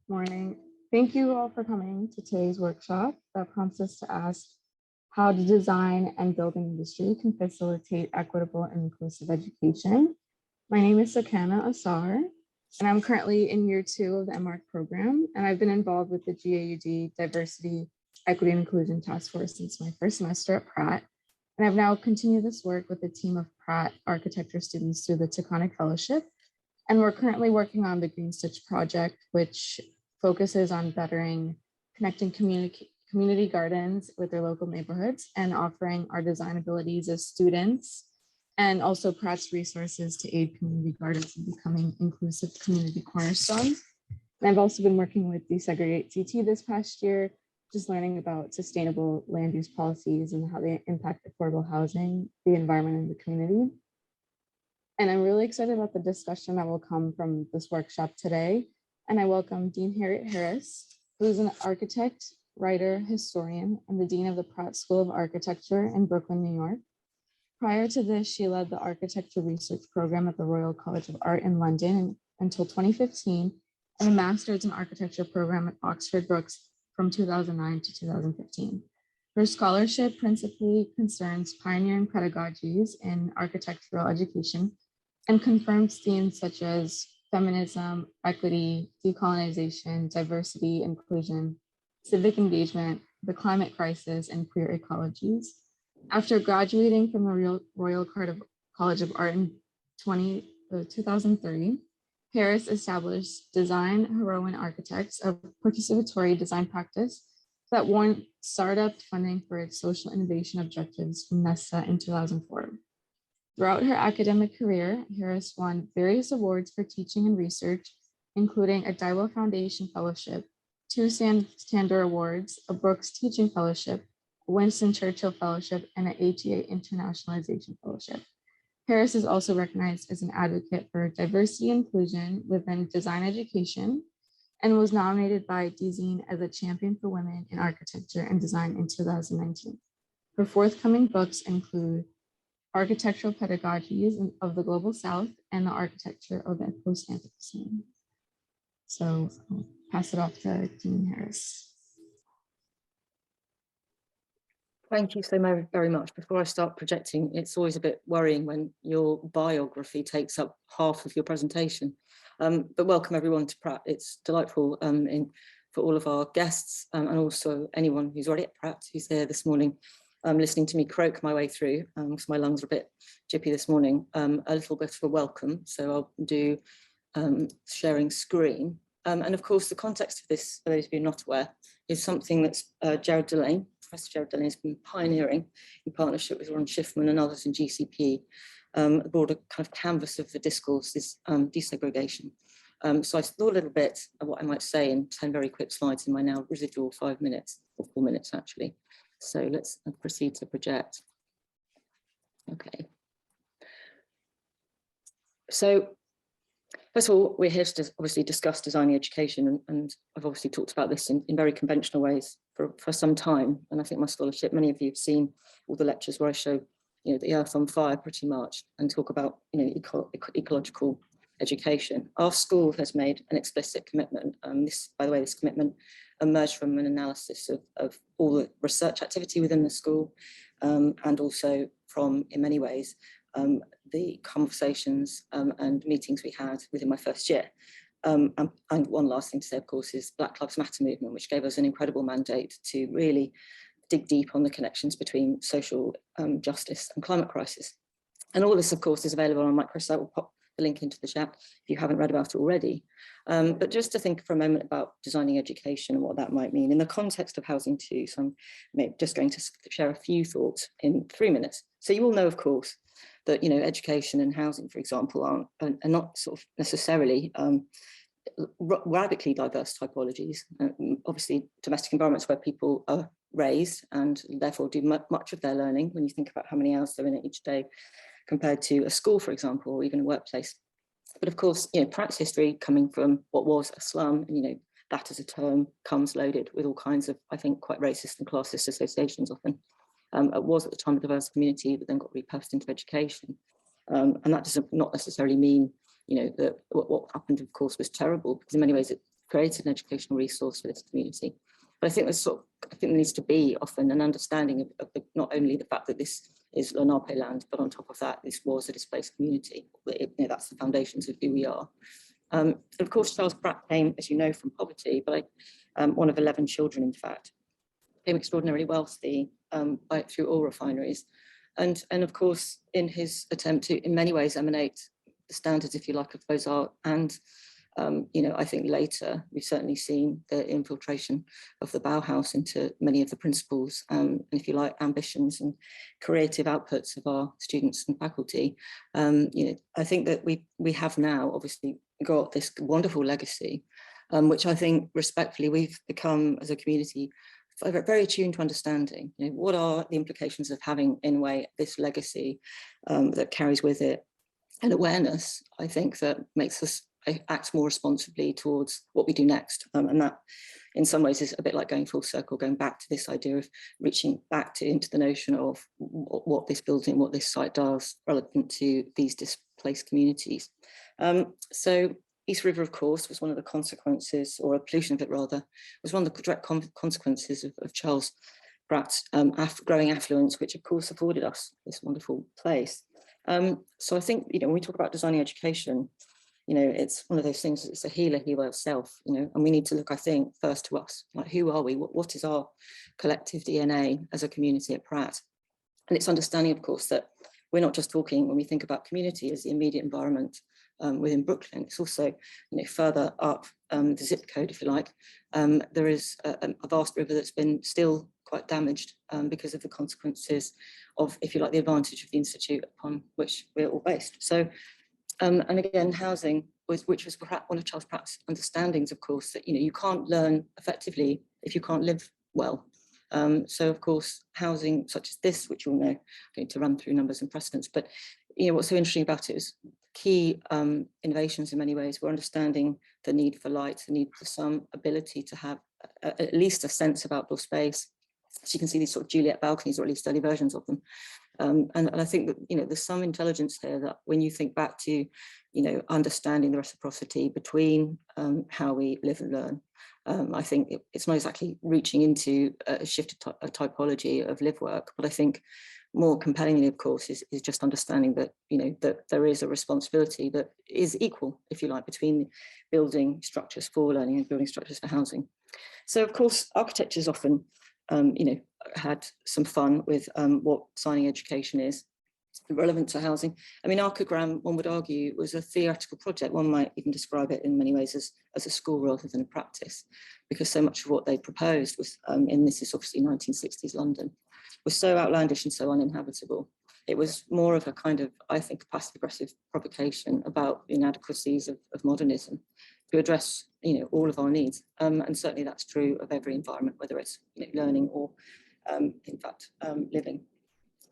Morning. Thank you all for coming to today's workshop that prompts us to ask how the design and building industry can facilitate equitable and inclusive education. My name is Sakana Asar, and I'm currently in year 2 of the MARC program, and I've been involved with the GAUD Diversity, Equity, and Inclusion Task Force since my first semester at Pratt. And I've now continued this work with a team of Pratt architecture students through the Taconic Fellowship. And we're currently working on the Green Stitch project, which focuses on bettering, connecting community gardens with their local neighborhoods and offering our design abilities as students and also Pratt's resources to aid community gardens in becoming inclusive community cornerstones. And I've also been working with Desegregate CT this past year, just learning about sustainable land use policies and how they impact affordable housing, the environment, and the community. And I'm really excited about the discussion that will come from this workshop today. And I welcome Dean Harriet Harris, who's an architect, writer, historian, and the Dean of the Pratt School of Architecture in Brooklyn, New York. Prior to this, she led the architecture research program at the Royal College of Art in London until 2015, and a master's in architecture program at Oxford Brookes from 2009 to 2015. Her scholarship principally concerns pioneering pedagogies in architectural education and confirms themes such as feminism, equity, decolonization, diversity, inclusion, civic engagement, the climate crisis, and queer ecologies. After graduating from the Royal College of Art in 2003, Harris established Design Heroine Architects, a participatory design practice that won startup funding for its social innovation objectives from NESTA in 2004. Throughout her academic career, Harris won various awards for teaching and research, including a Daiwa Foundation Fellowship, 2 Sandor Awards, a Brooks Teaching Fellowship, a Winston Churchill Fellowship, and an ATA Internationalization Fellowship. Harris is also recognized as an advocate for diversity and inclusion within design education and was nominated by DZine as a champion for women in architecture and design in 2019. Her forthcoming books include Architectural Pedagogies of the Global South and the Architecture of the Post-Anthropocene. So I'll pass it off to Dean Harris. Thank you so very much. Before I start projecting, it's always a bit worrying when your biography takes up half of your presentation. But welcome everyone to Pratt. It's delightful for all of our guests and also anyone who's already at Pratt who's here this morning. Listening to me croak my way through, because my lungs are a bit chippy this morning, a little bit of a welcome. So I'll do sharing screen. And of course, the context of this, for those of you not aware, is something that's Jared Delane, Professor Jared Delane has been pioneering in partnership with Ron Schiffman and others in GCP, a broader kind of canvas of the discourse is desegregation. So I thought a little bit of what I might say in 10 very quick slides in my now residual 5 minutes, or 4 minutes actually. So let's proceed to project. Okay. So first of all, we're here to obviously discuss designing education, and I've obviously talked about this in very conventional ways for some time. And I think my scholarship, many of you have seen all the lectures where I show, the earth on fire pretty much, and talk about, ecological education. Our school has made an explicit commitment. By the way, this commitment emerged from an analysis of all the research activity within the school, and also from, in many ways, the conversations and meetings we had within my first year. And one last thing to say, of course, is Black Lives Matter movement, which gave us an incredible mandate to really dig deep on the connections between social justice and climate crisis. And all this, of course, is available on microsite. We'll pop the link into the chat if you haven't read about it already. But just to think for a moment about designing education and what that might mean in the context of housing too. So I'm just going to share a few thoughts in 3 minutes. So you all know, of course, that education and housing, for example, are not sort of necessarily radically diverse typologies. Obviously, domestic environments where people are raised and therefore do much of their learning when you think about how many hours they're in it each day, compared to a school, for example, or even a workplace. But of course, Pratt's history coming from what was a slum, and that as a term comes loaded with all kinds of, I think, quite racist and classist associations often. It was at the time a diverse community, but then got repurposed into education. And that does not necessarily mean, that what happened, of course, was terrible, because in many ways it created an educational resource for this community. But I think there needs to be often an understanding of not only the fact that this is Lenape land, but on top of that, this was a displaced community. That's the foundations of who we are. And of course, Charles Pratt came, as you know, from poverty, but one of 11 children, in fact, became extraordinarily wealthy through oil refineries. And of course, in his attempt to, in many ways, emanate the standards, if you like, of Beaux-Arts. And, I think later we've certainly seen the infiltration of the Bauhaus into many of the principles, and if you like, ambitions and creative outputs of our students and faculty. I think that we have now obviously got this wonderful legacy, which I think respectfully we've become as a community very attuned to understanding. What are the implications of having, in a way, this legacy that carries with it an awareness, I think, that makes us act more responsibly towards what we do next. And that, in some ways, is a bit like going full circle, going back to this idea of reaching back into the notion of what this building, what this site does relevant to these displaced communities. So East River, of course, was one of the consequences, or a pollution of it rather, was one of the direct consequences of Charles Pratt's growing affluence, which of course afforded us this wonderful place. So I think, when we talk about designing education, it's one of those things, it's a healer self, and we need to look, I think, first to us, like, who are we? What is our collective DNA as a community at Pratt? And it's understanding, of course, that we're not just talking, when we think about community, as the immediate environment within Brooklyn. It's also, further up the zip code, if you like. There is a vast river that's been still quite damaged because of the consequences of, if you like, the advantage of the institute upon which we're all based. So, and again, housing, which was one of Charles Pratt's understandings, of course, that you can't learn effectively if you can't live well. So, of course, housing such as this, which you'll know, I'm going to run through numbers and precedents, but what's so interesting about it is key innovations in many ways. We're understanding the need for light, the need for some ability to have at least a sense of outdoor space. So you can see these sort of Juliet balconies, or at least early versions of them. And I think that, there's some intelligence here that when you think back to, understanding the reciprocity between how we live and learn, I think it's not exactly reaching into a shifted typology of live work, but I think more compellingly, of course, is just understanding that, that there is a responsibility that is equal, if you like, between building structures for learning and building structures for housing. So, of course, architecture's often, had some fun with what designing education is relevant to housing. I mean, Archigram, one would argue, was a theoretical project. One might even describe it in many ways as a school rather than a practice, because so much of what they proposed was, and this is obviously 1960s London, was so outlandish and so uninhabitable. It was more of a kind of, I think, passive-aggressive provocation about the inadequacies of modernism to address, all of our needs. And certainly that's true of every environment, whether it's learning or, in fact, living.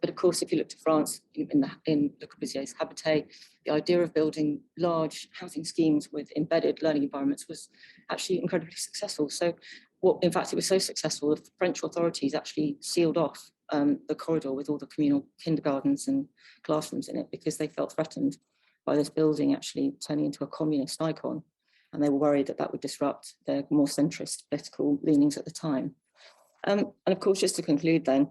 But of course, if you look to France, in Le Corbusier's Habitat, the idea of building large housing schemes with embedded learning environments was actually incredibly successful. So, in fact, it was so successful that the French authorities actually sealed off the corridor with all the communal kindergartens and classrooms in it, because they felt threatened by this building actually turning into a communist icon. And they were worried that that would disrupt their more centrist political leanings at the time. And of course, just to conclude then,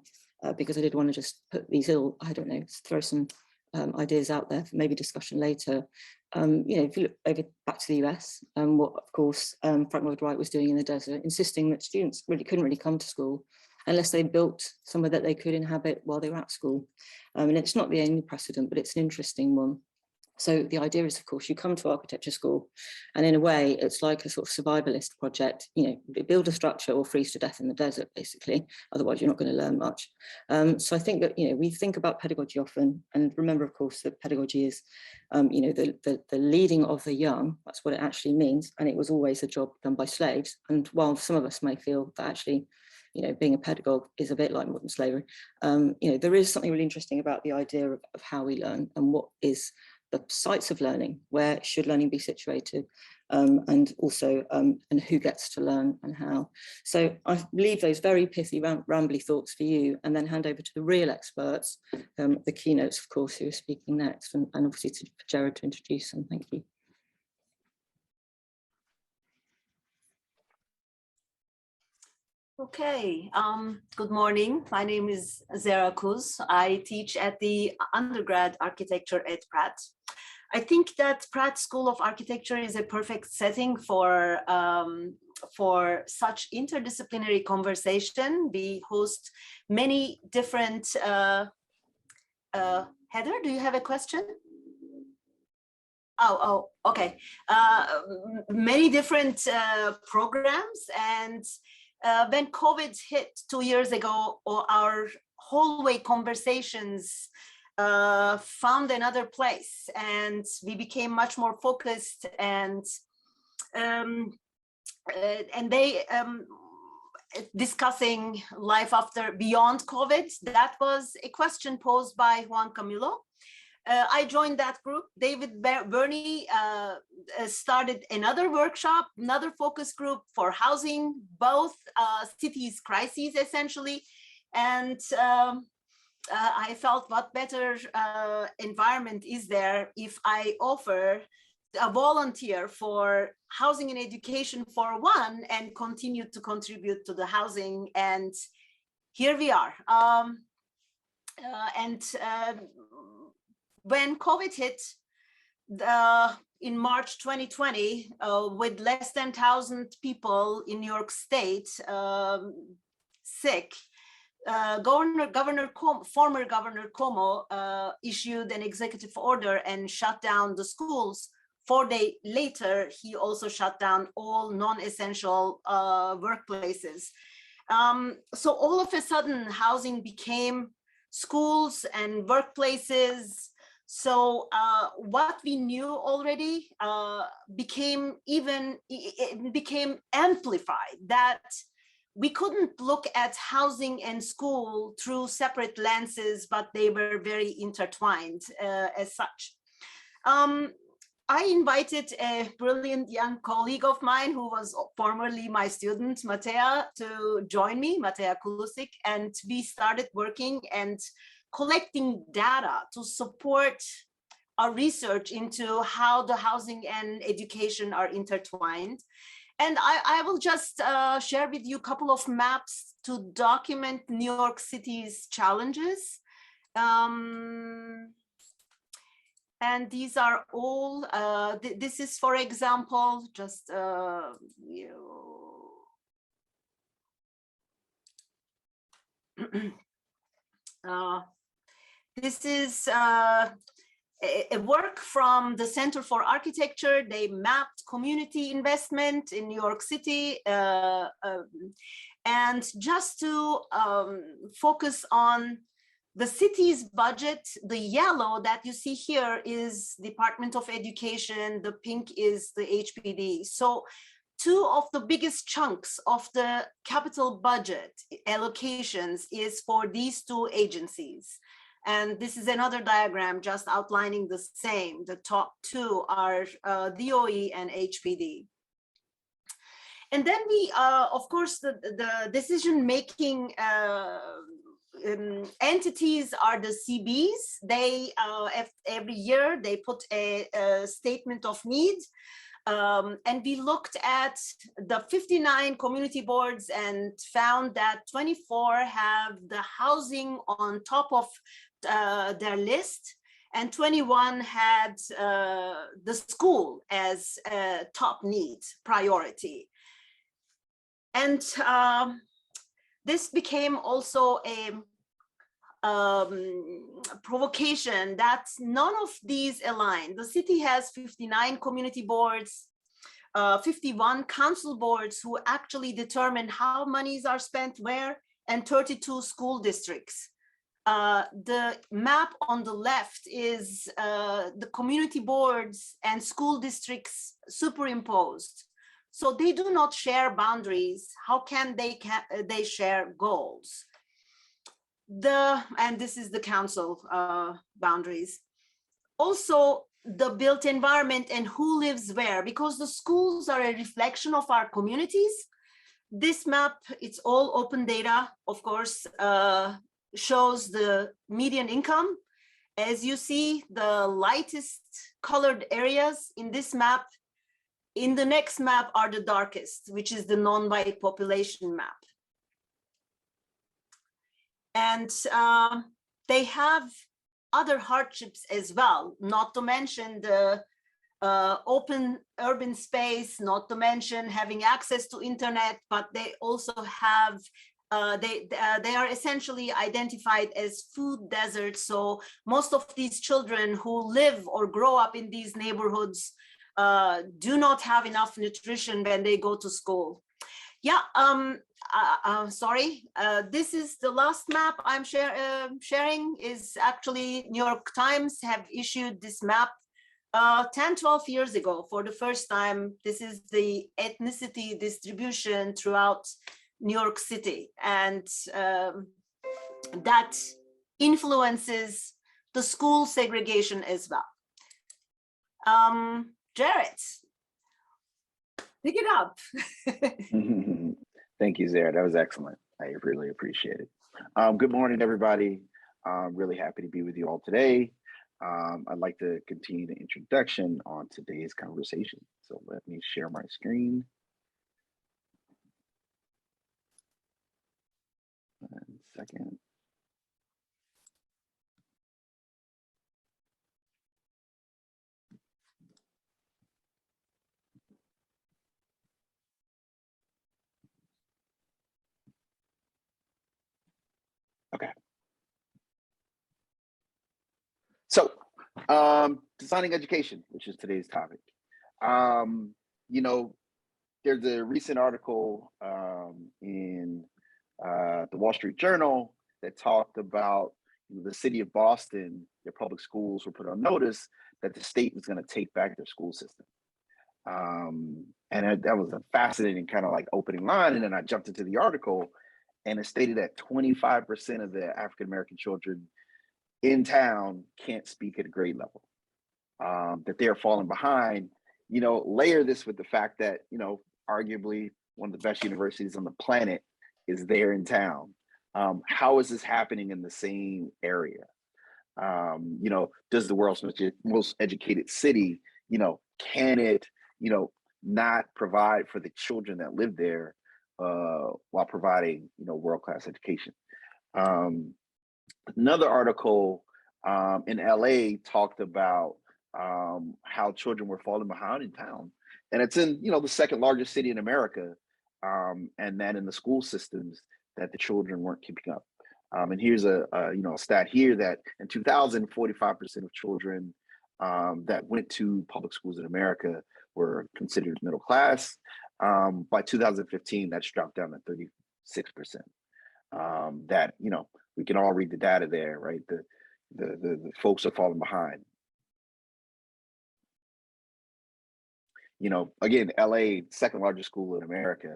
because I did want to just put these throw some ideas out there for maybe discussion later. If you look back to the US, what of course Frank Lloyd Wright was doing in the desert, insisting that students couldn't really come to school unless they built somewhere that they could inhabit while they were at school. And it's not the only precedent, but it's an interesting one. So the idea is, of course, you come to architecture school, and in a way, it's like a sort of survivalist project. Build a structure or freeze to death in the desert, basically. Otherwise, you're not going to learn much. So I think that we think about pedagogy often, and remember, of course, that pedagogy is, the leading of the young. That's what it actually means, and it was always a job done by slaves. And while some of us may feel that actually, being a pedagogue is a bit like modern slavery, there is something really interesting about the idea of how we learn and what is the sites of learning, where should learning be situated, and also and who gets to learn and how. So I leave those very pithy, rambly thoughts for you, and then hand over to the real experts, the keynotes, of course, who are speaking next, and obviously for Jared to introduce them. Thank you. Okay, good morning. My name is Zara Kuz. I teach at the undergrad architecture at Pratt. I think that Pratt School of Architecture is a perfect setting for such interdisciplinary conversation. We host many different, Heather, do you have a question? Oh, okay. Many different programs, and when COVID hit 2 years ago, our hallway conversations found another place, and we became much more focused, and they discussing life after beyond COVID. That was a question posed by Juan Camilo. I joined that group. David Burney started another workshop, another focus group for housing, both cities' crises essentially. And I felt what better environment is there if I offer a volunteer for housing and education for one and continue to contribute to the housing. And here we are. When COVID hit in March 2020, with less than 1,000 people in New York State sick, former Governor Cuomo issued an executive order and shut down the schools. 4 days later, he also shut down all non-essential workplaces. So all of a sudden, housing became schools and workplaces. So what we knew already became amplified, that we couldn't look at housing and school through separate lenses, but they were very intertwined as such. I invited a brilliant young colleague of mine who was formerly my student, Matea, to join me, Matea Kulusik, and we started working and collecting data to support our research into how the housing and education are intertwined. And I will just share with you a couple of maps to document New York City's challenges. And these are all, this is, for example, just, this is a work from the Center for Architecture. They mapped community investment in New York City. And just to focus on the city's budget, the yellow that you see here is Department of Education, the pink is the HPD. So two of the biggest chunks of the capital budget allocations is for these two agencies. And this is another diagram just outlining the same. The top two are DOE and HPD. And then we, of course, the decision-making entities are the CBs. They, every year, they put a statement of need. And we looked at the 59 community boards and found that 24 have the housing on top of their list, and 21 had the school as a top need priority. And this became also a provocation that none of these align. The city has 59 community boards, 51 council boards who actually determine how monies are spent where, and 32 school districts. The map on the left is the community boards and school districts superimposed. So they do not share boundaries. How can they share goals? And this is the council boundaries. Also, the built environment and who lives where, because the schools are a reflection of our communities. This map, it's all open data, of course, shows the median income. As you see, the lightest colored areas in this map, in the next map are the darkest, which is the non-white population map. And they have other hardships as well, not to mention the open urban space, not to mention having access to internet, but they also have, they are essentially identified as food deserts. So most of these children who live or grow up in these neighborhoods do not have enough nutrition when they go to school. Yeah, sorry, this is the last map I'm sharing is actually New York Times have issued this map 10, 12 years ago for the first time. This is the ethnicity distribution throughout New York City, and that influences the school segregation as well. Jared, pick it up. Thank you, Zara. That was excellent. I really appreciate it. Good morning, everybody. I'm really happy to be with you all today. I'd like to continue the introduction on today's conversation. So let me share my screen. 1 second. Okay. So, designing education, which is today's topic. You know, there's a recent article in the Wall Street Journal that talked about the city of Boston. Their public schools were put on notice that the state was going to take back their school system. And that was a fascinating kind of like opening line. And then I jumped into the article, and it stated that 25% of the African-American children in town can't speak at a grade level, that they're falling behind. You know, layer this with the fact that, you know, arguably one of the best universities on the planet is there in town. How is this happening in the same area? You know, does the world's most educated city, you know, can it, you know, not provide for the children that live there while providing, you know, world-class education? Another article in LA talked about how children were falling behind in town, and it's in, you know, the second largest city in America, and that in the school systems that the children weren't keeping up. And here's a you know, a stat here that in 2000, 45% of children that went to public schools in America were considered middle class. By 2015, that's dropped down to 36%. That, you know, we can all read the data there, right? The folks are falling behind. You know, again, LA, second largest school in America,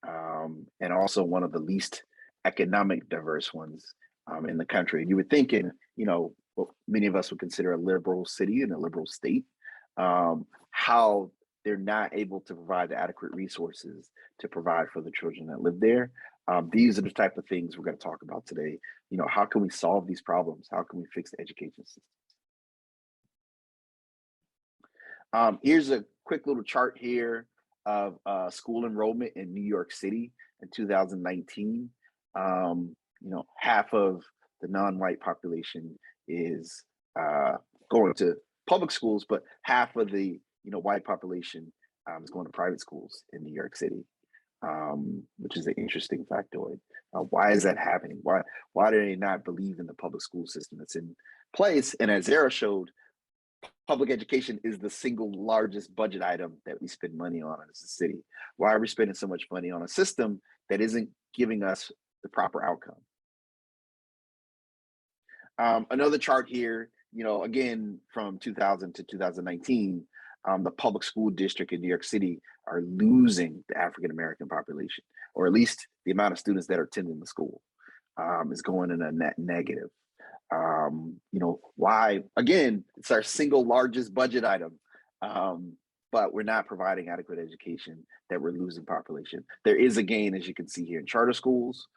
and also one of the least economic diverse ones in the country. You would think in, you know, what many of us would consider a liberal city and a liberal state, how they're not able to provide the adequate resources to provide for the children that live there. These are the type of things we're going to talk about today. You know, how can we solve these problems? How can we fix the education system? Here's a quick little chart here of school enrollment in New York City in 2019. You know, half of the non-white population is going to public schools, but half of the, you know, white population is going to private schools in New York City, which is an interesting factoid. Why is that happening? Why do they not believe in the public school system that's in place? And as Zara showed, public education is the single largest budget item that we spend money on as a city. Why are we spending so much money on a system that isn't giving us the proper outcome? Another chart here, you know, again, from 2000 to 2019, the public school district in New York City are losing the African-American population, or at least the amount of students that are attending the school is going in a net negative. You know, why? Again, it's our single largest budget item, but we're not providing adequate education, that we're losing population. There is a gain, as you can see here, in charter schools.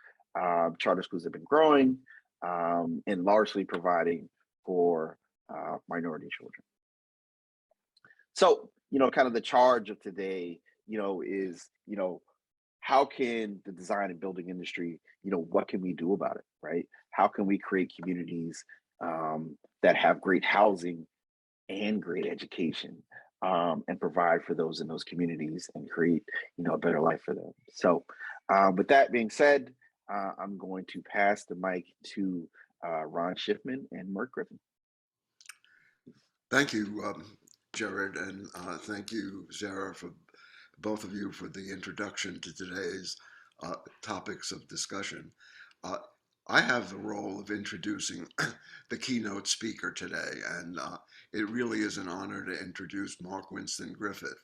Charter schools have been growing and largely providing for minority children. So, you know, kind of the charge of today, you know, is, you know, how can the design and building industry, you know, what can we do about it, right? how can we create communities that have great housing and great education, and provide for those in those communities and create, a better life for them. So with that being said, I'm going to pass the mic to Ron Schiffman and Mark Griffin. Thank you, Jared, and thank you, Sarah, for both of you for the introduction to today's topics of discussion. I have the role of introducing the keynote speaker today, and it really is an honor to introduce Mark Winston Griffith.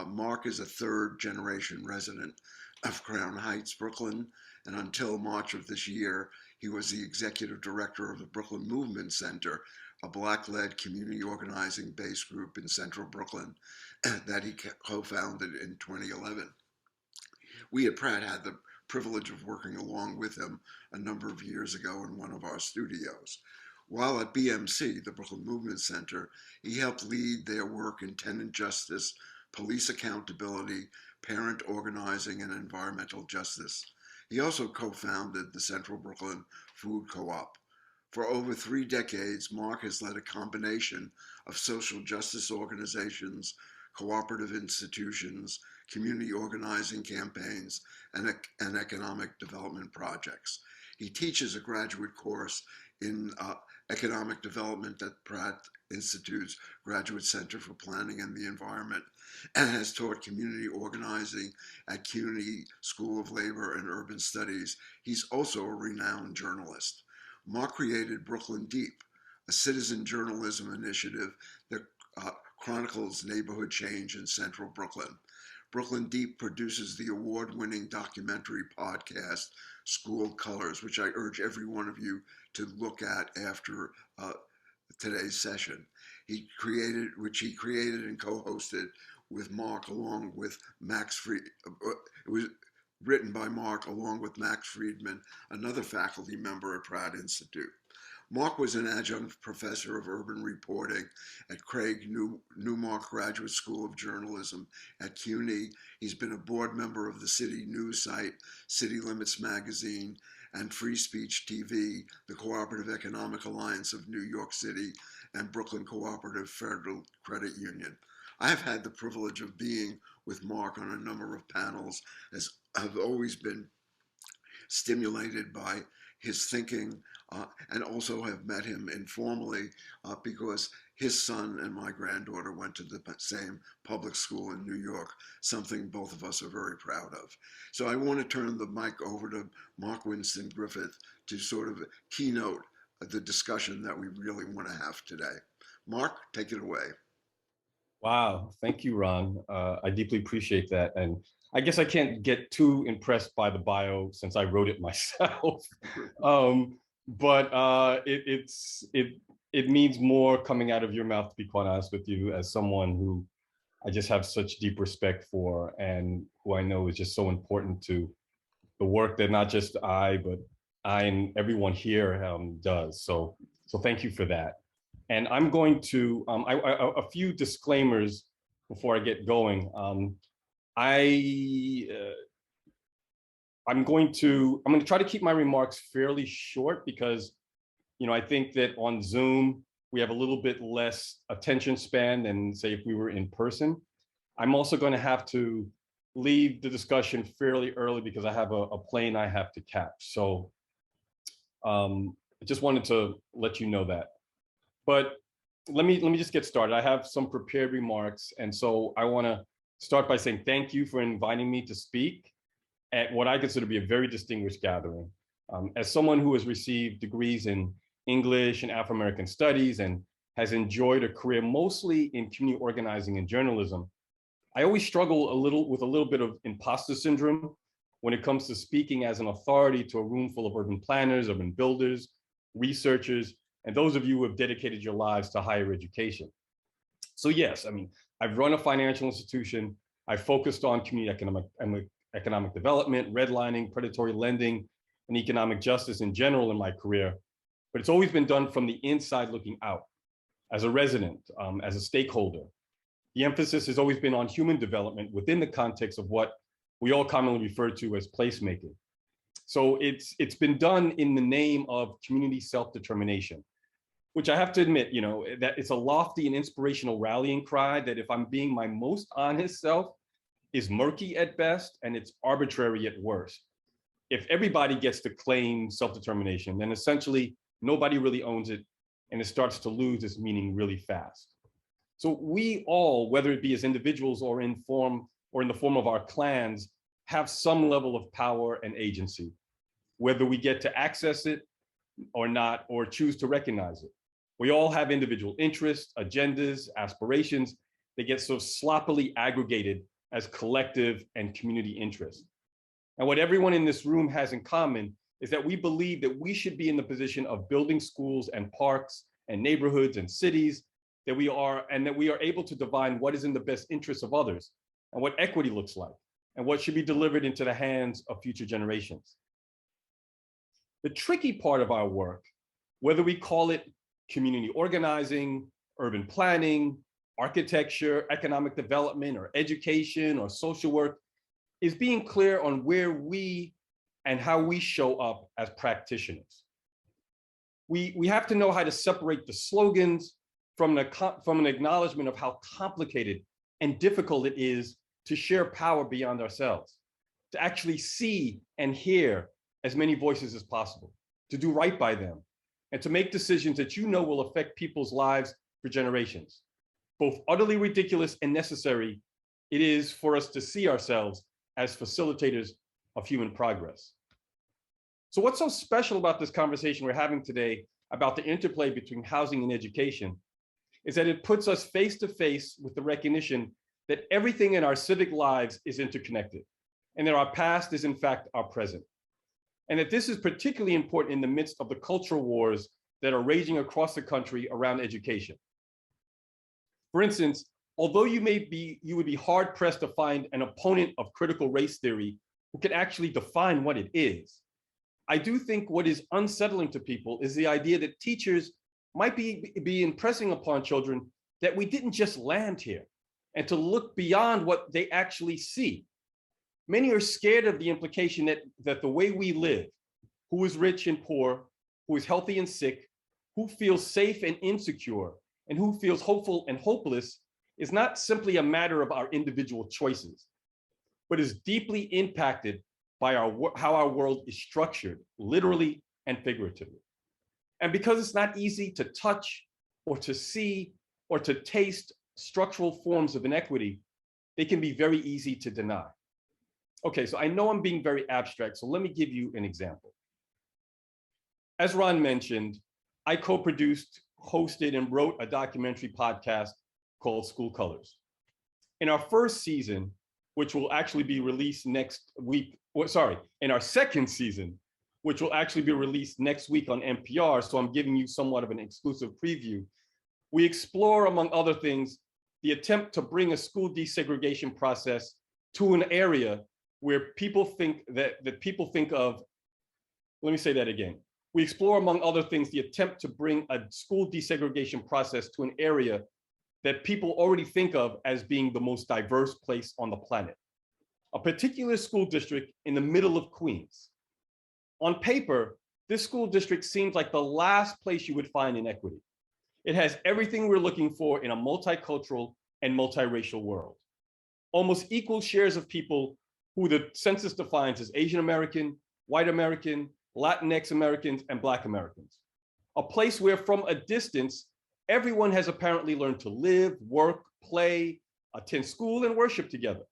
Mark is a third-generation resident of Crown Heights, Brooklyn, and until March of this year, he was the executive director of the Brooklyn Movement Center, a Black-led community organizing-based group in central Brooklyn that he co-founded in 2011. We at Pratt had the privilege of working along with him a number of years ago in one of our studios. While at BMC, the Brooklyn Movement Center, he helped lead their work in tenant justice, police accountability, parent organizing, and environmental justice. He also co-founded the Central Brooklyn Food Co-op. For over 3 decades, Mark has led a combination of social justice organizations, cooperative institutions, community organizing campaigns, and economic development projects. He teaches a graduate course in economic development at Pratt Institute's Graduate Center for Planning and the Environment, and has taught community organizing at CUNY School of Labor and Urban Studies. He's also a renowned journalist. Mark created Brooklyn Deep, a citizen journalism initiative that chronicles neighborhood change in central Brooklyn. Brooklyn Deep produces the award-winning documentary podcast, School Colors, which I urge every one of you to look at after today's session. He created and co-hosted with Mark along with Max it was written by Mark along with Max Friedman, another faculty member at Pratt Institute. Mark was an adjunct professor of urban reporting at Craig Newmark Graduate School of Journalism at CUNY. He's been a board member of the city news site, City Limits Magazine, and Free Speech TV, the Cooperative Economic Alliance of New York City, and Brooklyn Cooperative Federal Credit Union. I have had the privilege of being with Mark on a number of panels, as I've always been stimulated by his thinking, and also have met him informally because his son and my granddaughter went to the same public school in New York, something both of us are very proud of. So I want to turn the mic over to Mark Winston Griffith to sort of keynote the discussion that we really want to have today. Mark, take it away. Wow, thank you, Ron. I deeply appreciate that. And I guess I can't get too impressed by the bio since I wrote it myself. But it means more coming out of your mouth, to be quite honest with you, as someone who I just have such deep respect for and who I know is just so important to the work that not just but I and everyone here does. So thank you for that. And I'm going to, a few disclaimers before I get going. I'm going to try to keep my remarks fairly short because, I think that on Zoom, we have a little bit less attention span than say if we were in person. I'm also going to have to leave the discussion fairly early because I have a plane I have to catch. So I just wanted to let you know that. But let me just get started. I have some prepared remarks. And so I want to start by saying thank you for inviting me to speak at what I consider to be a very distinguished gathering. As someone who has received degrees in English and Afro-American studies and has enjoyed a career mostly in community organizing and journalism, I always struggle with a little bit of imposter syndrome when it comes to speaking as an authority to a room full of urban planners, urban builders, researchers, and those of you who have dedicated your lives to higher education. So yes, I've run a financial institution. I focused on community economic development, redlining, predatory lending, and economic justice in general in my career. But it's always been done from the inside looking out, as a resident, as a stakeholder. The emphasis has always been on human development within the context of what we all commonly refer to as placemaking. So it's been done in the name of community self-determination, which I have to admit, that it's a lofty and inspirational rallying cry that, if I'm being my most honest self, is murky at best and it's arbitrary at worst. If everybody gets to claim self-determination, then essentially nobody really owns it, and it starts to lose its meaning really fast. So we all, whether it be as individuals or in the form of our clans, have some level of power and agency, whether we get to access it or not, or choose to recognize it. We all have individual interests, agendas, aspirations. They get so sloppily aggregated as collective and community interests. And what everyone in this room has in common is that we believe that we should be in the position of building schools and parks and neighborhoods and cities, that we are able to divine what is in the best interest of others and what equity looks like and what should be delivered into the hands of future generations. The tricky part of our work, whether we call it community organizing, urban planning, architecture, economic development, or education, or social work, is being clear on where we and how we show up as practitioners. We have to know how to separate the slogans from an acknowledgement of how complicated and difficult it is to share power beyond ourselves, to actually see and hear as many voices as possible, to do right by them, and to make decisions that will affect people's lives for generations. Both utterly ridiculous and necessary it is for us to see ourselves as facilitators of human progress. So what's so special about this conversation we're having today about the interplay between housing and education is that it puts us face to face with the recognition that everything in our civic lives is interconnected, and that our past is in fact our present. And that this is particularly important in the midst of the cultural wars that are raging across the country around education. For instance, although you would be hard pressed to find an opponent of critical race theory who can actually define what it is, I do think what is unsettling to people is the idea that teachers might be impressing upon children that we didn't just land here, and to look beyond what they actually see. Many are scared of the implication that the way we live, who is rich and poor, who is healthy and sick, who feels safe and insecure, and who feels hopeful and hopeless, is not simply a matter of our individual choices, but is deeply impacted by how our world is structured, literally and figuratively. And because it's not easy to touch or to see or to taste structural forms of inequity, they can be very easy to deny. Okay, so I know I'm being very abstract, so let me give you an example. As Ron mentioned, I co-produced, hosted, and wrote a documentary podcast called School Colors. In our first season, which will actually be released next week, in our second season, which will actually be released next week on NPR, so I'm giving you somewhat of an exclusive preview, we explore, among other things, the attempt to bring a school desegregation process to an area where people think of, let me say that again. We explore, among other things, the attempt to bring a school desegregation process to an area that people already think of as being the most diverse place on the planet, a particular school district in the middle of Queens. On paper, this school district seems like the last place you would find inequity. It has everything we're looking for in a multicultural and multiracial world. Almost equal shares of people who the census defines as Asian American, white American, Latinx Americans, and Black Americans. A place where from a distance, everyone has apparently learned to live, work, play, attend school, and worship together.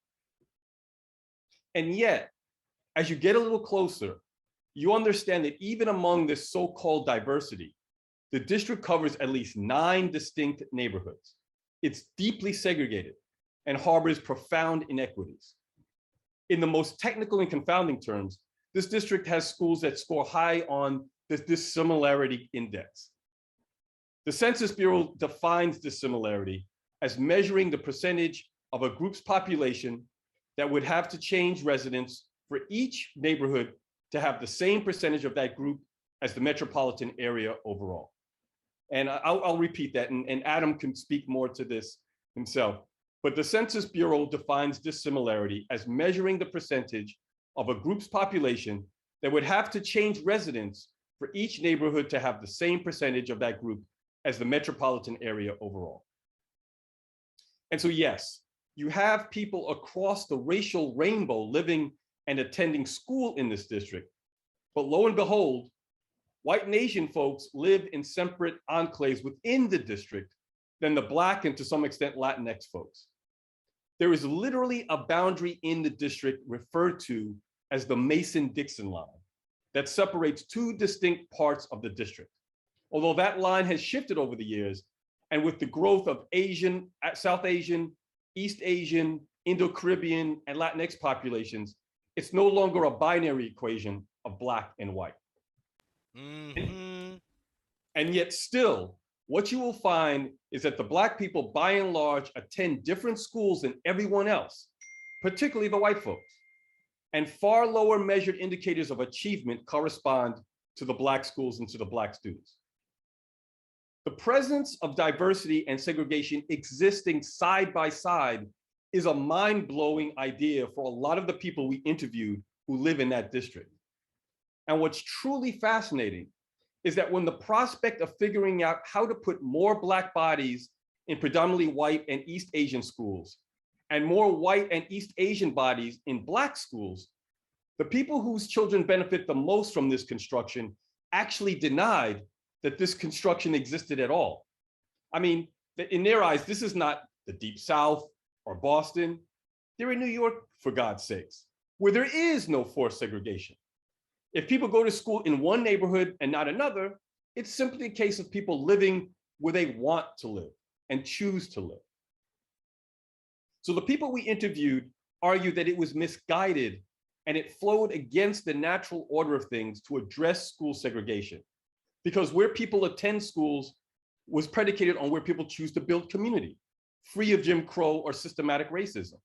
And yet, as you get a little closer, you understand that even among this so-called diversity, the district covers at least 9 distinct neighborhoods. It's deeply segregated and harbors profound inequities. In the most technical and confounding terms, this district has schools that score high on the dissimilarity index. The Census Bureau defines dissimilarity as measuring the percentage of a group's population that would have to change residence for each neighborhood to have the same percentage of that group as the metropolitan area overall. And I'll repeat that, and Adam can speak more to this himself. But the Census Bureau defines dissimilarity as measuring the percentage of a group's population that would have to change residents for each neighborhood to have the same percentage of that group as the metropolitan area overall. And so, yes, you have people across the racial rainbow living and attending school in this district. But lo and behold, white nation folks live in separate enclaves within the district than the Black and to some extent Latinx folks. There is literally a boundary in the district referred to as the Mason-Dixon line that separates two distinct parts of the district. Although that line has shifted over the years, and with the growth of Asian, South Asian, East Asian, Indo-Caribbean, and Latinx populations, it's no longer a binary equation of Black and white. And yet still, what you will find is that the Black people, by and large, attend different schools than everyone else, particularly the white folks. And far lower measured indicators of achievement correspond to the Black schools and to the Black students. The presence of diversity and segregation existing side by side is a mind-blowing idea for a lot of the people we interviewed who live in that district. And what's truly fascinating is that when the prospect of figuring out how to put more Black bodies in predominantly white and East Asian schools and more white and East Asian bodies in Black schools, the people whose children benefit the most from this construction actually denied that this construction existed at all. I mean, in their eyes, this is not the Deep South or Boston. They're in New York, for God's sakes, where there is no forced segregation. If people go to school in one neighborhood and not another, it's simply a case of people living where they want to live and choose to live. So the people we interviewed argued that it was misguided and it flowed against the natural order of things to address school segregation, because where people attend schools was predicated on where people choose to build community, free of Jim Crow or systematic racism.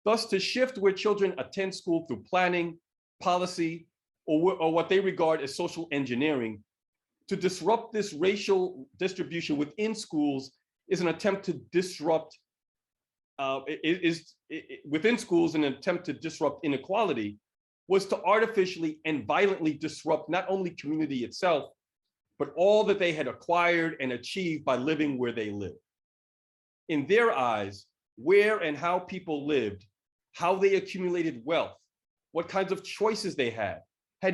Thus, to shift where children attend school through planning, policy, or what they regard as social engineering, to disrupt this racial distribution within schools is an attempt to disrupt, within schools, an attempt to disrupt inequality, was to artificially and violently disrupt not only community itself, but all that they had acquired and achieved by living where they lived. In their eyes, where and how people lived, how they accumulated wealth, what kinds of choices they had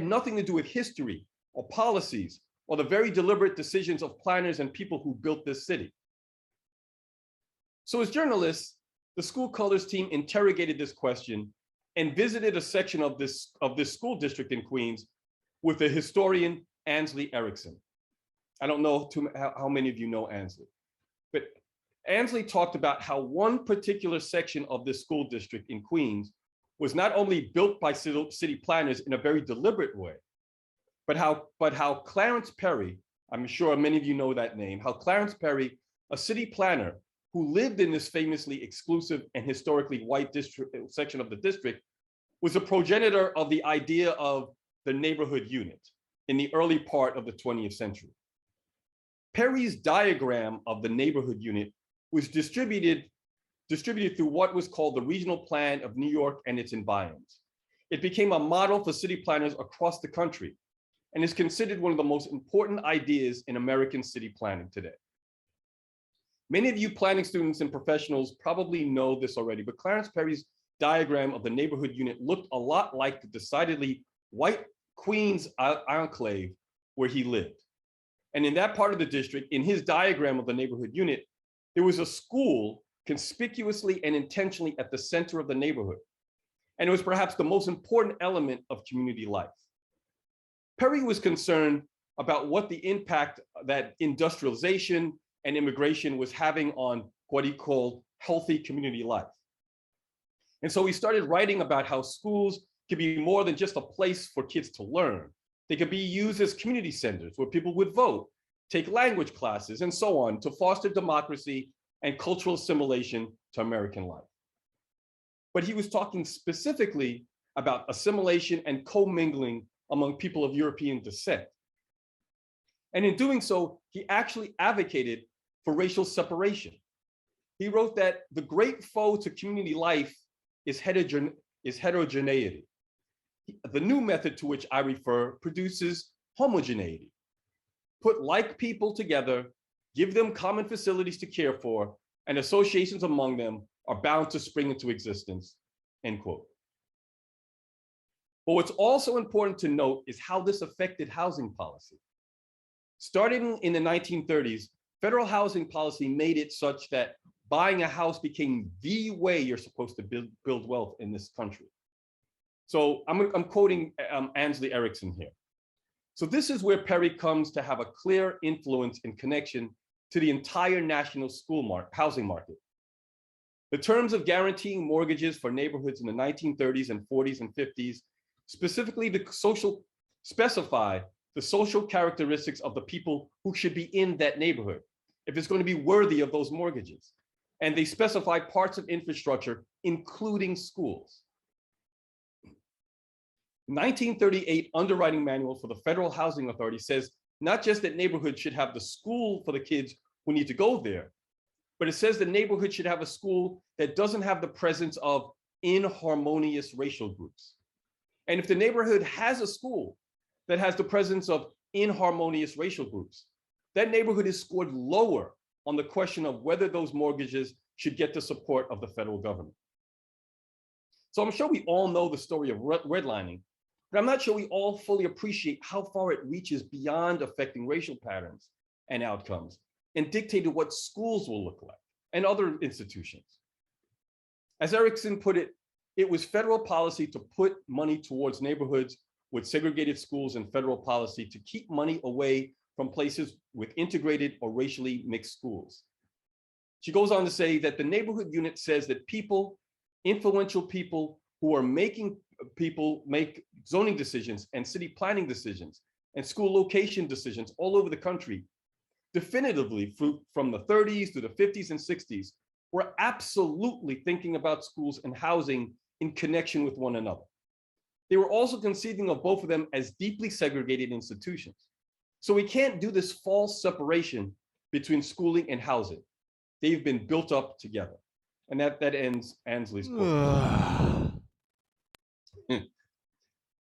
nothing to do with history or policies or the very deliberate decisions of planners and people who built this city. So as journalists, the School Colors team interrogated this question and visited a section of this school district in Queens with the historian Ansley Erickson. I don't know how many of you know Ansley, but Ansley talked about how one particular section of this school district in Queens was not only built by city planners in a very deliberate way, but how Clarence Perry, I'm sure many of you know that name, how Clarence Perry, a city planner who lived in this famously exclusive and historically white district section of the district, was a progenitor of the idea of the neighborhood unit in the early part of the 20th century. Perry's diagram of the neighborhood unit was distributed through what was called the Regional Plan of New York and its environs. It became a model for city planners across the country and is considered one of the most important ideas in American city planning today. Many of you planning students and professionals probably know this already, but Clarence Perry's diagram of the neighborhood unit looked a lot like the decidedly white Queens enclave where he lived. And in that part of the district, in his diagram of the neighborhood unit, there was a school conspicuously and intentionally at the center of the neighborhood. And it was perhaps the most important element of community life. Perry was concerned about what the impact that industrialization and immigration was having on what he called healthy community life. And so he started writing about how schools could be more than just a place for kids to learn. They could be used as community centers where people would vote, take language classes, and so on to foster democracy and cultural assimilation to American life. But he was talking specifically about assimilation and commingling among people of European descent. And in doing so, he actually advocated for racial separation. He wrote that the great foe to community life is heterogeneity. The new method to which I refer produces homogeneity. Put like people together, give them common facilities to care for, and associations among them are bound to spring into existence, end quote. But what's also important to note is how this affected housing policy. Starting in the 1930s, federal housing policy made it such that buying a house became the way you're supposed to build wealth in this country. So I'm quoting Ansley Erickson here. So this is where Perry comes to have a clear influence and connection to the entire national housing market. The terms of guaranteeing mortgages for neighborhoods in the 1930s and 40s and 50s specifically specify the social characteristics of the people who should be in that neighborhood, if it's going to be worthy of those mortgages. And they specify parts of infrastructure, including schools. 1938 underwriting manual for the Federal Housing Authority says not just that neighborhoods should have the school for the kids who need to go there, but it says the neighborhood should have a school that doesn't have the presence of inharmonious racial groups. And if the neighborhood has a school that has the presence of inharmonious racial groups, that neighborhood is scored lower on the question of whether those mortgages should get the support of the federal government. So I'm sure we all know the story of redlining, but I'm not sure we all fully appreciate how far it reaches beyond affecting racial patterns and outcomes and dictated what schools will look like and other institutions. As Erickson put it, it was federal policy to put money towards neighborhoods with segregated schools and federal policy to keep money away from places with integrated or racially mixed schools. She goes on to say that the neighborhood unit says that people, influential people who are making people make zoning decisions and city planning decisions and school location decisions all over the country, definitively from the 30s to the 50s and 60s, were absolutely thinking about schools and housing in connection with one another. They were also conceiving of both of them as deeply segregated institutions. So we can't do this false separation between schooling and housing. They've been built up together. And that ends Ansley's quote.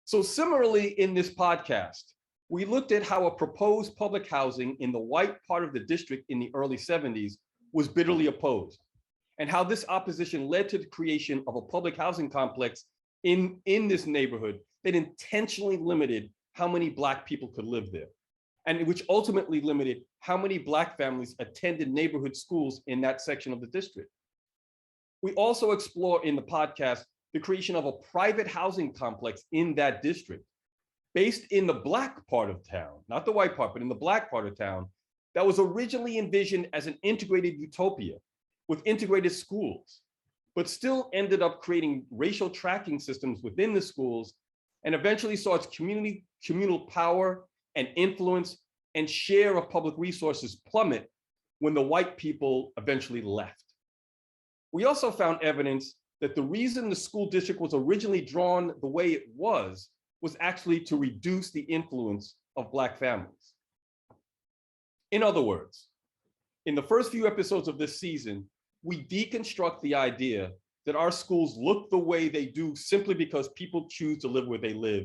So similarly in this podcast, we looked at how a proposed public housing in the white part of the district in the early 70s was bitterly opposed, and how this opposition led to the creation of a public housing complex in this neighborhood that intentionally limited how many Black people could live there, and which ultimately limited how many Black families attended neighborhood schools in that section of the district. We also explore in the podcast the creation of a private housing complex in that district, based in the Black part of town, not the white part, but in the Black part of town, that was originally envisioned as an integrated utopia with integrated schools, but still ended up creating racial tracking systems within the schools and eventually saw its communal power and influence and share of public resources plummet when the white people eventually left. We also found evidence that the reason the school district was originally drawn the way it was actually to reduce the influence of Black families. In other words, in the first few episodes of this season, we deconstruct the idea that our schools look the way they do simply because people choose to live where they live,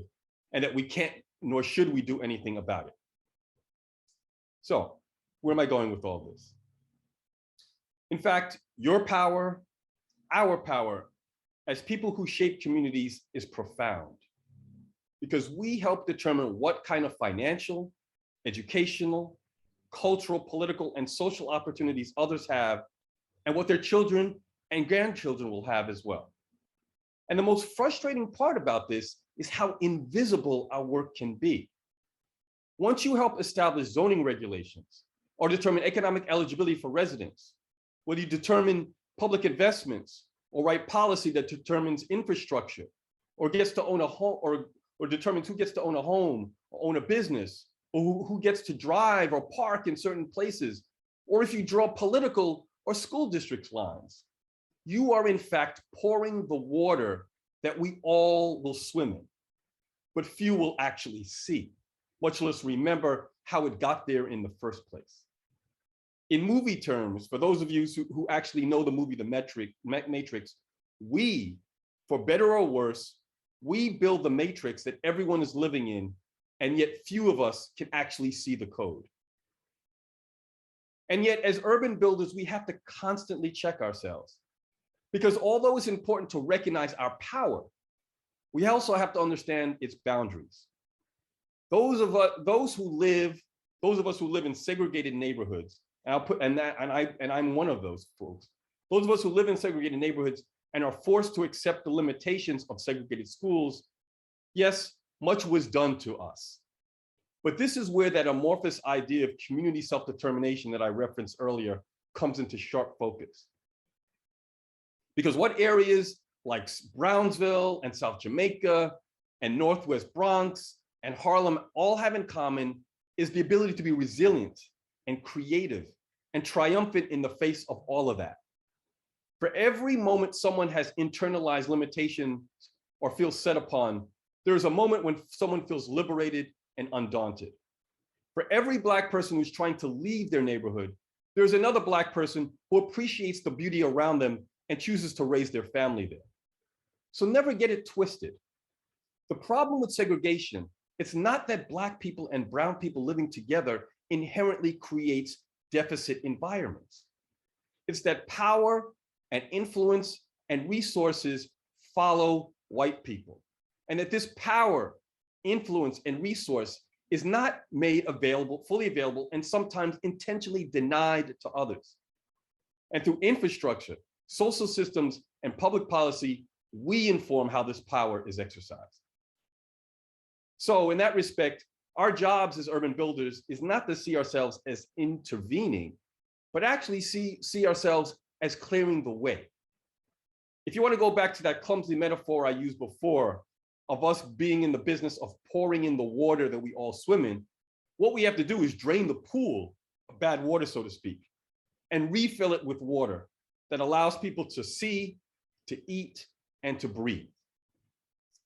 and that we can't, nor should we do anything about it. So, where am I going with all this? In fact, your power, our power, as people who shape communities is profound, because we help determine what kind of financial, educational, cultural, political, and social opportunities others have, and what their children and grandchildren will have as well. And the most frustrating part about this is how invisible our work can be. Once you help establish zoning regulations or determine economic eligibility for residents, whether you determine public investments or write policy that determines infrastructure or gets to own a home or determines who gets to own a home or own a business, or who gets to drive or park in certain places, or if you draw political or school district lines, you are in fact pouring the water that we all will swim in, but few will actually see, much less remember how it got there in the first place. In movie terms, for those of you who actually know the movie The Matrix, we, for better or worse, we build the matrix that everyone is living in, and yet few of us can actually see the code. And yet, as urban builders, we have to constantly check ourselves. Because although it's important to recognize our power, we also have to understand its boundaries. Those of us who live in segregated neighborhoods, and I'm one of those folks. Those of us who live in segregated neighborhoods and are forced to accept the limitations of segregated schools, yes, much was done to us. But this is where that amorphous idea of community self-determination that I referenced earlier comes into sharp focus. Because what areas like Brownsville and South Jamaica and Northwest Bronx and Harlem all have in common is the ability to be resilient and creative and triumphant in the face of all of that. For every moment someone has internalized limitations or feels set upon, there's a moment when someone feels liberated and undaunted. For every Black person who's trying to leave their neighborhood, there's another Black person who appreciates the beauty around them and chooses to raise their family there. So never get it twisted. The problem with segregation, it's not that Black people and brown people living together inherently creates deficit environments. It's that power and influence and resources follow white people. And that this power, influence, and resource is not made available, fully available, and sometimes intentionally denied to others. And through infrastructure, social systems, and public policy, we inform how this power is exercised. So in that respect, our jobs as urban builders is not to see ourselves as intervening, but actually see ourselves as clearing the way. If you want to go back to that clumsy metaphor I used before of us being in the business of pouring in the water that we all swim in, what we have to do is drain the pool of bad water, so to speak, and refill it with water that allows people to see, to eat, and to breathe.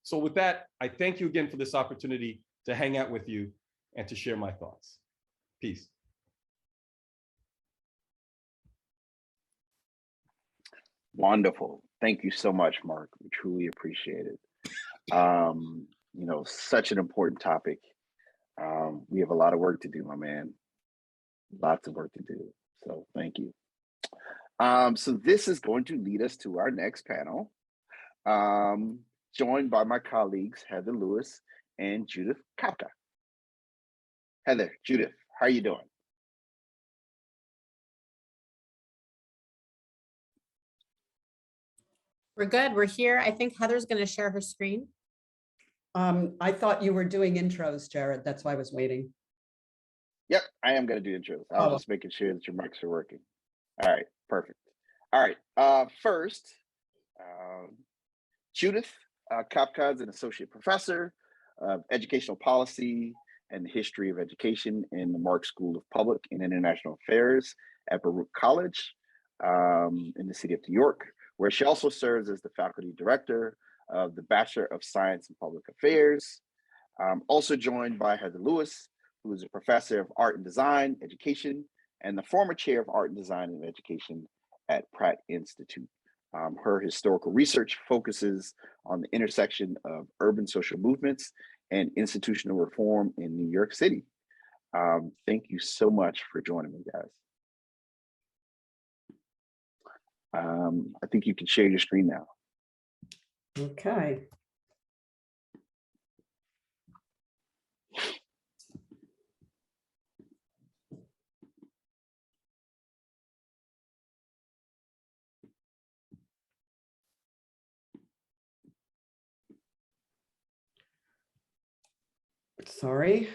So with that, I thank you again for this opportunity to hang out with you and to share my thoughts. Peace. Wonderful. Thank you so much, Mark. We truly appreciate it. You know, such an important topic. We have a lot of work to do, my man. Lots of work to do. So thank you. So this is going to lead us to our next panel, joined by my colleagues, Heather Lewis and Judith Kapka. Heather, Judith, how are you doing? We're good. We're here. I think Heather's going to share her screen. I thought you were doing intros, Jared. That's why I was waiting. Yep, I am going to do intros. I was just making sure that your mics are working. All right, perfect. All right, first, Judith Kapka is an associate professor of educational policy and history of education in the Mark School of Public and International Affairs at Baruch College in the city of New York, where she also serves as the faculty director of the Bachelor of Science in Public Affairs. Also joined by Heather Lewis, who is a professor of art and design education and the former chair of art and design and education at Pratt Institute. Her historical research focuses on the intersection of urban social movements and institutional reform in New York City. Thank you so much for joining me, guys. I think you can share your screen now. Okay. Sorry.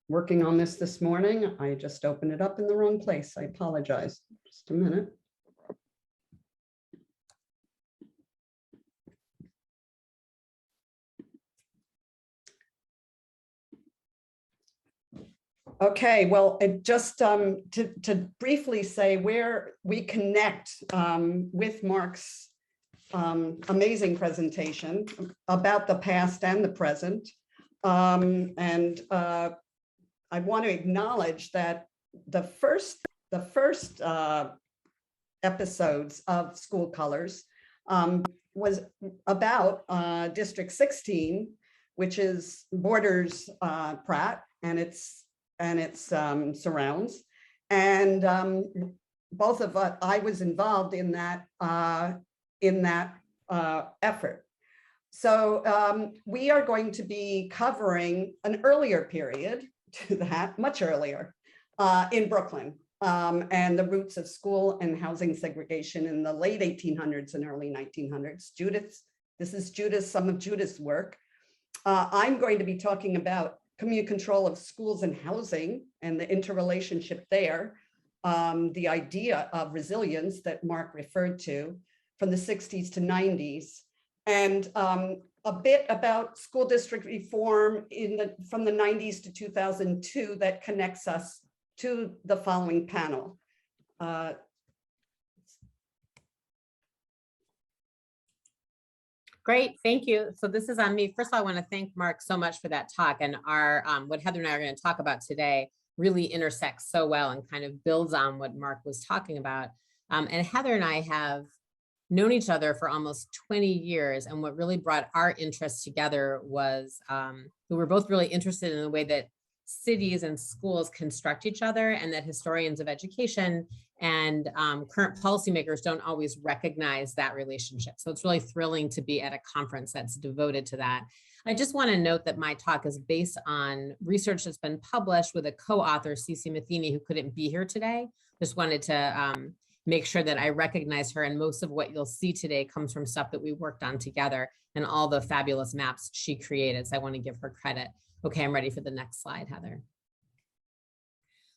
Working on this morning. I just opened it up in the wrong place. I apologize. Just a minute. Okay, well, just to briefly say where we connect with Mark's amazing presentation about the past and the present. I want to acknowledge that the first episodes of School Colors was about District 16, which is borders Pratt and its surrounds. And both of us, I was involved in that effort. So we are going to be covering an earlier period to that, much earlier, in Brooklyn, and the roots of school and housing segregation in the late 1800s and early 1900s. This is some of Judith's work. I'm going to be talking about community control of schools and housing and the interrelationship there, the idea of resilience that Mark referred to from the 60s to 90s, and a bit about school district reform from the 90s to 2002 that connects us to the following panel. Great, thank you. So this is on me. First of all, I want to thank Mark so much for that talk, and our what Heather and I are going to talk about today really intersects so well and kind of builds on what Mark was talking about. And Heather and I have known each other for almost 20 years. And what really brought our interests together was we were both really interested in the way that cities and schools construct each other, and that historians of education and current policymakers don't always recognize that relationship. So it's really thrilling to be at a conference that's devoted to that. I just want to note that my talk is based on research that's been published with a co-author, Cece Matheny, who couldn't be here today. Just wanted to make sure that I recognize her, and most of what you'll see today comes from stuff that we worked on together and all the fabulous maps she created. So I want to give her credit. Okay, I'm ready for the next slide, Heather.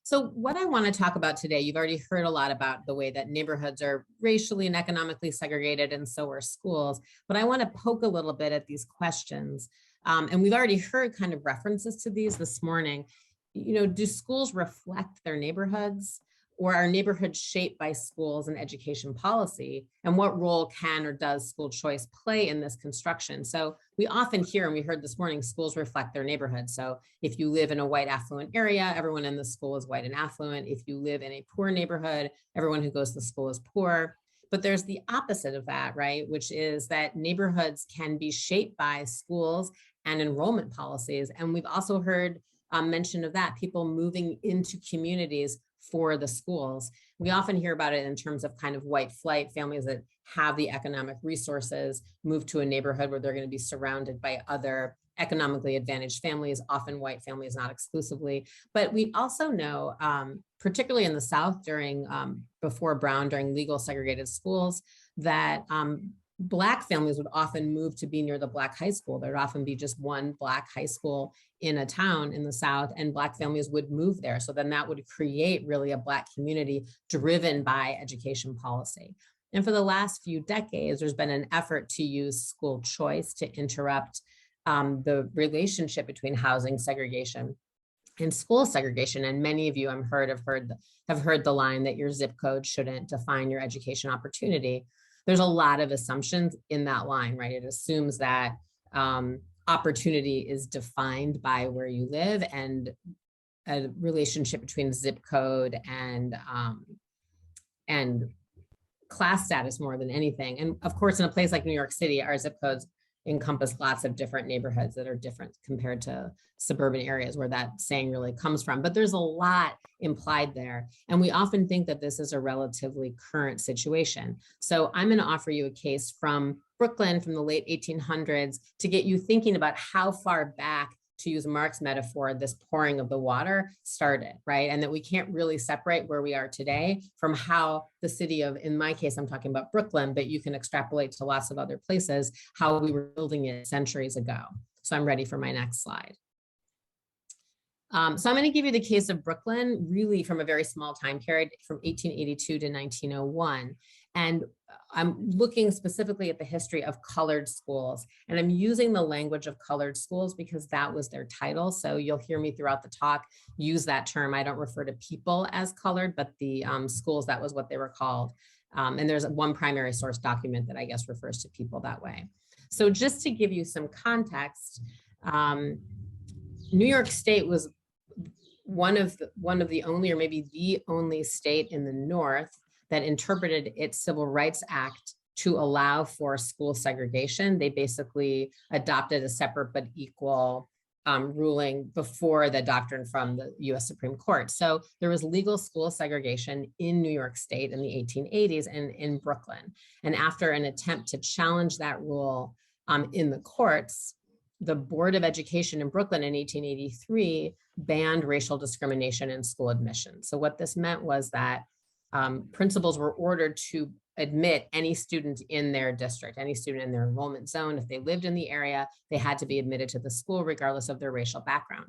So what I want to talk about today, you've already heard a lot about the way that neighborhoods are racially and economically segregated, and so are schools, but I want to poke a little bit at these questions. And we've already heard kind of references to these this morning. You know, do schools reflect their neighborhoods, or are neighborhoods shaped by schools and education policy? And what role can or does school choice play in this construction? So we often hear, and we heard this morning, schools reflect their neighborhood. So if you live in a white affluent area, everyone in the school is white and affluent. If you live in a poor neighborhood, everyone who goes to school is poor. But there's the opposite of that, right? Which is that neighborhoods can be shaped by schools and enrollment policies. And we've also heard mention of that, people moving into communities for the schools. We often hear about it in terms of kind of white flight, families that have the economic resources move to a neighborhood where they're going to be surrounded by other economically advantaged families, often white families, not exclusively. But we also know, particularly in the South during, before Brown, during legal segregated schools, that Black families would often move to be near the Black high school. There'd often be just one Black high school in a town in the South, and Black families would move there. So then that would create really a Black community driven by education policy. And for the last few decades, there's been an effort to use school choice to interrupt the relationship between housing segregation and school segregation. And many of you, I'm heard, have heard the line that your zip code shouldn't define your education opportunity. There's a lot of assumptions in that line, right? It assumes that opportunity is defined by where you live, and a relationship between zip code and class status more than anything. And of course, in a place like New York City, our zip codes encompass lots of different neighborhoods that are different compared to suburban areas where that saying really comes from. But there's a lot implied there. And we often think that this is a relatively current situation. So I'm going to offer you a case from Brooklyn from the late 1800s to get you thinking about how far back, to use Mark's metaphor, this pouring of the water started, right? And that we can't really separate where we are today from how the city of, in my case, I'm talking about Brooklyn, but you can extrapolate to lots of other places, how we were building it centuries ago. So I'm ready for my next slide. So I'm going to give you the case of Brooklyn, really from a very small time period, from 1882 to 1901. And I'm looking specifically at the history of colored schools. And I'm using the language of colored schools because that was their title. So you'll hear me throughout the talk use that term. I don't refer to people as colored, but the schools, that was what they were called. And there's one primary source document that I guess refers to people that way. So just to give you some context, New York State was one of the only, or maybe the only state in the North that interpreted its Civil Rights Act to allow for school segregation. They basically adopted a separate but equal ruling before the doctrine from the US Supreme Court. So there was legal school segregation in New York State in the 1880s and in Brooklyn. And after an attempt to challenge that rule in the courts, the Board of Education in Brooklyn in 1883 banned racial discrimination in school admission. So what this meant was that principals were ordered to admit any student in their district, any student in their enrollment zone. If they lived in the area, they had to be admitted to the school regardless of their racial background.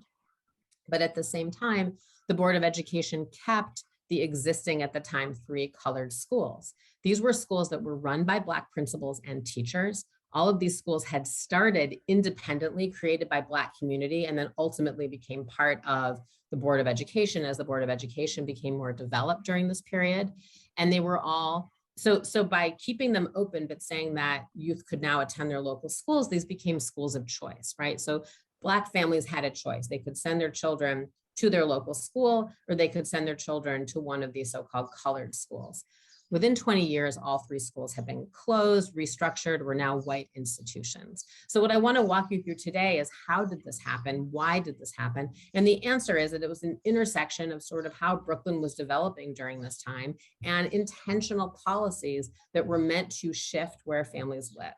But at the same time, the Board of Education kept the existing at the time 3 colored schools. These were schools that were run by Black principals and teachers. All of these schools had started independently, created by Black community, and then ultimately became part of the Board of Education as the Board of Education became more developed during this period. And they were all, so by keeping them open, but saying that youth could now attend their local schools, these became schools of choice, right? So Black families had a choice. They could send their children to their local school, or they could send their children to one of these so-called colored schools. Within 20 years, all 3 schools have been closed, restructured, were now white institutions. So what I want to walk you through today is how did this happen? Why did this happen? And the answer is that it was an intersection of sort of how Brooklyn was developing during this time and intentional policies that were meant to shift where families lived.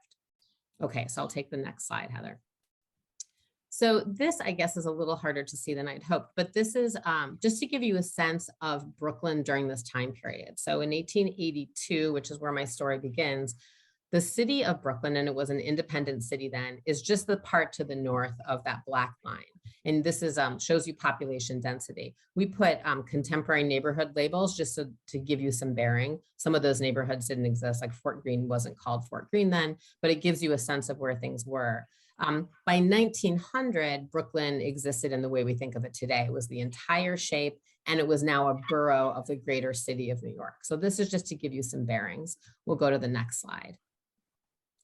Okay, so I'll take the next slide, Heather. So this, I guess, is a little harder to see than I'd hoped, but this is just to give you a sense of Brooklyn during this time period. So in 1882, which is where my story begins, the city of Brooklyn, and it was an independent city then, is just the part to the north of that black line. And this is shows you population density. We put contemporary neighborhood labels just to give you some bearing. Some of those neighborhoods didn't exist, like Fort Greene wasn't called Fort Greene then, but it gives you a sense of where things were. By 1900, Brooklyn existed in the way we think of it today. It was the entire shape, and it was now a borough of the greater city of New York. So this is just to give you some bearings. We'll go to the next slide.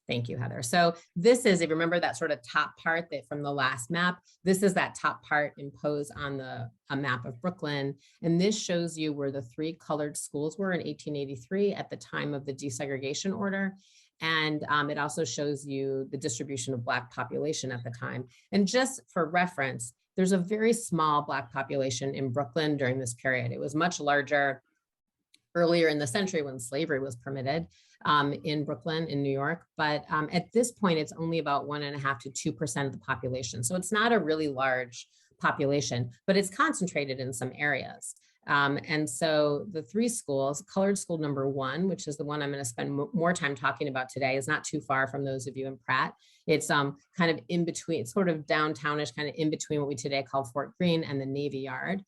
Thank you, Heather. So this is, if you remember that sort of top part that from the last map, this is that top part imposed on a map of Brooklyn. And this shows you where the 3 colored schools were in 1883 at the time of the desegregation order. And it also shows you the distribution of Black population at the time. And just for reference, there's a very small Black population in Brooklyn during this period. It was much larger earlier in the century when slavery was permitted in Brooklyn, in New York. But at this point, it's only about 1.5% to 2% of the population. So it's not a really large population, but it's concentrated in some areas. And so the 3 schools, colored school number 1, which is the one I'm going to spend more time talking about today, is not too far from those of you in Pratt. It's kind of in between, it's sort of downtownish, kind of in between what we today call Fort Greene and the Navy Yard.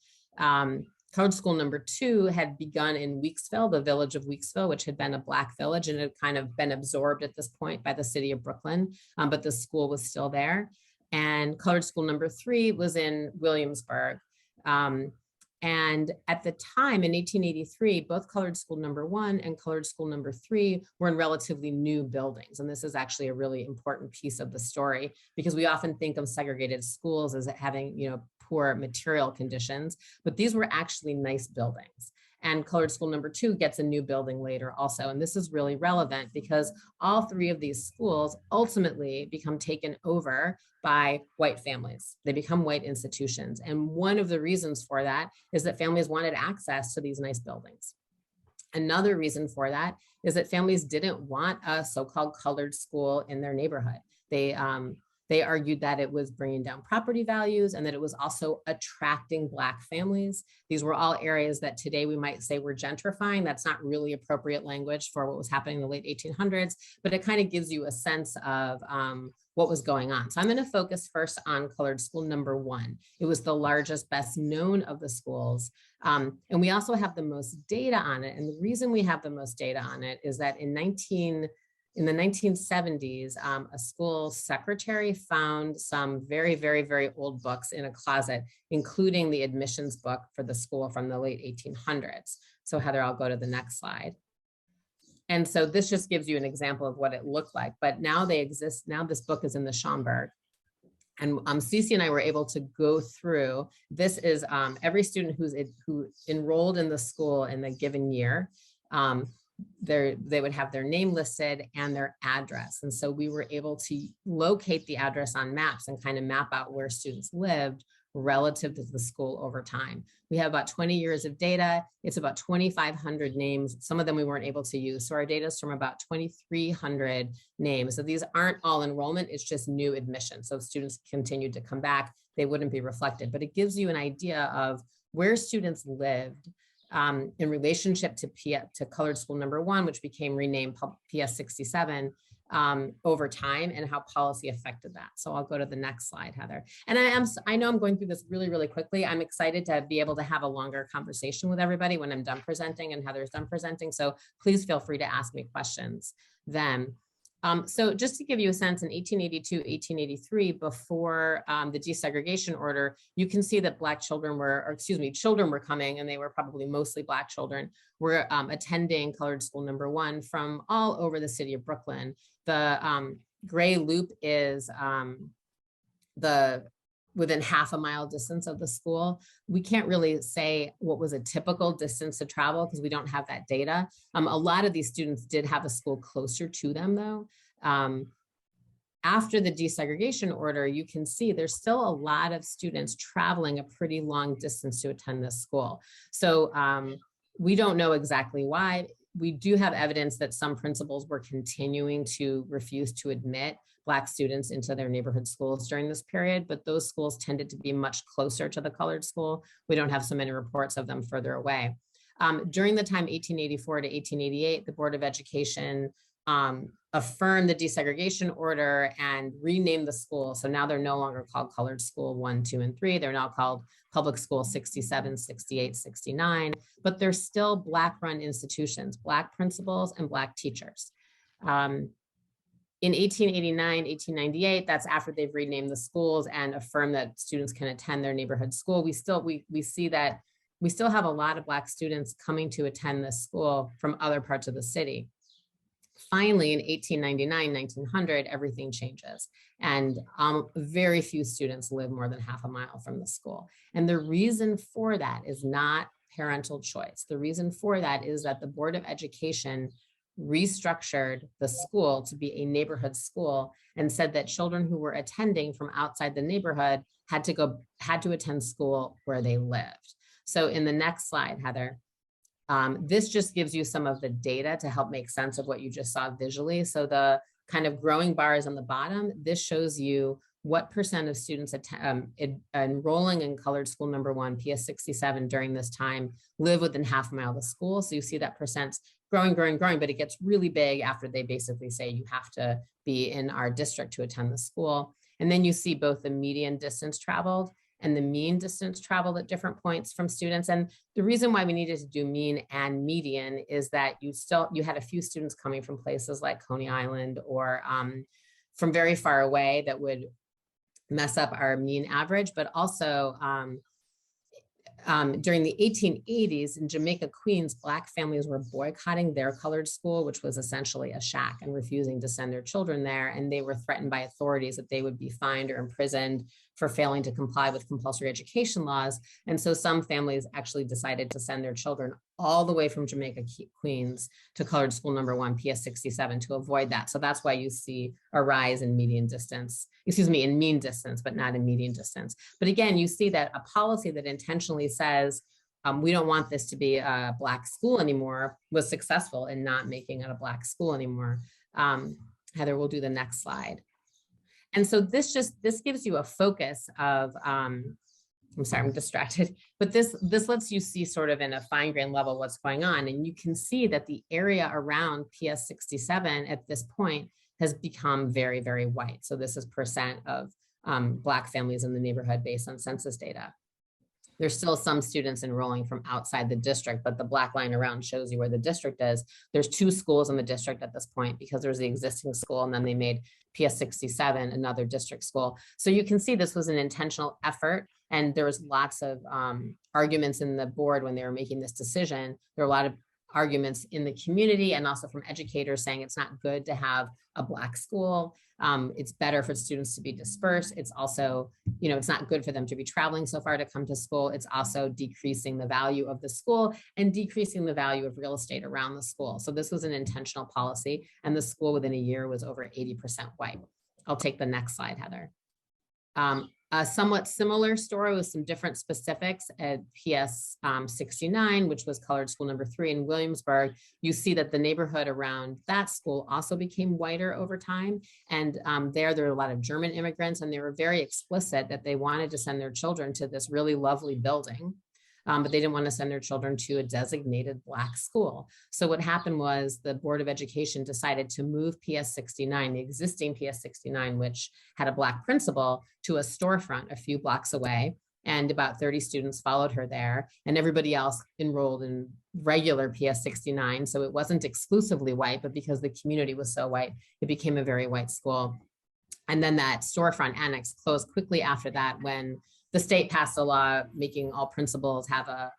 Colored school number 2 had begun in Weeksville, the village of Weeksville, which had been a Black village and had kind of been absorbed at this point by the city of Brooklyn, but the school was still there. And colored school number 3 was in Williamsburg. And at the time in 1883, both colored school number 1 and colored school number 3 were in relatively new buildings. And this is actually a really important piece of the story because we often think of segregated schools as having, poor material conditions, but these were actually nice buildings. And colored school number 2 gets a new building later also. And this is really relevant because all 3 of these schools ultimately become taken over by white families. They become white institutions. And one of the reasons for that is that families wanted access to these nice buildings. Another reason for that is that families didn't want a so-called colored school in their neighborhood. They argued that it was bringing down property values and that it was also attracting Black families. These were all areas that today we might say were gentrifying. That's not really appropriate language for what was happening in the late 1800s, but it kind of gives you a sense of what was going on. So I'm going to focus first on colored school number 1. It was the largest, best known of the schools. And we also have the most data on it. And the reason we have the most data on it is that in the 1970s, a school secretary found some very, very, very old books in a closet, including the admissions book for the school from the late 1800s. So Heather, I'll go to the next slide. And so this just gives you an example of what it looked like, but now they exist. Now this book is in the Schomburg. And Cece and I were able to go through, this is every student who enrolled in the school in the given year. they would have their name listed and their address. And so we were able to locate the address on maps and kind of map out where students lived relative to the school over time. We have about 20 years of data. It's about 2,500 names. Some of them we weren't able to use. So our data is from about 2,300 names. So these aren't all enrollment, it's just new admission. So if students continued to come back, they wouldn't be reflected, but it gives you an idea of where students lived in relationship to colored school number 1, which became renamed PS 67 over time, and how policy affected that. So I'll go to the next slide, Heather. And I know I'm going through this really, really quickly. I'm excited to be able to have a longer conversation with everybody when I'm done presenting and Heather's done presenting. So please feel free to ask me questions then. So just to give you a sense, in 1882, 1883, before the desegregation order, you can see that Black children were, children were coming, and they were probably mostly Black children, were attending colored school number 1 from all over the city of Brooklyn. The gray loop is within half a mile distance of the school. We can't really say what was a typical distance to travel because we don't have that data. A lot of these students did have a school closer to them though. After the desegregation order, you can see there's still a lot of students traveling a pretty long distance to attend this school. So we don't know exactly why. We do have evidence that some principals were continuing to refuse to admit Black students into their neighborhood schools during this period, but those schools tended to be much closer to the colored school. We don't have so many reports of them further away. During the time 1884 to 1888, the Board of Education affirmed the desegregation order and renamed the school. So now they're no longer called Colored School 1, 2, and 3. They're now called Public School 67, 68, 69, but they're still Black-run institutions, Black principals and Black teachers. In 1889, 1898, that's after they've renamed the schools and affirmed that students can attend their neighborhood school. We see that we still have a lot of Black students coming to attend this school from other parts of the city. Finally, in 1899, 1900, everything changes. And very few students live more than half a mile from the school. And the reason for that is not parental choice. The reason for that is that the Board of Education restructured the school to be a neighborhood school and said that children who were attending from outside the neighborhood had to attend school where they lived. So in the next slide, Heather, this just gives you some of the data to help make sense of what you just saw visually. So the kind of growing bars on the bottom, this shows you what percent of students enrolling in colored school number 1, PS 67 during this time live within half a mile of the school. So you see that percent growing, but it gets really big after they basically say you have to be in our district to attend the school. And then you see both the median distance traveled and the mean distance traveled at different points from students. And the reason why we needed to do mean and median is that you had a few students coming from places like Coney Island or from very far away that would mess up our mean average, but also during the 1880s in Jamaica, Queens, Black families were boycotting their colored school, which was essentially a shack, and refusing to send their children there. And they were threatened by authorities that they would be fined or imprisoned for failing to comply with compulsory education laws. And so some families actually decided to send their children all the way from Jamaica, Queens to colored school number 1, PS 67 to avoid that. So that's why you see a rise in median distance, in mean distance, but not in median distance. But again, you see that a policy that intentionally says, we don't want this to be a Black school anymore was successful in not making it a Black school anymore. Heather, we'll do the next slide. And so this gives you a focus of, I'm sorry, I'm distracted, but this lets you see sort of in a fine grained level what's going on. And you can see that the area around PS 67 at this point has become very, very white. So this is percent of Black families in the neighborhood based on census data. There's still some students enrolling from outside the district, but the black line around shows you where the district is. There's 2 schools in the district at this point because there's the existing school and then they made PS 67 another district school. So you can see this was an intentional effort, and there was lots of arguments in the board when they were making this decision. There were a lot of arguments in the community and also from educators saying it's not good to have a Black school. It's better for students to be dispersed. It's also it's not good for them to be traveling so far to come to school. It's also decreasing the value of the school and decreasing the value of real estate around the school. So this was an intentional policy, and the school within a year was over 80% white. I'll take the next slide, Heather. A somewhat similar story with some different specifics at PS 69, which was colored school number 3 in Williamsburg. You see that the neighborhood around that school also became whiter over time. And there were a lot of German immigrants, and they were very explicit that they wanted to send their children to this really lovely building. But they didn't want to send their children to a designated Black school. So what happened was the Board of Education decided to move PS 69, the existing PS 69, which had a Black principal, to a storefront a few blocks away. And about 30 students followed her there, and everybody else enrolled in regular PS 69. So it wasn't exclusively white, but because the community was so white, it became a very white school. And then that storefront annex closed quickly after that when the state passed a law making all principals have a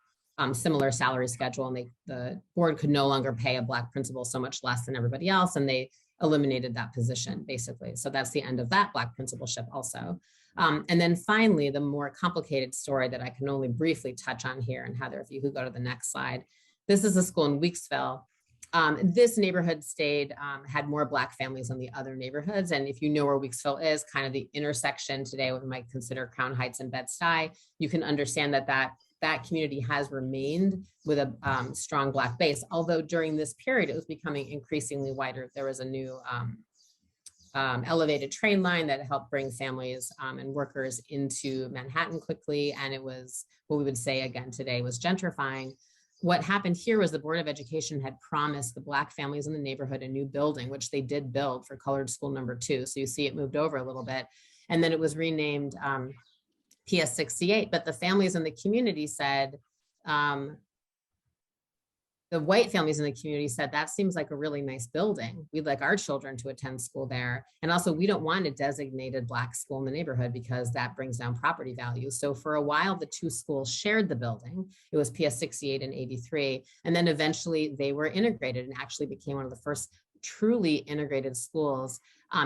similar salary schedule, and the board could no longer pay a Black principal so much less than everybody else, and they eliminated that position basically. So that's the end of that Black principalship also. And then finally, the more complicated story that I can only briefly touch on here, and Heather, if you could go to the next slide. This is a school in Weeksville. This neighborhood had more Black families than the other neighborhoods. And if you know where Weeksville is, kind of the intersection today, what we might consider Crown Heights and Bed-Stuy, you can understand that community has remained with a strong Black base. Although during this period, it was becoming increasingly whiter. There was a new elevated train line that helped bring families and workers into Manhattan quickly. And it was what we would say again today was gentrifying. What happened here was the Board of Education had promised the Black families in the neighborhood a new building, which they did build for colored school number 2. So you see it moved over a little bit. And then it was renamed PS 68. But the families in the community said, the white families in the community said, that seems like a really nice building. We'd like our children to attend school there. And also we don't want a designated Black school in the neighborhood because that brings down property values. So for a while, the two schools shared the building. It was PS 68 and 83. And then eventually they were integrated and actually became one of the first truly integrated schools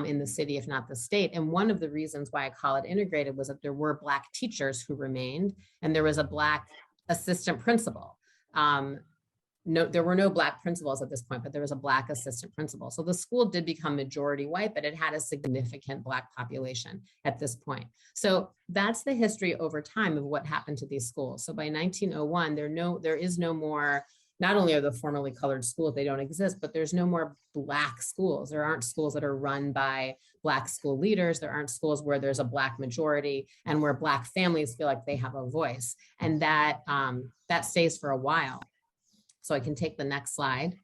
in the city, if not the state. And one of the reasons why I call it integrated was that there were Black teachers who remained, and there was a Black assistant principal. No, there were no Black principals at this point, but there was a Black assistant principal. So the school did become majority white, but it had a significant Black population at this point. So that's the history over time of what happened to these schools. So by 1901, there is no more, not only are the formerly colored schools, they don't exist, but there's no more Black schools. There aren't schools that are run by Black school leaders. There aren't schools where there's a Black majority and where Black families feel like they have a voice. And that stays for a while. So I can take the next slide.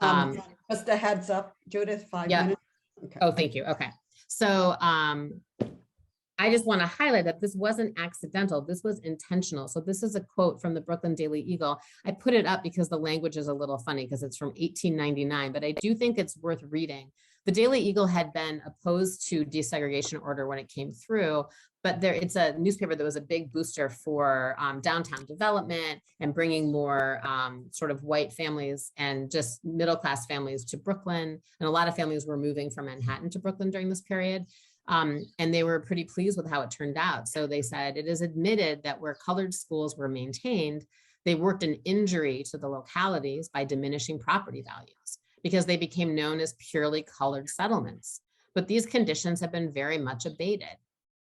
Just a heads up, Judith, 5 minutes. Okay. Oh, thank you. Okay. So I just want to highlight that this wasn't accidental. This was intentional. So this is a quote from the Brooklyn Daily Eagle. I put it up because the language is a little funny because it's from 1899, but I do think it's worth reading. The Daily Eagle had been opposed to desegregation order when it came through, but it's a newspaper that was a big booster for downtown development and bringing more sort of white families and just middle-class families to Brooklyn. And a lot of families were moving from Manhattan to Brooklyn during this period. And they were pretty pleased with how it turned out. So they said, it is admitted that where colored schools were maintained, they worked an injury to the localities by diminishing property values because they became known as purely colored settlements. But these conditions have been very much abated,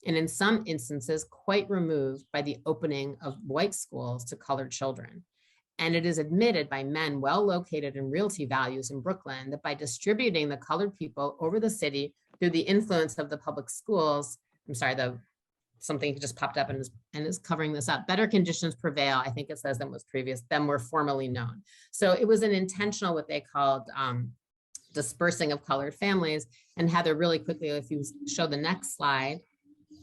and in some instances quite removed by the opening of white schools to colored children. And it is admitted by men well located in realty values in Brooklyn that by distributing the colored people over the city through the influence of the public schools, something just popped up and is covering this up. Better conditions prevail, I think it says, than were formerly known. So it was an intentional, what they called dispersing of colored families. And Heather, really quickly, if you show the next slide,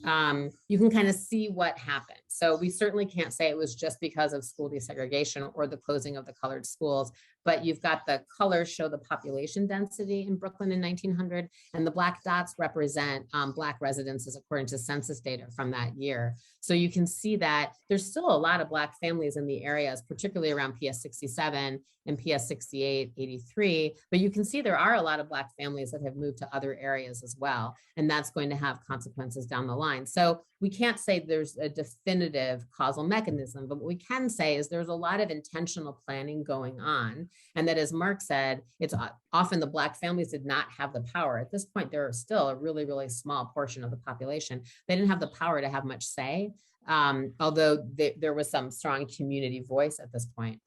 you can kind of see what happened. So we certainly can't say it was just because of school desegregation or the closing of the colored schools, but you've got the colors show the population density in Brooklyn in 1900, and the black dots represent Black residences according to census data from that year. So you can see that there's still a lot of Black families in the areas, particularly around PS 67 and PS 68, 83, but you can see there are a lot of Black families that have moved to other areas as well, and that's going to have consequences down the line. So we can't say there's a definitive causal mechanism, but what we can say is there's a lot of intentional planning going on, and that, as Mark said, it's often the Black families did not have the power. At this point, there are still a really, really small portion of the population. They didn't have the power to have much say, although there was some strong community voice at this point.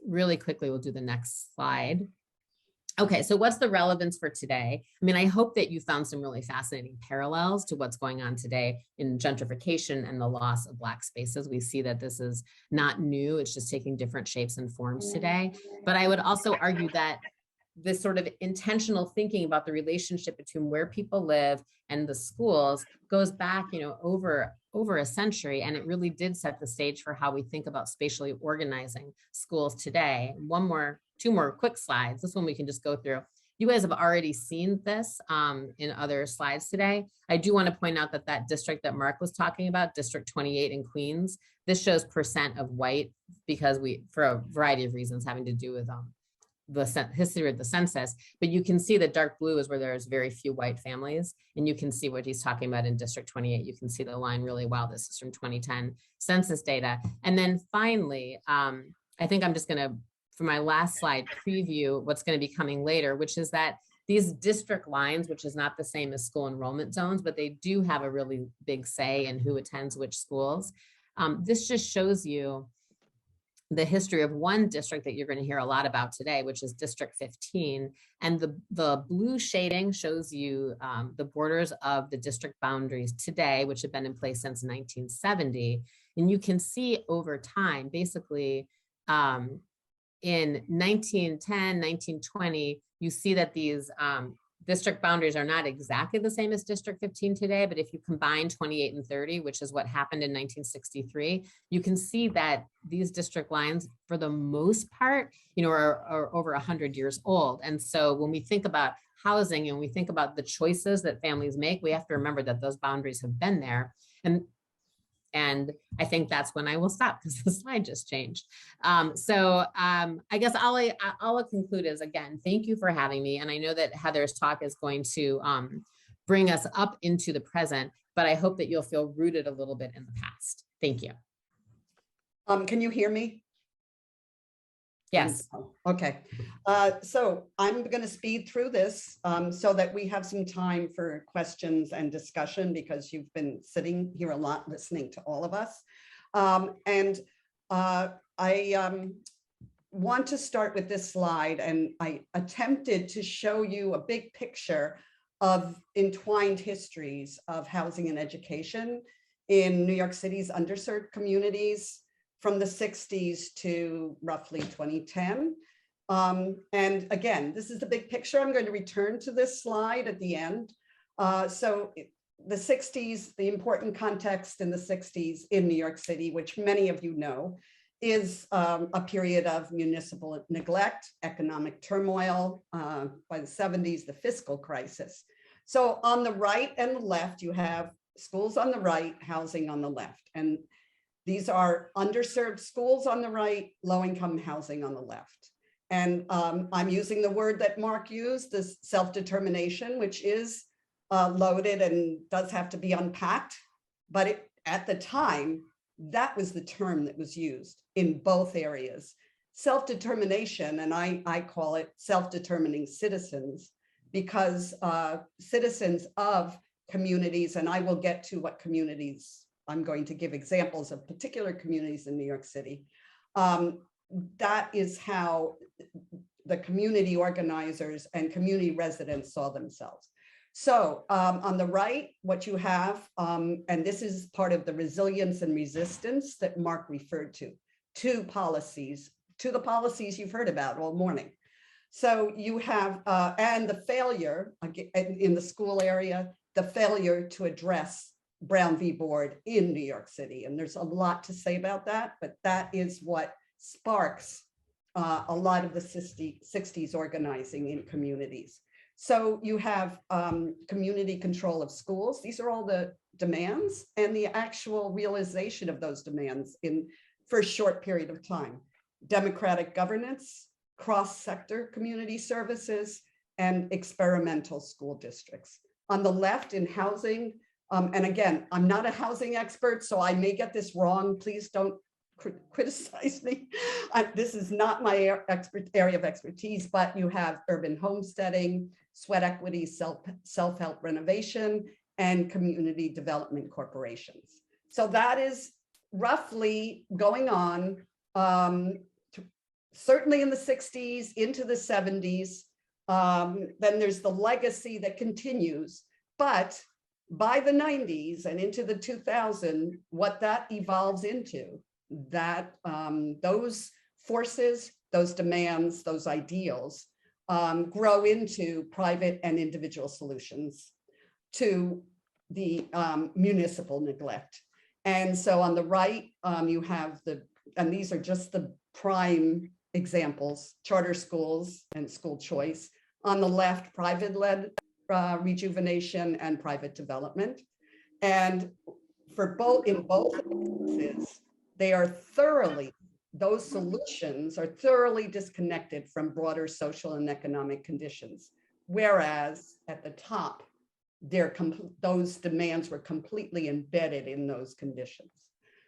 Really quickly, we'll do the next slide. Okay, so what's the relevance for today? I mean, I hope that you found some really fascinating parallels to what's going on today in gentrification and the loss of Black spaces. We see that this is not new, it's just taking different shapes and forms today. But I would also argue that this sort of intentional thinking about the relationship between where people live and the schools goes back, over a century, and it really did set the stage for how we think about spatially organizing schools today. Two more quick slides. This one we can just go through. You guys have already seen this in other slides today. I do want to point out that district that Mark was talking about, District 28 in Queens, this shows percent of white because for a variety of reasons having to do with the history of the census, but you can see that dark blue is where there's very few white families, and you can see what he's talking about in District 28. You can see the line really well. This is from 2010 census data. And then finally, I think I'm just gonna, for my last slide, preview what's gonna be coming later, which is that these district lines, which is not the same as school enrollment zones, but they do have a really big say in who attends which schools. This just shows you the history of one district that you're going to hear a lot about today, which is District 15. And the blue shading shows you the borders of the district boundaries today, which have been in place since 1970. And you can see over time, basically in 1910, 1920, you see that these district boundaries are not exactly the same as District 15 today, but if you combine 28 and 30, which is what happened in 1963, you can see that these district lines, for the most part, are over 100 years old. And so when we think about housing and we think about the choices that families make, we have to remember that those boundaries have been there. And I think that's when I will stop because the slide just changed. I guess all I'll conclude is, again, thank you for having me. And I know that Heather's talk is going to bring us up into the present, but I hope that you'll feel rooted a little bit in the past. Thank you. Can you hear me? Yes. Okay. So I'm going to speed through this so that we have some time for questions and discussion, because you've been sitting here a lot listening to all of us. I want to start with this slide, and I attempted to show you a big picture of entwined histories of housing and education in New York City's underserved communities from the 60s to roughly 2010. And again, this is the big picture. I'm going to return to this slide at the end. So the 60s, the important context in the 60s in New York City, which many of you know, is a period of municipal neglect, economic turmoil, by the 70s, the fiscal crisis. So on the right and the left, you have schools on the right, housing on the left. And these are underserved schools on the right, low-income housing on the left. And I'm using the word that Mark used, this self-determination, which is loaded and does have to be unpacked. But at the time, that was the term that was used in both areas. Self-determination, and I call it self-determining citizens, because citizens of communities, and I will get to what communities, I'm going to give examples of particular communities in New York City. That is how the community organizers and community residents saw themselves. So on the right, what you have, and this is part of the resilience and resistance that Mark referred to the policies you've heard about all morning. So you have, and the failure in the school area, the failure to address Brown v. Board in New York City. And there's a lot to say about that, but that is what sparks a lot of the 60s organizing in communities. So you have community control of schools. These are all the demands and the actual realization of those demands for a short period of time. Democratic governance, cross-sector community services, and experimental school districts. On the left in housing, and again, I'm not a housing expert, so I may get this wrong. Please don't criticize me. This is not my area of expertise, but you have urban homesteading, sweat equity, self-help renovation, and community development corporations. So that is roughly going on, certainly in the 60s into the 70s. Then there's the legacy that continues, but by the 90s and into the 2000s, what that evolves into, that those forces, those demands, those ideals grow into private and individual solutions to the municipal neglect. And so on the right, you have and these are just the prime examples, charter schools and school choice. On the left, private-led rejuvenation and private development. And in both instances, those solutions are thoroughly disconnected from broader social and economic conditions. Whereas at the top, those demands were completely embedded in those conditions.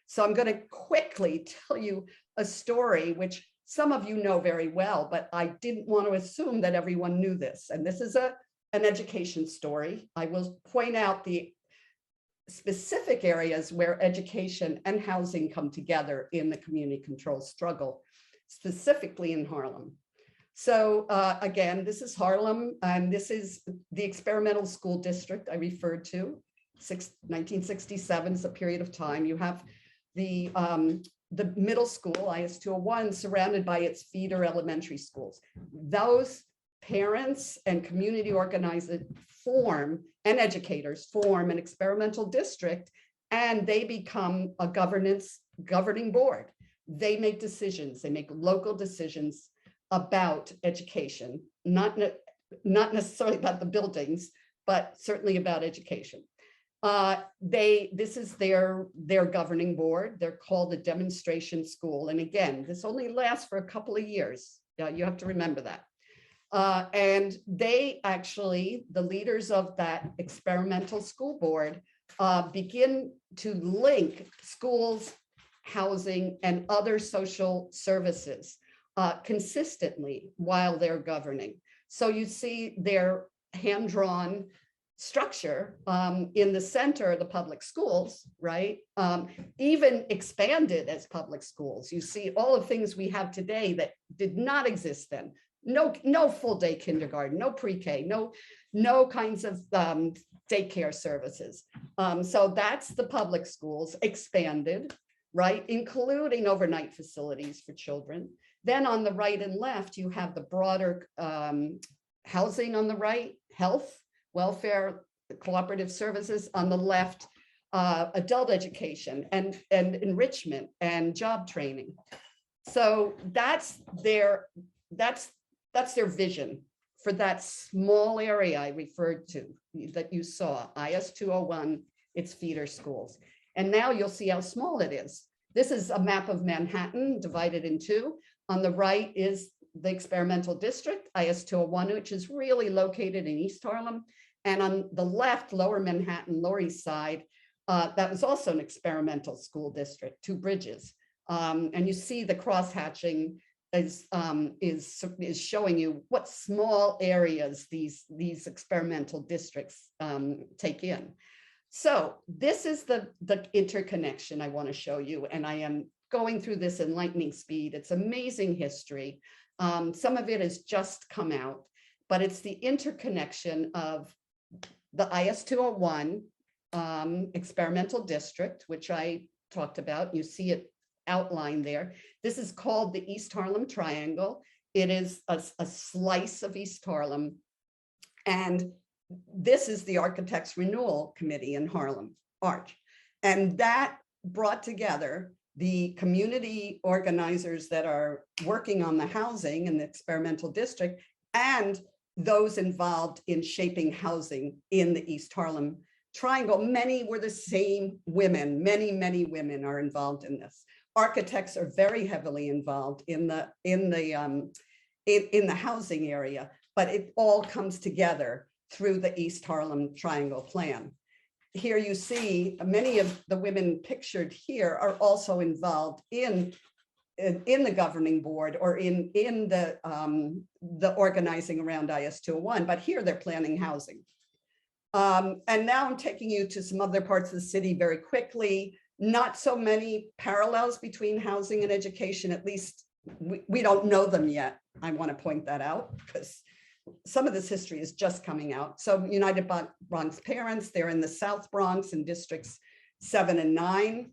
So I'm going to quickly tell you a story, which some of you know very well, but I didn't want to assume that everyone knew this. And this is an education story. I will point out the specific areas where education and housing come together in the community control struggle, specifically in Harlem. So again, this is Harlem, and this is the experimental school district I referred to. 1967 is a period of time. You have the middle school, IS-201, surrounded by its feeder elementary schools. Those parents and community organizers and educators form an experimental district, and they become a governing board. They make decisions, they make local decisions about education, not necessarily about the buildings, but certainly about education. This is their governing board. They're called the demonstration school. And again, this only lasts for a couple of years. You have to remember that. And they actually, the leaders of that experimental school board, begin to link schools, housing, and other social services consistently while they're governing. So you see their hand-drawn structure in the center of the public schools, right? Even expanded as public schools. You see all the things we have today that did not exist then. No full day kindergarten, no pre-K, no kinds of daycare services. So that's the public schools expanded, right? Including overnight facilities for children. Then on the right and left, you have the broader housing on the right, health, welfare, cooperative services. On the left, adult education and enrichment and job training. So that's their vision for that small area I referred to that you saw, IS-201, its feeder schools. And now you'll see how small it is. This is a map of Manhattan divided in two. On the right is the experimental district, IS-201, which is really located in East Harlem. And on the left, Lower Manhattan, Lower East Side, that was also an experimental school district, Two Bridges. And you see the crosshatching is showing you what small areas these experimental districts take in. So this is the interconnection I want to show you, and I am going through this in lightning speed. It's amazing history. Some of it has just come out, but it's the interconnection of the IS-201 experimental district, which I talked about. You see it outlined there. This is called the East Harlem Triangle. It is a slice of East Harlem. And this is the Architects Renewal Committee in Harlem, ARCH. And that brought together the community organizers that are working on the housing in the experimental district and those involved in shaping housing in the East Harlem Triangle. Many were the same women. Many women are involved in this. Architects are very heavily involved in the housing area, but it all comes together through the East Harlem Triangle Plan. Here you see many of the women pictured here are also involved in the governing board or in the organizing around IS-201, but here they're planning housing. And now I'm taking you to some other parts of the city very quickly. Not so many parallels between housing and education, at least we don't know them yet. I want to point that out because some of this history is just coming out. So United Bronx Parents, they're in the South Bronx in districts 7 and 9.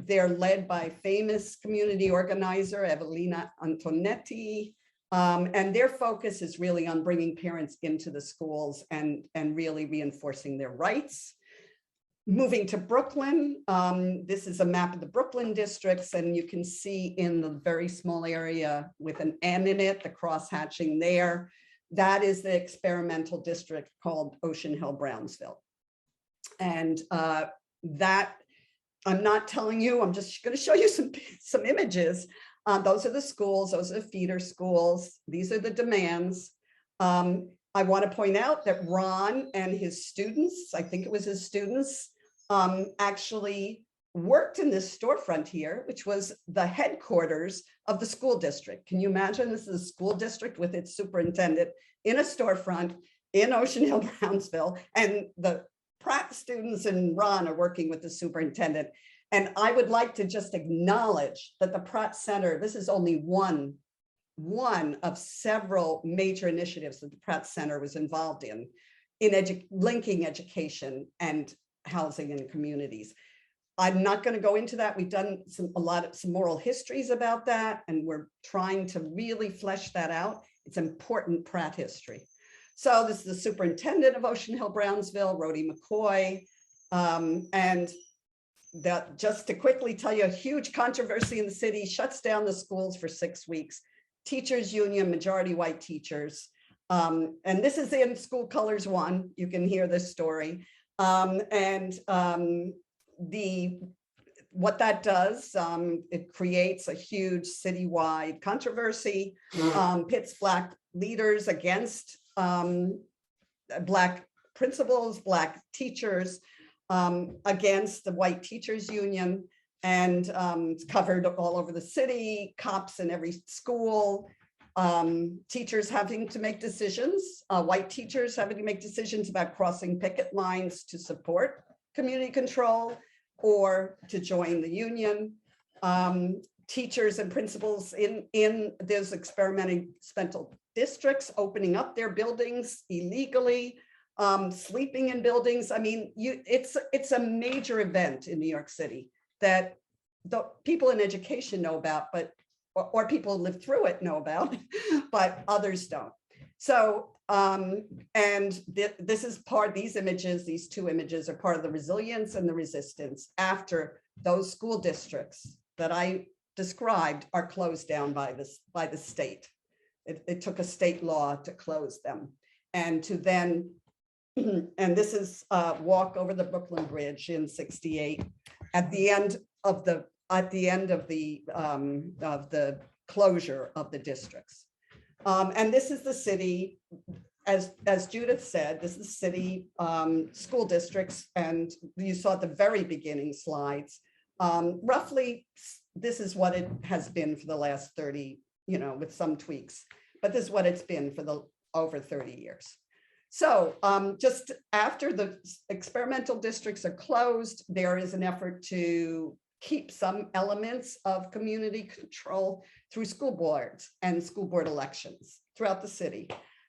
They're led by famous community organizer Evelina Antonetti. And their focus is really on bringing parents into the schools and really reinforcing their rights. Moving to Brooklyn, this is a map of the Brooklyn districts, and you can see in the very small area with an N in it, the cross hatching there, that is the experimental district called Ocean Hill-Brownsville. And that, I'm not telling you, I'm just going to show you some images. Those are the schools, those are the feeder schools. These are the demands. I want to point out that Ron and his students, I think it was his students, actually worked in this storefront here, which was the headquarters of the school district. Can you imagine? This is a school district with its superintendent in a storefront in Ocean Hill-Brownsville, and the Pratt students and Ron are working with the superintendent. And I would like to just acknowledge that the Pratt Center, this is only one of several major initiatives that the Pratt Center was involved in linking education and housing in communities. I'm not going to go into that. We've done some oral histories about that, and we're trying to really flesh that out. It's important Pratt history. So this is the superintendent of Ocean Hill-Brownsville, Rhodey McCoy, and that, just to quickly tell you, a huge controversy in the city, shuts down the schools for 6 weeks. Teachers union, majority white teachers. And this is in School Colors 1. You can hear this story. What that does, it creates a huge citywide controversy, pits Black leaders against Black principals, Black teachers, against the white teachers union, and it's covered all over the city, cops in every school, teachers having to make decisions, white teachers having to make decisions about crossing picket lines to support community control or to join the union. Teachers and principals in those experimental districts opening up their buildings illegally, sleeping in buildings. I mean, it's a major event in New York City that the people in education know about, but or people who live through it know about, but others don't. So, this is these images, these two images are part of the resilience and the resistance after those school districts that I described are closed down by the state. It took a state law to close them, and to then, and this is a walk over the Brooklyn Bridge in '68 at the end of the closure of the districts. And this is the city, as Judith said, this is city school districts, and you saw at the very beginning slides, roughly this is what it has been for the last 30, with some tweaks, but this is what it's been for the over 30 years. So just after the experimental districts are closed, there is an effort to keep some elements of community control through school boards and school board elections throughout the city.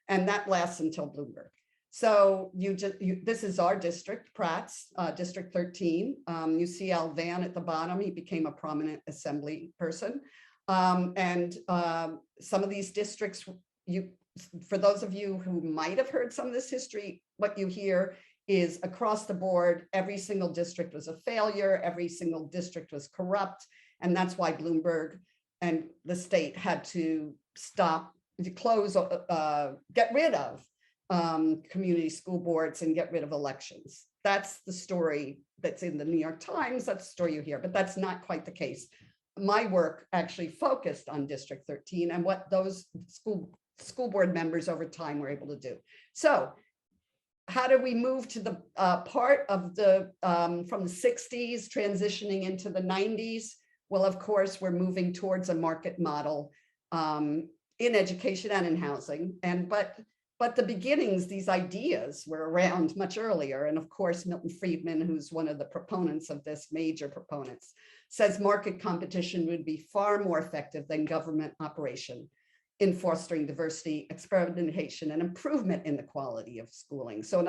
And that lasts until Bloomberg. So this is our district, Pratt's, District 13. You see Al Van at the bottom. He became a prominent assembly person. And some of these districts, for those of you who might have heard some of this history, what you hear is across the board, every single district was a failure, every single district was corrupt, and that's why Bloomberg and the state had to stop, to close, get rid of community school boards and get rid of elections. That's the story that's in the New York Times, that's the story you hear, but that's not quite the case. My work actually focused on District 13 and what those school board members over time were able to do. So how do we move to the part of the from the 60s transitioning into the 90s? Well, of course, we're moving towards a market model in education and in housing. And but the beginnings, these ideas were around much earlier. And of course, Milton Friedman, who's one of the proponents of this, major proponents, says market competition would be far more effective than government operation in fostering diversity, experimentation, and improvement in the quality of schooling. So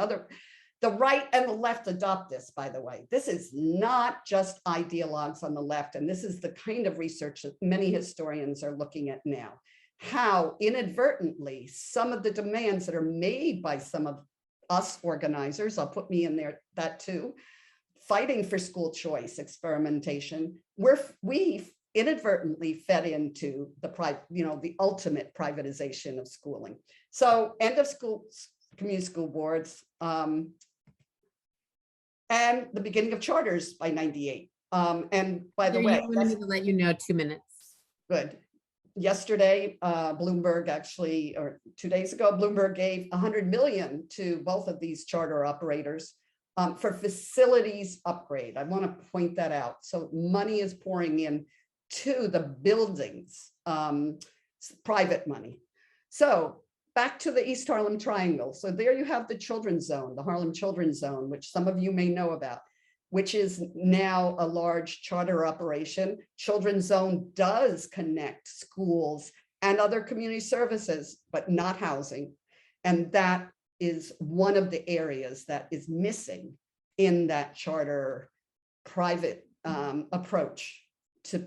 the right and the left adopt this, by the way. This is not just ideologues on the left, and this is the kind of research that many historians are looking at now. How inadvertently some of the demands that are made by some of us organizers, I'll put me in there, that too, fighting for school choice, experimentation, we inadvertently fed into the ultimate privatization of schooling. So end of school, community school boards, and the beginning of charters by 98. And by the way, I'm going to let you know 2 minutes. Good. Yesterday, Bloomberg actually, or 2 days ago, Bloomberg gave 100 million to both of these charter operators for facilities upgrade. I want to point that out. So money is pouring in to the buildings, private money. So back to the East Harlem Triangle. So there you have the Children's Zone, the Harlem Children's Zone, which some of you may know about, which is now a large charter operation. Children's Zone does connect schools and other community services, but not housing. And that is one of the areas that is missing in that charter private approach to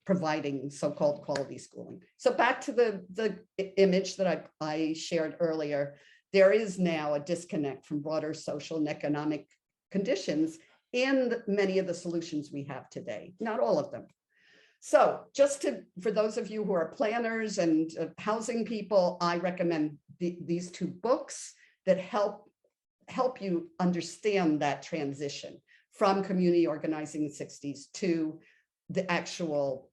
providing so-called quality schooling. So back to the image that I shared earlier, there is now a disconnect from broader social and economic conditions in many of the solutions we have today, not all of them. So just for those of you who are planners and housing people, I recommend these two books that help you understand that transition from community organizing in the 60s to the actual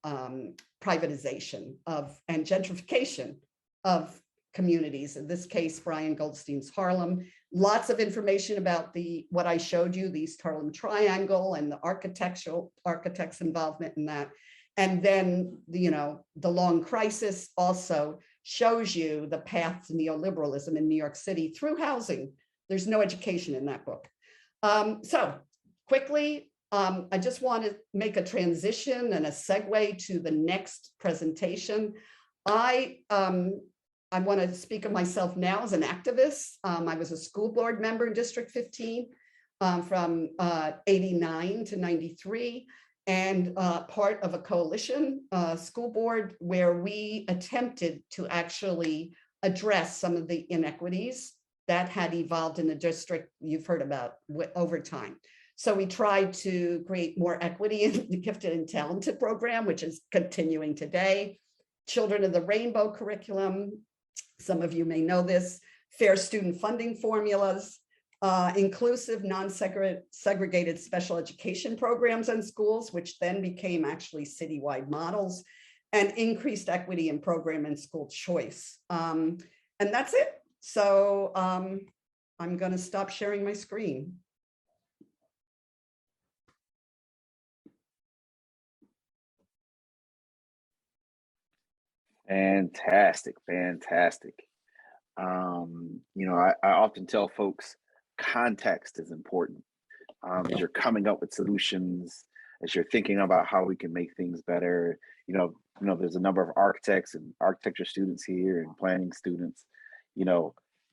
privatization and gentrification of communities. In this case, Brian Goldstein's Harlem. Lots of information about what I showed you, the East Harlem Triangle and the architect's involvement in that. And then, the long crisis also shows you the path to neoliberalism in New York City through housing. There's no education in that book. So quickly, I just want to make a transition and a segue to the next presentation. I want to speak of myself now as an activist. I was a school board member in District 15 from 89 to 93, and part of a coalition school board where we attempted to actually address some of the inequities that had evolved in the district you've heard about over time. So we tried to create more equity in the gifted and talented program, which is continuing today. Children of the Rainbow curriculum, some of you may know this, fair student funding formulas, inclusive non-segregated special education programs in schools, which then became actually citywide models, and increased equity in program and school choice. And that's it. So I'm going to stop sharing my screen. Fantastic, fantastic. I often tell folks context is important as you're coming up with solutions, as you're thinking about how we can make things better. There's a number of architects and architecture students here and planning students.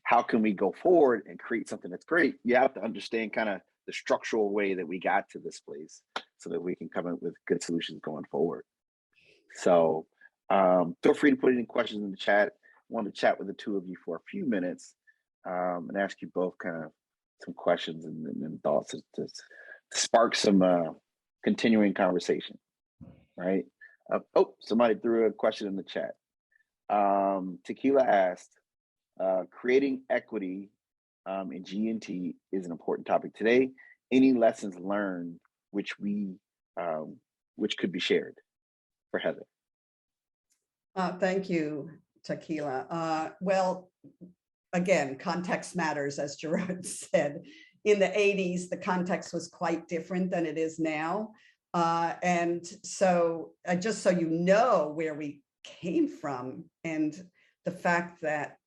How can we go forward and create something that's great? You have to understand kind of the structural way that we got to this place so that we can come up with good solutions going forward. So feel free to put any questions in the chat. I want to chat with the two of you for a few minutes and ask you both kind of some questions and thoughts to spark some continuing conversation, right? Oh, somebody threw a question in the chat. Tequila asked, creating equity in G&T is an important topic today. Any lessons learned which could be shared? For Heather. Thank you, Tequila. Well, again, context matters, as Gerard said. In the 80s, the context was quite different than it is now. And so just so you know where we came from and the fact that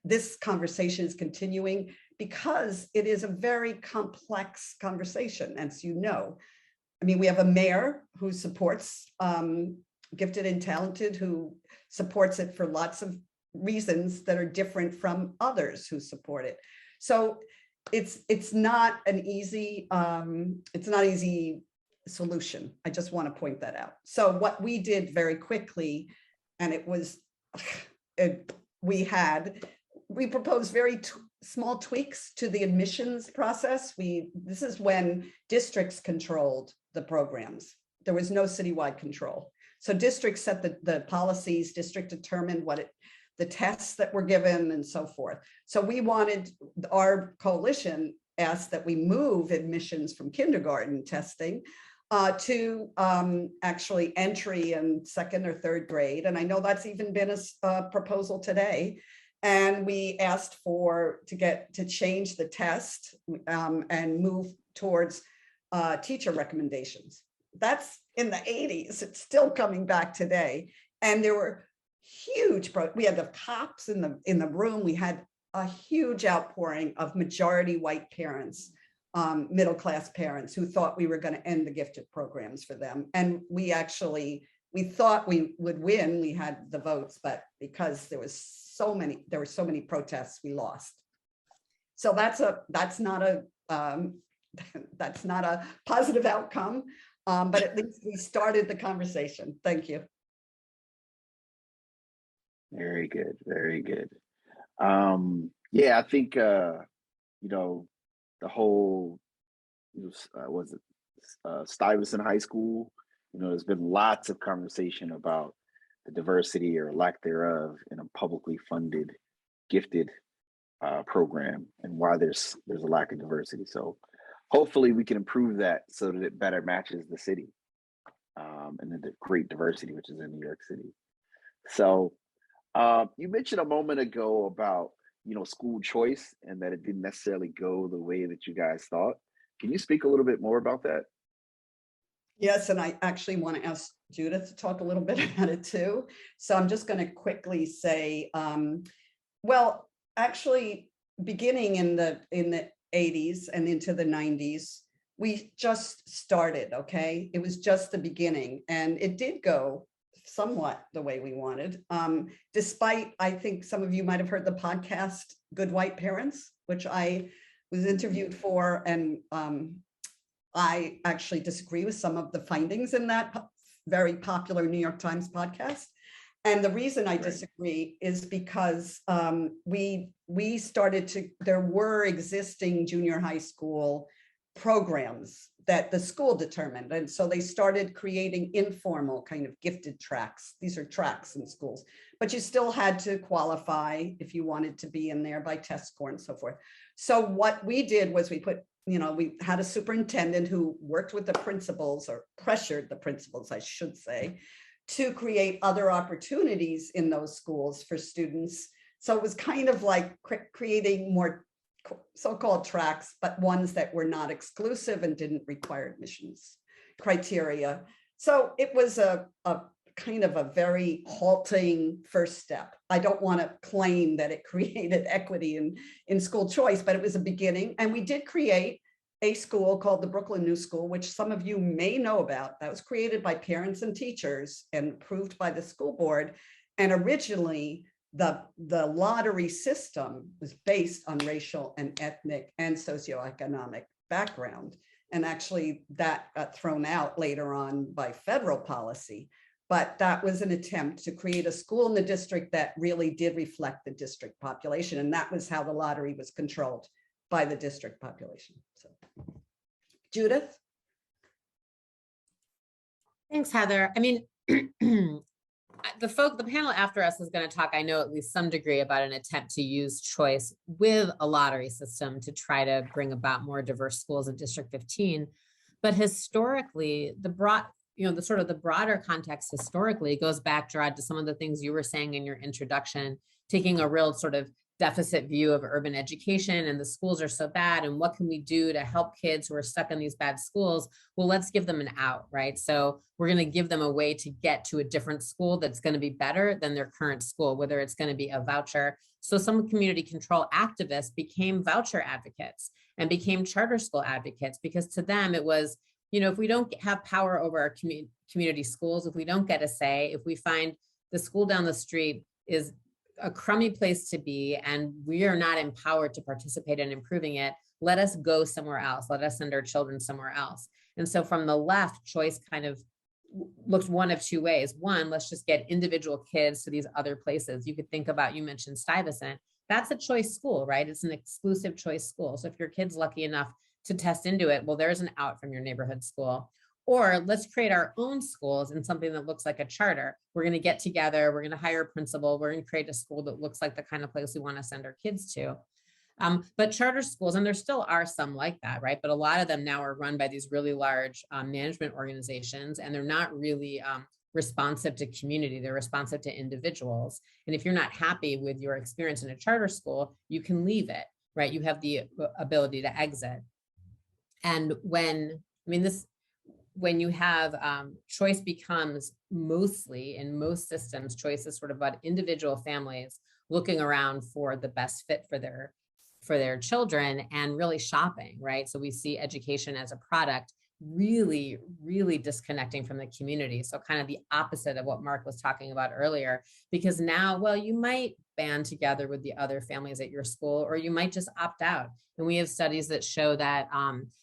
this conversation is continuing because it is a very complex conversation, as you know. I mean, we have a mayor who supports gifted and talented, who supports it for lots of reasons that are different from others who support it. So it's not an easy solution. I just want to point that out. So what we did very quickly, and it was we proposed very small tweaks to the admissions process. This is when districts controlled the programs. There was no citywide control. So districts set the policies, district determined the tests that were given and so forth. So our coalition asked that we move admissions from kindergarten testing to actually entry in 2nd or 3rd grade. And I know that's even been a proposal today. And we asked to change the test and move towards teacher recommendations. That's in the 80s. It's still coming back today. And there were huge, we had the cops in the room. We had a huge outpouring of majority white parents, middle-class parents who thought we were going to end the gifted programs for them. And we thought we would win. We had the votes, but because there were so many protests, we lost. So that's not a positive outcome, but at least we started the conversation. Thank you. Very good, very good. Yeah, I think the whole Stuyvesant High School. There's been lots of conversation about the diversity or lack thereof in a publicly funded gifted program and why there's a lack of diversity. So hopefully we can improve that so that it better matches the city and the great diversity which is in New York City. So you mentioned a moment ago about school choice and that it didn't necessarily go the way that you guys thought. Can you speak a little bit more about that? Yes, and I actually want to ask Judith to talk a little bit about it too. So I'm just going to quickly say, well, actually, beginning in the 80s and into the 90s, we just started, okay? It was just the beginning, and it did go somewhat the way we wanted, despite, I think some of you might have heard the podcast, Good White Parents, which I was interviewed for, and I actually disagree with some of the findings in that very popular New York Times podcast. And the reason I disagree is because we started there were existing junior high school programs that the school determined. And so they started creating informal kind of gifted tracks. These are tracks in schools, but you still had to qualify if you wanted to be in there by test score and so forth. So what we did was we had a superintendent who worked with the principals, or pressured the principals, I should say, to create other opportunities in those schools for students. So it was kind of like creating more so-called tracks, but ones that were not exclusive and didn't require admissions criteria. So it was a kind of a very halting first step. I don't want to claim that it created equity in school choice, but it was a beginning. And we did create a school called the Brooklyn New School, which some of you may know about. That was created by parents and teachers and approved by the school board. And originally, the lottery system was based on racial and ethnic and socioeconomic background. And actually that got thrown out later on by federal policy. But that was an attempt to create a school in the district that really did reflect the district population. And that was how the lottery was controlled. by the district population. So, Judith? Thanks, Heather. I mean, the panel after us is going to talk, I know, at least some degree about an attempt to use choice with a lottery system to try to bring about more diverse schools in District 15. But historically, the broader context historically goes back, Gerard, to some of the things you were saying in your introduction, taking a real sort of deficit view of urban education, and the schools are so bad, and what can we do to help kids who are stuck in these bad schools? Well, let's give them an out, right? So we're going to give them a way to get to a different school that's going to be better than their current school, whether it's going to be a voucher. So some community control activists became voucher advocates and became charter school advocates, because to them it was, if we don't have power over our community schools, if we don't get a say, if we find the school down the street is a crummy place to be and we are not empowered to participate in improving it, let us go somewhere else. Let us send our children somewhere else. And so from the left, choice kind of looked one of two ways. One, let's just get individual kids to these other places. You could think about, you mentioned Stuyvesant. That's a choice school, right? It's an exclusive choice school. So if your kid's lucky enough to test into it, well, there's an out from your neighborhood school. Or let's create our own schools in something that looks like a charter. We're going to get together, we're going to hire a principal, we're going to create a school that looks like the kind of place we want to send our kids to. But charter schools, and there still are some like that, right? But a lot of them now are run by these really large management organizations, and they're not really responsive to community, they're responsive to individuals. And if you're not happy with your experience in a charter school, you can leave it, right? You have the ability to exit. And when you have choice becomes mostly, in most systems, choice is sort of about individual families looking around for the best fit for their children and really shopping, right? So we see education as a product really, really disconnecting from the community. So kind of the opposite of what Mark was talking about earlier, because now, well, you might band together with the other families at your school, or you might just opt out. And we have studies that show that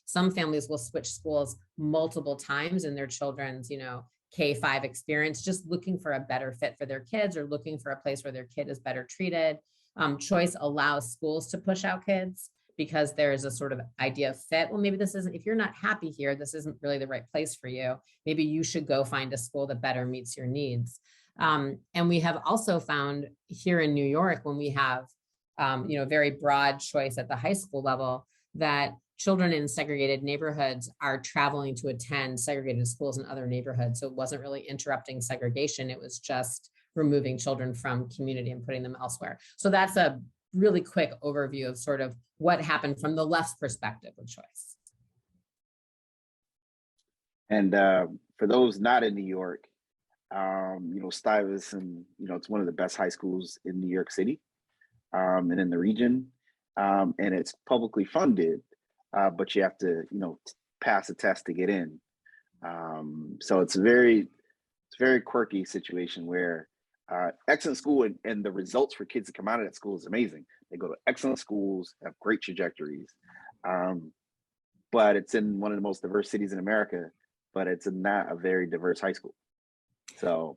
some families will switch schools multiple times in their children's, K-5 experience, just looking for a better fit for their kids or looking for a place where their kid is better treated. Choice allows schools to push out kids because there is a sort of idea of fit. Well, maybe this isn't, if you're not happy here, this isn't really the right place for you. Maybe you should go find a school that better meets your needs. And we have also found here in New York, when we have, very broad choice at the high school level, that children in segregated neighborhoods are traveling to attend segregated schools in other neighborhoods. So it wasn't really interrupting segregation. It was just removing children from community and putting them elsewhere. So that's a really quick overview of sort of what happened from the left's perspective with choice. And for those not in New York, Stuyvesant, it's one of the best high schools in New York City and in the region. And it's publicly funded, but you have to, pass a test to get in. So it's a very quirky situation where excellent school and the results for kids that come out of that school is amazing. They go to excellent schools, have great trajectories, but it's in one of the most diverse cities in America, but it's not a very diverse high school. So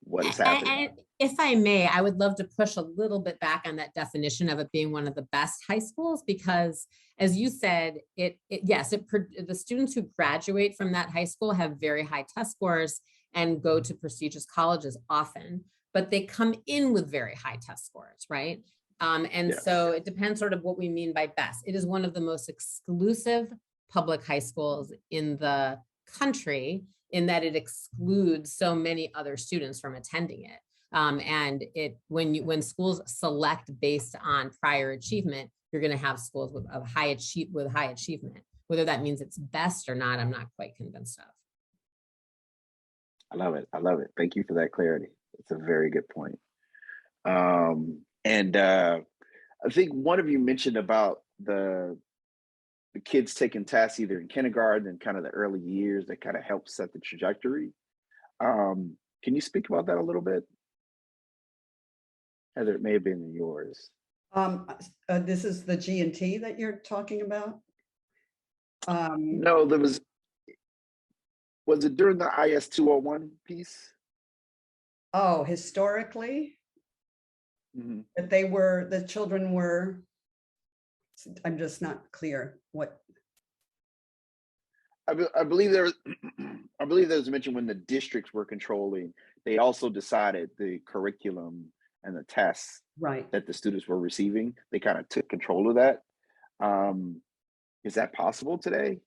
what is happening? And if I may, I would love to push a little bit back on that definition of it being one of the best high schools, because as you said, the students who graduate from that high school have very high test scores and go to prestigious colleges often, but they come in with very high test scores, right? So it depends sort of what we mean by best. It is one of the most exclusive public high schools in the country, in that it excludes so many other students from attending it. And when schools select based on prior achievement, you're going to have schools with high achievement. Whether that means it's best or not, I'm not quite convinced of. I love it. Thank you for that clarity. It's a very good point. And I think one of you mentioned about the kids taking tests either in kindergarten and kind of the early years that kind of help set the trajectory. Can you speak about that a little bit? Heather, it may have been yours. This is the G&T that you're talking about? No, was it during the IS 201 piece? Oh, historically? Mm-hmm. That the children were I'm just not clear what. I believe there was, I believe there was mentioned when the districts were controlling, they also decided the curriculum and the tests Right. that the students were receiving. They kind of took control of that. Is that possible today?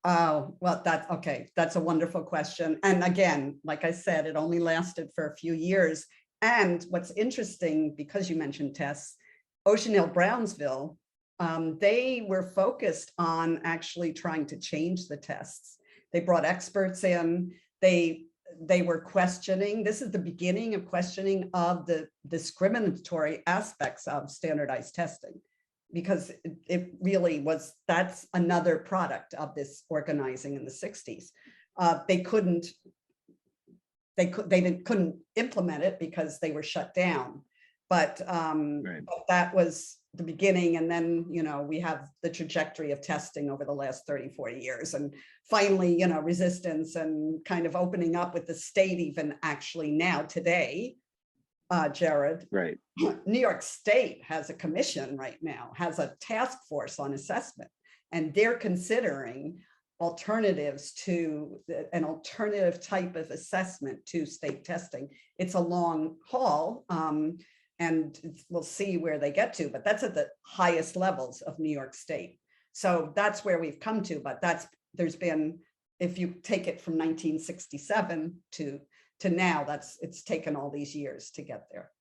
Oh, well, that's okay. That's a wonderful question. And again, like I said, it only lasted for a few years. And what's interesting, because you mentioned tests, Ocean Hill-Brownsville, they were focused on actually trying to change the tests. They brought experts in. They were questioning. This is the beginning of questioning of the discriminatory aspects of standardized testing, because it really was, that's another product of this organizing in the 60s. They couldn't implement it because they were shut down. But, Right. but that was the beginning. And then, you know, we have the trajectory of testing over the last 30, 40 years. And finally, you know, resistance and kind of opening up with the state even actually now today, Jared. Right. New York State has a commission right now, has a task force on assessment, and they're considering alternatives to an alternative type of assessment to state testing. It's a long haul, and we'll see where they get to, but that's at the highest levels of New York State. So that's where we've come to, but there's been, if you take it from 1967 to now, it's taken all these years to get there.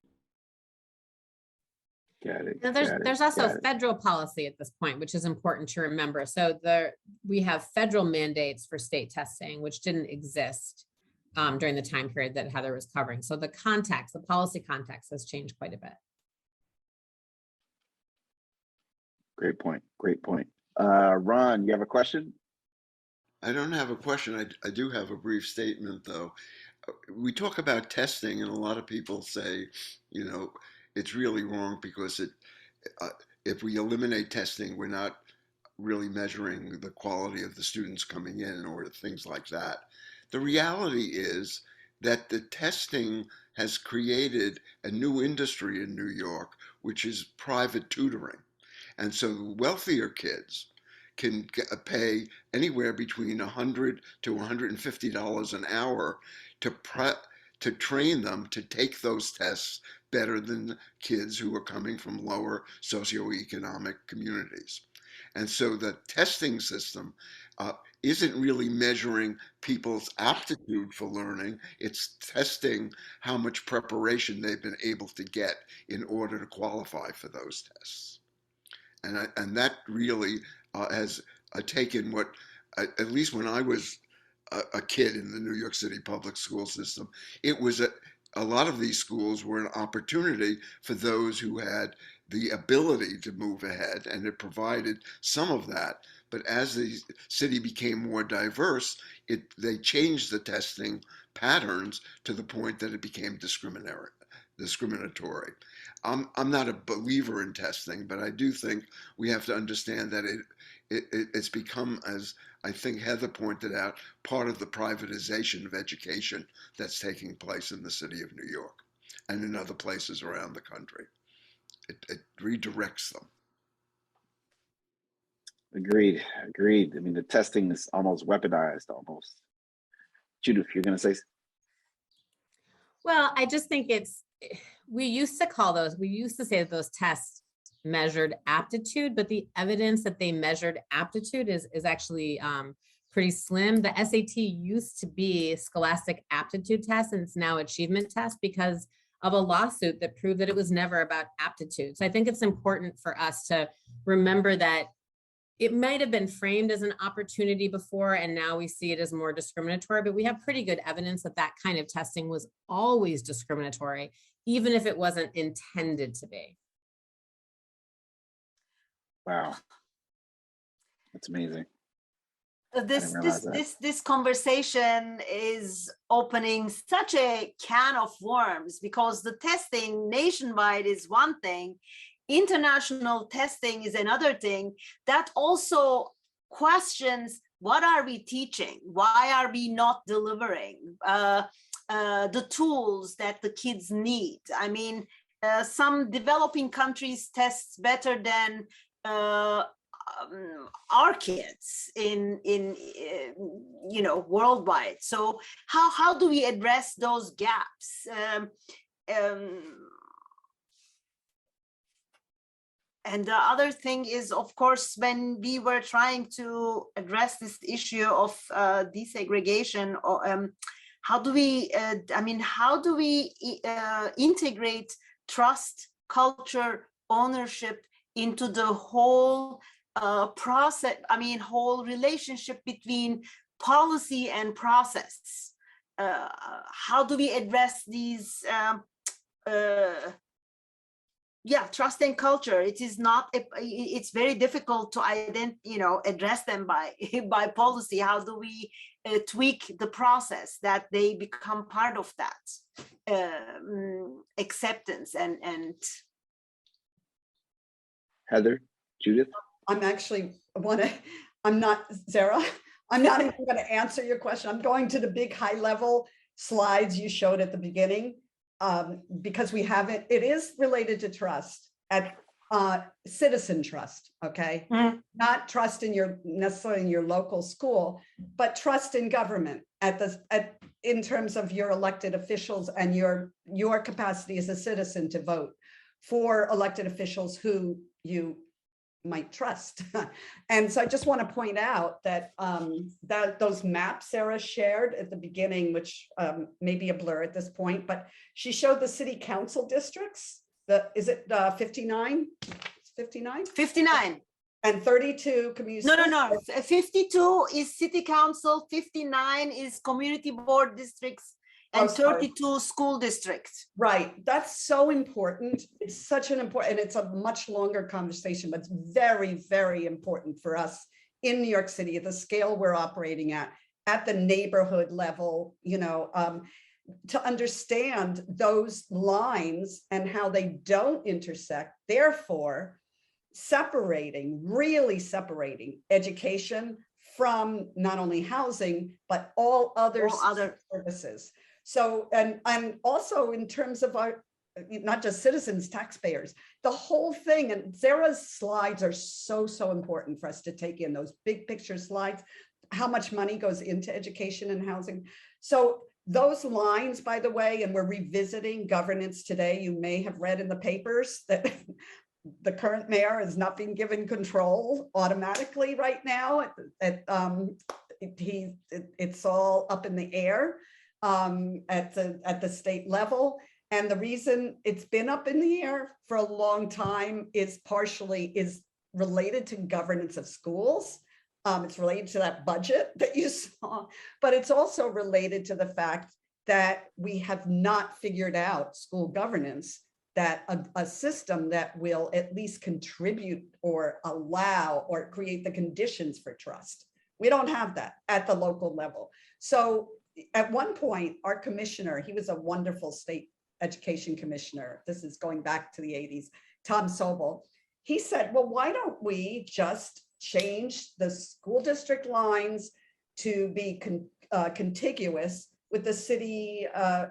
Got it. Now, there's also federal policy at this point, which is important to remember. So we have federal mandates for state testing, which didn't exist during the time period that Heather was covering. So the policy context has changed quite a bit. Great point. Great point. Ron, you have a question? I don't have a question. I do have a brief statement, though. We talk about testing, and a lot of people say, you know, it's really wrong because if we eliminate testing, we're not really measuring the quality of the students coming in or things like that. The reality is that the testing has created a new industry in New York, which is private tutoring. And so wealthier kids can pay anywhere between $100 to $150 an hour to train them to take those tests better than kids who are coming from lower socioeconomic communities. And so the testing system isn't really measuring people's aptitude for learning. It's testing how much preparation they've been able to get in order to qualify for those tests. And that really has taken what, at least when I was a kid in the New York City public school system, it was a lot of these schools were an opportunity for those who had the ability to move ahead, and it provided some of that. But as the city became more diverse, they changed the testing patterns to the point that it became discriminatory. I'm not a believer in testing, but I do think we have to understand that it's become, as I think Heather pointed out, part of the privatization of education that's taking place in the city of New York and in other places around the country. It redirects them. Agreed. I mean, the testing is almost weaponized, almost. Judith, you're going to say? Well, I just think we used to say that those tests measured aptitude, but the evidence that they measured aptitude is actually pretty slim. The SAT used to be scholastic aptitude test, and it's now achievement test because of a lawsuit that proved that it was never about aptitude. So I think it's important for us to remember that it might have been framed as an opportunity before, and now we see it as more discriminatory, but we have pretty good evidence that that kind of testing was always discriminatory, even if it wasn't intended to be. Wow. That's amazing. This conversation is opening such a can of worms, because the testing nationwide is one thing, international testing is another thing. That also questions, what are we teaching? Why are we not delivering the tools that the kids need? I mean, some developing countries test better than our kids in you know, worldwide. So how do we address those gaps? And the other thing is, of course, when we were trying to address this issue of desegregation, or how do we, how do we integrate trust, culture, ownership into the whole process, whole relationship between policy and process? How do we address these trust and culture? It is not, it's very difficult to address them by by policy. How do we tweak the process that they become part of that acceptance and Heather, Judith? I'm not, Sarah, I'm not even going to answer your question. I'm going to the big high level slides you showed at the beginning, because we haven't, it is related to trust, at citizen trust, okay? Not trust in necessarily in your local school, but trust in government in terms of your elected officials and your capacity as a citizen to vote for elected officials who you might trust. And so I just want to point out that those maps Sarah shared at the beginning, which may be a blur at this point, but she showed the city council districts. Is it 59? 59? 59. And 32 community. No. 52 is city council, 59 is community board districts, and 32 school districts. Right. That's so important. It's such an important, and it's a much longer conversation, but it's very, very important for us in New York City at the scale we're operating at the neighborhood level, to understand those lines and how they don't intersect, therefore really separating education from not only housing, but all other services. So, and also in terms of our, not just citizens, taxpayers, the whole thing, and Sarah's slides are so important for us to take in, those big picture slides, how much money goes into education and housing. So those lines, by the way, and we're revisiting governance today, you may have read in the papers that the current mayor is not being given control automatically right now. It's all up in the air. At the state level. And the reason it's been up in the air for a long time is related to governance of schools. It's related to that budget that you saw, but it's also related to the fact that we have not figured out school governance, that a system that will at least contribute or allow or create the conditions for trust. We don't have that at the local level. So at one point, our commissioner, he was a wonderful state education commissioner. This is going back to the 80s, Tom Sobel. He said, well, why don't we just change the school district lines to be contiguous with the city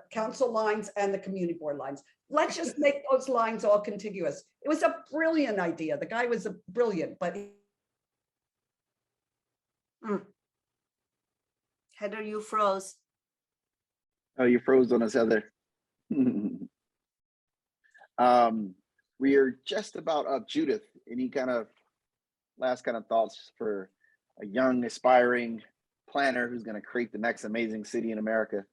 council lines and the community board lines? Let's just make those lines all contiguous. It was a brilliant idea. The guy was brilliant, but Heather, you froze. Oh, you froze on us, Heather. We are just about up. Judith, any kind of last kind of thoughts for a young, aspiring planner who's going to create the next amazing city in America?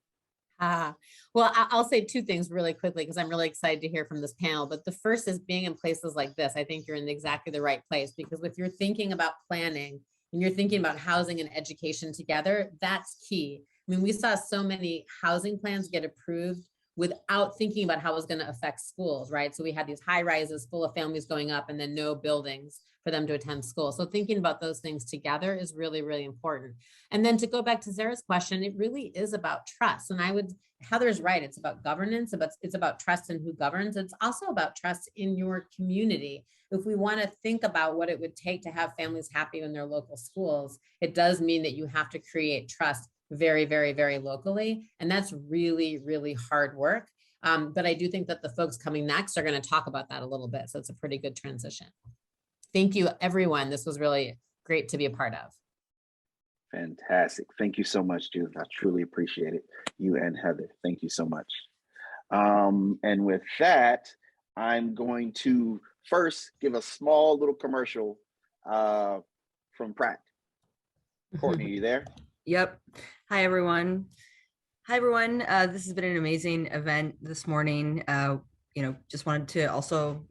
Well, I'll say two things really quickly because I'm really excited to hear from this panel. But the first is being in places like this. I think you're in exactly the right place, because if you're thinking about planning and you're thinking about housing and education together, that's key. I mean, we saw so many housing plans get approved without thinking about how it was going to affect schools, right? So we had these high rises full of families going up and then no buildings for them to attend school. So thinking about those things together is really, really important. And then to go back to Sarah's question, it really is about trust. And Heather's right, it's about governance, it's about trust in who governs. It's also about trust in your community. If we want to think about what it would take to have families happy in their local schools, it does mean that you have to create trust very, very, very locally. And that's really, really hard work. But I do think that the folks coming next are going to talk about that a little bit. So it's a pretty good transition. Thank you, everyone. This was really great to be a part of. Fantastic. Thank you so much, Judith. I truly appreciate it. You and Heather, thank you so much. And with that, I'm going to first give a small little commercial from Pratt. Courtney, you there? Yep. Hi, everyone. Hi, everyone. This has been an amazing event this morning. Just wanted to also,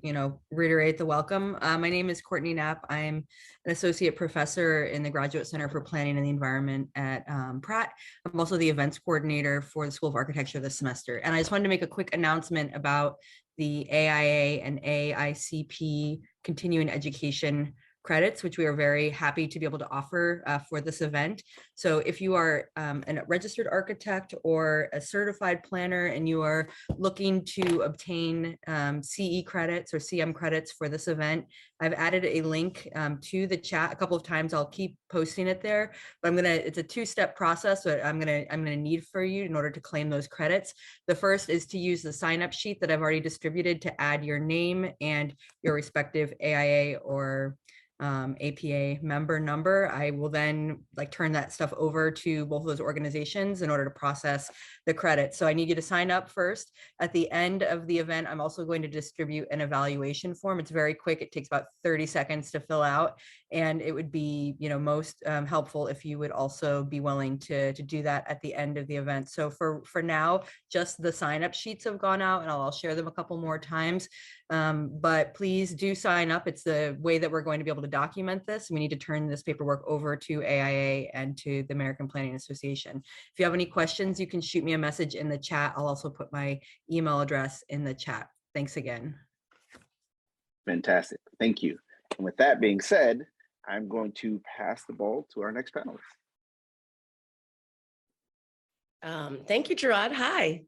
reiterate the welcome. My name is Courtney Knapp. I'm an associate professor in the Graduate Center for Planning and the Environment at Pratt. I'm also the events coordinator for the School of Architecture this semester. And I just wanted to make a quick announcement about the AIA and AICP continuing education credits, which we are very happy to be able to offer for this event. So if you are a registered architect or a certified planner and you are looking to obtain CE credits or CM credits for this event, I've added a link to the chat a couple of times. I'll keep posting it there, but it's a two-step process that I'm gonna need for you in order to claim those credits. The first is to use the sign-up sheet that I've already distributed to add your name and your respective AIA or APA member number. I will then turn that stuff over to both of those organizations in order to process the credit. So I need you to sign up first. At the end of the event, I'm also going to distribute an evaluation form. It's very quick. It takes about 30 seconds to fill out. And it would be, most helpful if you would also be willing to do that at the end of the event. So for now, just the sign-up sheets have gone out, and I'll share them a couple more times. But please do sign up. It's the way that we're going to be able to document this. We need to turn this paperwork over to AIA and to the American Planning Association. If you have any questions, you can shoot me a message in the chat. I'll also put my email address in the chat. Thanks again. Fantastic. Thank you. And with that being said, I'm going to pass the ball to our next panelist. Thank you, Gerard. Hi.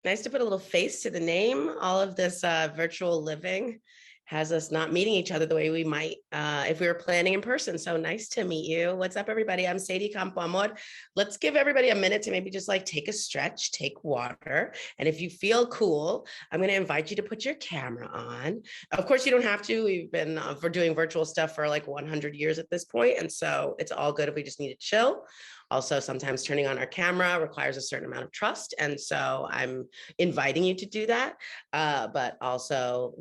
Nice to put a little face to the name. All of this virtual living has us not meeting each other the way we might if we were planning in person. So nice to meet you. What's up, everybody? I'm Sadie Campoamor. Let's give everybody a minute to maybe just take a stretch, take water. And if you feel cool, I'm going to invite you to put your camera on. Of course, you don't have to. We've been doing virtual stuff for 100 years at this point. And so it's all good if we just need to chill. Also, sometimes turning on our camera requires a certain amount of trust. And so I'm inviting you to do that. But also,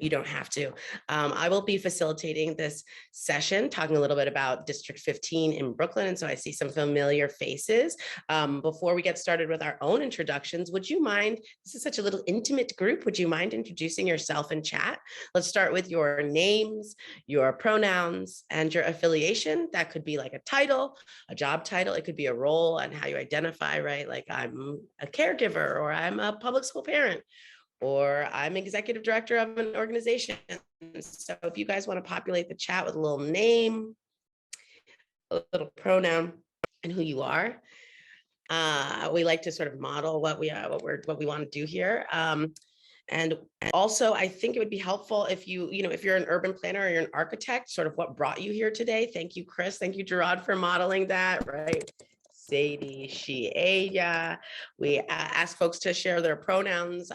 you don't have to. I will be facilitating this session, talking a little bit about District 15 in Brooklyn. And so I see some familiar faces. Before we get started with our own introductions, would you mind, this is such a little intimate group, would you mind introducing yourself in chat? Let's start with your names, your pronouns, and your affiliation. That could be a title, a job title. It could be a role and how you identify, right? I'm a caregiver, or I'm a public school parent, or I'm executive director of an organization. So if you guys want to populate the chat with a little name, a little pronoun, and who you are, we like to sort of model what we want to do here. And also, I think it would be helpful if if you're an urban planner or you're an architect, sort of what brought you here today. Thank you, Chris. Thank you, Gerard, for modeling that, right? Sadie, she, ella. We ask folks to share their pronouns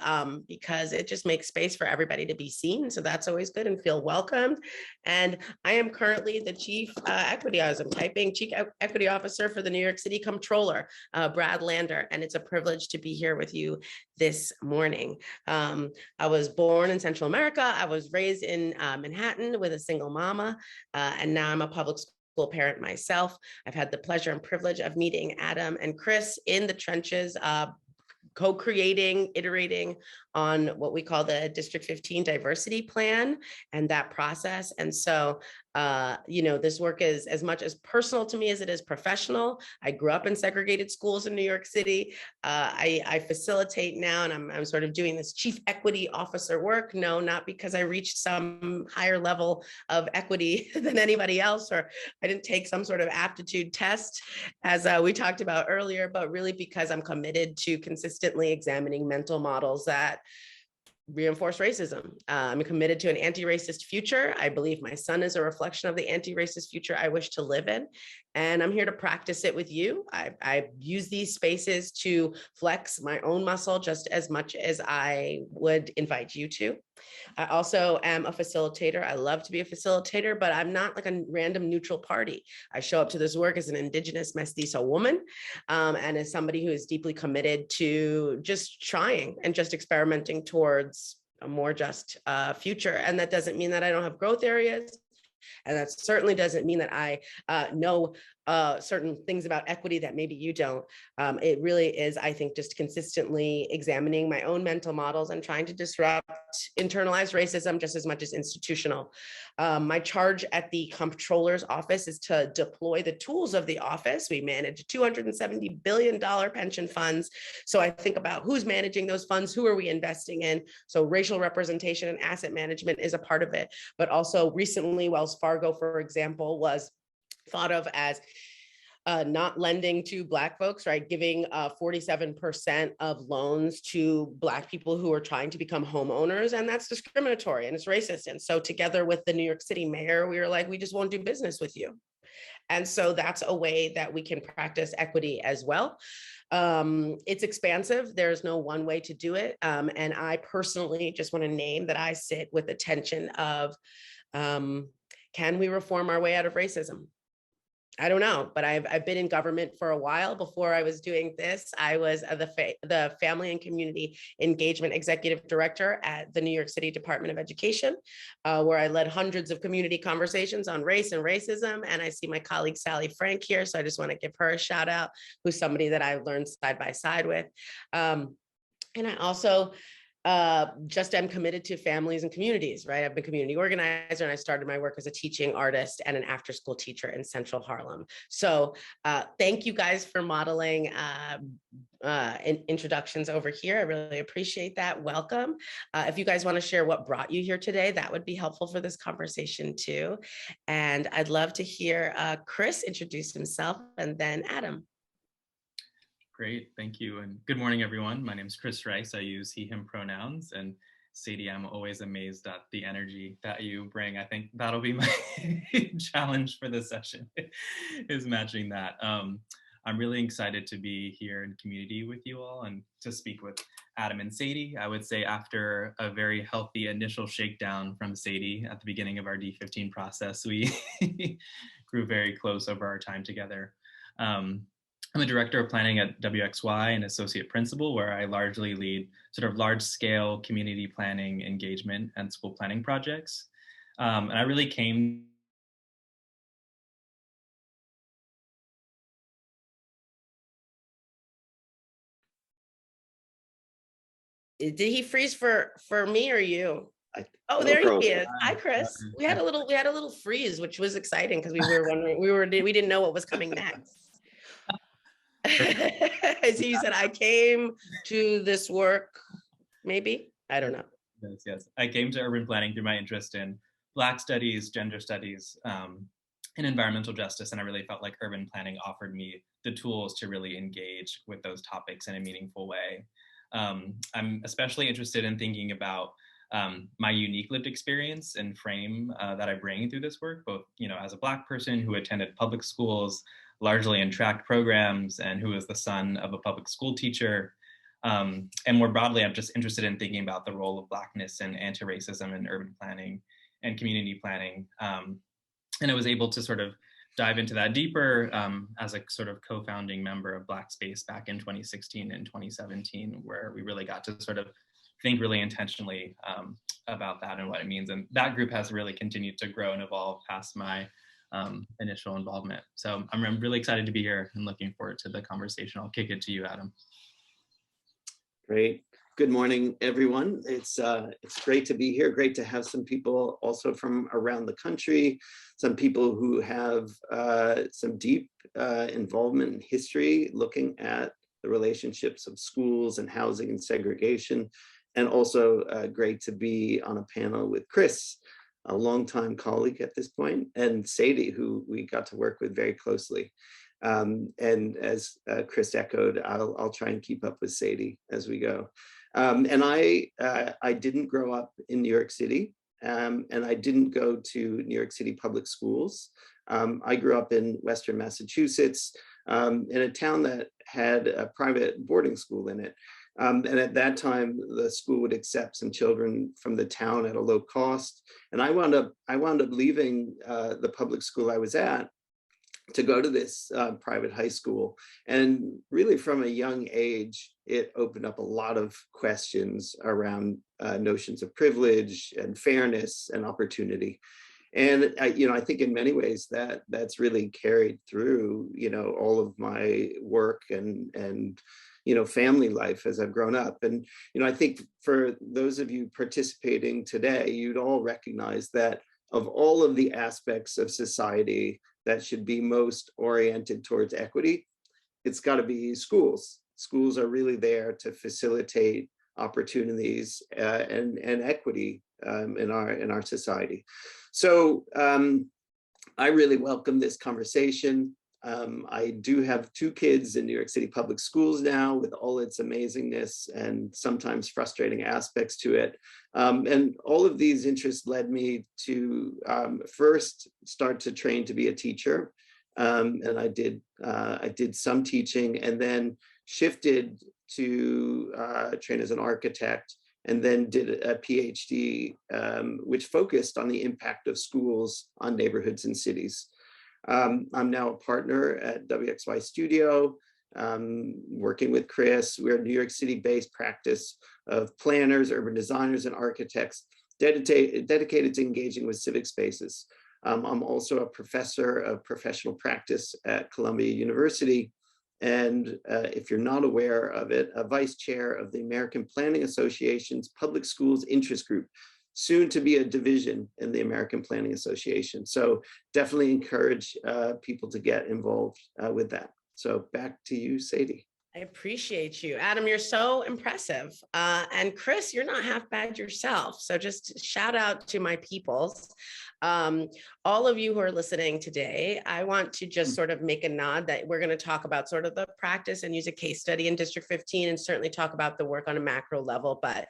because it just makes space for everybody to be seen. So that's always good and feel welcomed. And I am currently the chief equity, as I'm typing, chief equity officer for the New York City Comptroller, Brad Lander. And it's a privilege to be here with you this morning. I was born in Central America. I was raised in Manhattan with a single mama. And now I'm a public school parent myself. I've had the pleasure and privilege of meeting Adam and Chris in the trenches, co-creating, iterating on what we call the District 15 diversity plan and that process. And so, this work is as much as personal to me as it is professional. I grew up in segregated schools in New York City. I facilitate now, and I'm sort of doing this chief equity officer work. No, not because I reached some higher level of equity than anybody else, or I didn't take some sort of aptitude test, as we talked about earlier, but really because I'm committed to consistently examining mental models that reinforce racism. I'm committed to an anti-racist future. I believe my son is a reflection of the anti-racist future I wish to live in. And I'm here to practice it with you. I use these spaces to flex my own muscle just as much as I would invite you to. I also am a facilitator. I love to be a facilitator, but I'm not like a random neutral party. I show up to this work as an Indigenous mestizo woman, and as somebody who is deeply committed to just trying and just experimenting towards a more just future. And that doesn't mean that I don't have growth areas. And that certainly doesn't mean that I know certain things about equity that maybe you don't. It really is, I think, just consistently examining my own mental models and trying to disrupt internalized racism just as much as institutional. My charge at the comptroller's office is to deploy the tools of the office. We manage $270 billion pension funds. So I think about who's managing those funds, who are we investing in? So racial representation and asset management is a part of it. But also recently, Wells Fargo, for example, was thought of as not lending to Black folks, right? Giving 47% of loans to Black people who are trying to become homeowners. And that's discriminatory and it's racist. And so together with the New York City mayor, we were like, we just won't do business with you. And so that's a way that we can practice equity as well. It's expansive. There's no one way to do it. And I personally just want to name that I sit with the tension of, can we reform our way out of racism? I don't know, but I've been in government for a while. Before I was doing this, I was the Family and Community Engagement Executive Director at the New York City Department of Education, where I led hundreds of community conversations on race and racism. And I see my colleague Sally Frank here, so I just want to give her a shout out, who's somebody that I learned side by side with. And I also just am committed to families and communities, right? I've been community organizer and I started my work as a teaching artist and an after-school teacher in Central Harlem. So thank you guys for modeling introductions over here. I really appreciate that. Welcome. If you guys want to share what brought you here today, that would be helpful for this conversation too. And I'd love to hear Chris introduce himself and then Adam. Great, thank you. And good morning, everyone. My name is Chris Rice. I use he, him pronouns. And Sadie, I'm always amazed at the energy that you bring. I think that'll be my challenge for this session, is matching that. I'm really excited to be here in community with you all and to speak with Adam and Sadie. I would say after a very healthy initial shakedown from Sadie at the beginning of our D15 process, we grew very close over our time together. I'm the director of planning at WXY and associate principal, where I largely lead sort of large scale community planning engagement and school planning projects. And I really came Did he freeze for me or you? Oh, No there problem. he is. Hi, Chris. We had a little freeze, which was exciting because we were wondering, we didn't know what was coming next. So you said, I came to this work, maybe? I don't know. Yes. I came to urban planning through my interest in Black studies, gender studies, and environmental justice. And I really felt like urban planning offered me the tools to really engage with those topics in a meaningful way. I'm especially interested in thinking about my unique lived experience and frame that I bring through this work, both, as a Black person who attended public schools, largely in track programs, and who is the son of a public school teacher. And more broadly, I'm just interested in thinking about the role of Blackness and anti-racism in urban planning and community planning. And I was able to sort of dive into that deeper as a sort of co-founding member of Black Space back in 2016 and 2017, where we really got to sort of think really intentionally about that and what it means. And that group has really continued to grow and evolve past my initial involvement. So I'm really excited to be here and looking forward to the conversation. I'll kick it to you, Adam. Great. Good morning, everyone. It's great to be here. Great to have some people also from around the country, some people who have some deep involvement in history, looking at the relationships of schools and housing and segregation, and also great to be on a panel with Chris, a longtime colleague at this point, and Sadie, who we got to work with very closely. And as Chris echoed, I'll try and keep up with Sadie as we go. And I didn't grow up in New York City, and I didn't go to New York City public schools. I grew up in Western Massachusetts, in a town that had a private boarding school in it. And at that time, the school would accept some children from the town at a low cost. And I wound up leaving the public school I was at to go to this private high school. And really from a young age, it opened up a lot of questions around notions of privilege and fairness and opportunity. And I think in many ways that's really carried through, all of my work and family life as I've grown up. And, I think for those of you participating today, you'd all recognize that of all of the aspects of society that should be most oriented towards equity, it's got to be schools. Schools are really there to facilitate opportunities and equity in our society. So I really welcome this conversation. I do have 2 kids in New York City public schools now, with all its amazingness and sometimes frustrating aspects to it. And all of these interests led me to first start to train to be a teacher. And I did some teaching, and then shifted to train as an architect, and then did a PhD, which focused on the impact of schools on neighborhoods and cities. I'm now a partner at WXY Studio, working with Chris. We're a New York City-based practice of planners, urban designers, and architects dedicated to engaging with civic spaces. I'm also a professor of professional practice at Columbia University, and if you're not aware of it, a vice chair of the American Planning Association's Public Schools Interest Group, soon to be a division in the American Planning Association. So definitely encourage people to get involved with that. So back to you, Sadie. I appreciate you. Adam, you're so impressive. And Chris, you're not half bad yourself. So just shout out to my peoples. All of you who are listening today, I want to just sort of make a nod that we're going to talk about sort of the practice and use a case study in District 15, and certainly talk about the work on a macro level. But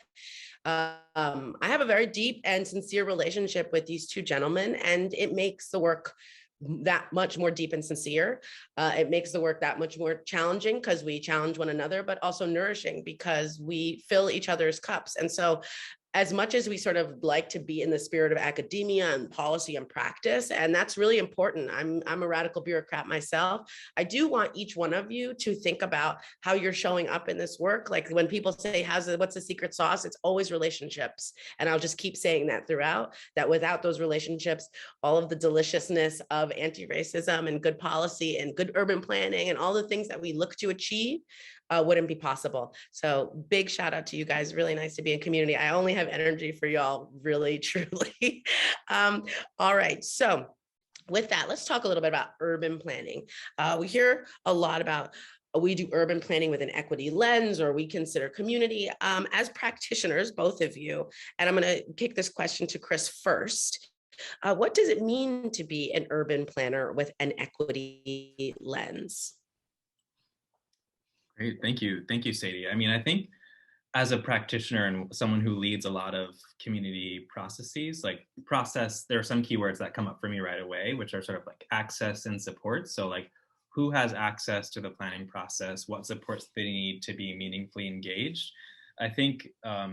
I have a very deep and sincere relationship with these 2 gentlemen, and it makes the work that much more deep and sincere. It makes the work that much more challenging because we challenge one another, but also nourishing because we fill each other's cups. And so as much as we sort of like to be in the spirit of academia and policy and practice, and that's really important. I'm a radical bureaucrat myself. I do want each one of you to think about how you're showing up in this work. Like when people say, what's the secret sauce? It's always relationships. And I'll just keep saying that throughout, that without those relationships, all of the deliciousness of anti-racism and good policy and good urban planning and all the things that we look to achieve wouldn't be possible. So big shout out to you guys. Really nice to be in community. I only have energy for y'all, really, truly. All right. So with that, let's talk a little bit about urban planning. We hear a lot about we do urban planning with an equity lens, or we consider community. As practitioners, both of you, and I'm going to kick this question to Chris first. What does it mean to be an urban planner with an equity lens? Great, thank you, Sadie. I mean, I think as a practitioner and someone who leads a lot of community processes, there are some keywords that come up for me right away, which are sort of like access and support. So like, who has access to the planning process? What supports they need to be meaningfully engaged? I think a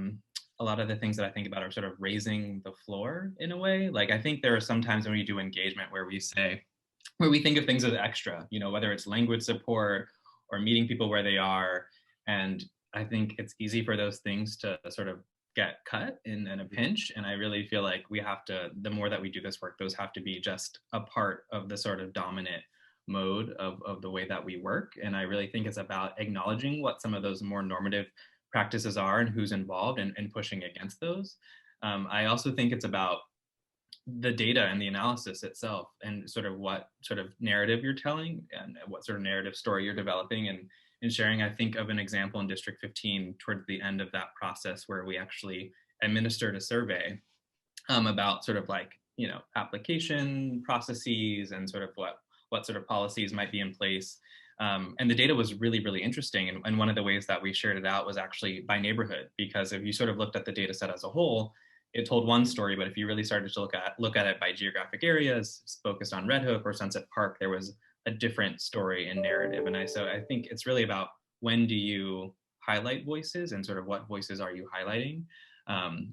lot of the things that I think about are sort of raising the floor in a way. Like, I think there are some times when we do engagement where we think of things as extra, whether it's language support or meeting people where they are. And I think it's easy for those things to sort of get cut in a pinch. And I really feel like we have to, the more that we do this work, those have to be just a part of the sort of dominant mode of the way that we work. And I really think it's about acknowledging what some of those more normative practices are and who's involved and pushing against those. I also think it's about the data and the analysis itself and sort of what sort of narrative you're telling and what sort of narrative story you're developing and sharing. I think of an example in District 15 towards the end of that process where we actually administered a survey about sort of like, application processes and sort of what sort of policies might be in place. And the data was really, really interesting. And one of the ways that we shared it out was actually by neighborhood, because if you sort of looked at the data set as a whole, it told one story, but if you really started to look at it by geographic areas, focused on Red Hook or Sunset Park, there was a different story and narrative. And so I think it's really about when do you highlight voices and sort of what voices are you highlighting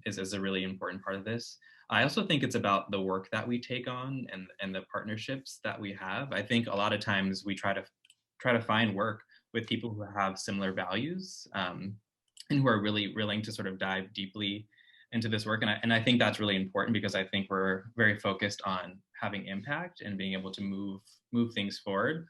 is a really important part of this. I also think it's about the work that we take on and the partnerships that we have. I think a lot of times we try to find work with people who have similar values and who are really willing to sort of dive deeply into this work. And I think that's really important because I think we're very focused on having impact and being able to move things forward.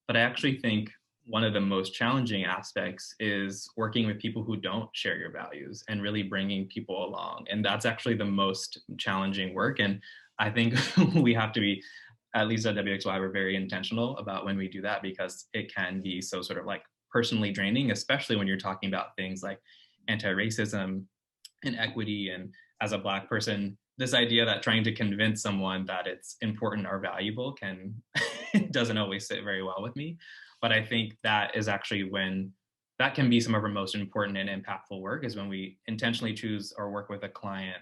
But I actually think one of the most challenging aspects is working with people who don't share your values and really bringing people along. And that's actually the most challenging work. And I think we have to be, at least at WXY, we're very intentional about when we do that, because it can be so sort of like personally draining, especially when you're talking about things like anti-racism and equity. And as a Black person, this idea that trying to convince someone that it's important or valuable doesn't always sit very well with me. But I think that is actually when that can be some of our most important and impactful work, is when we intentionally choose or work with a client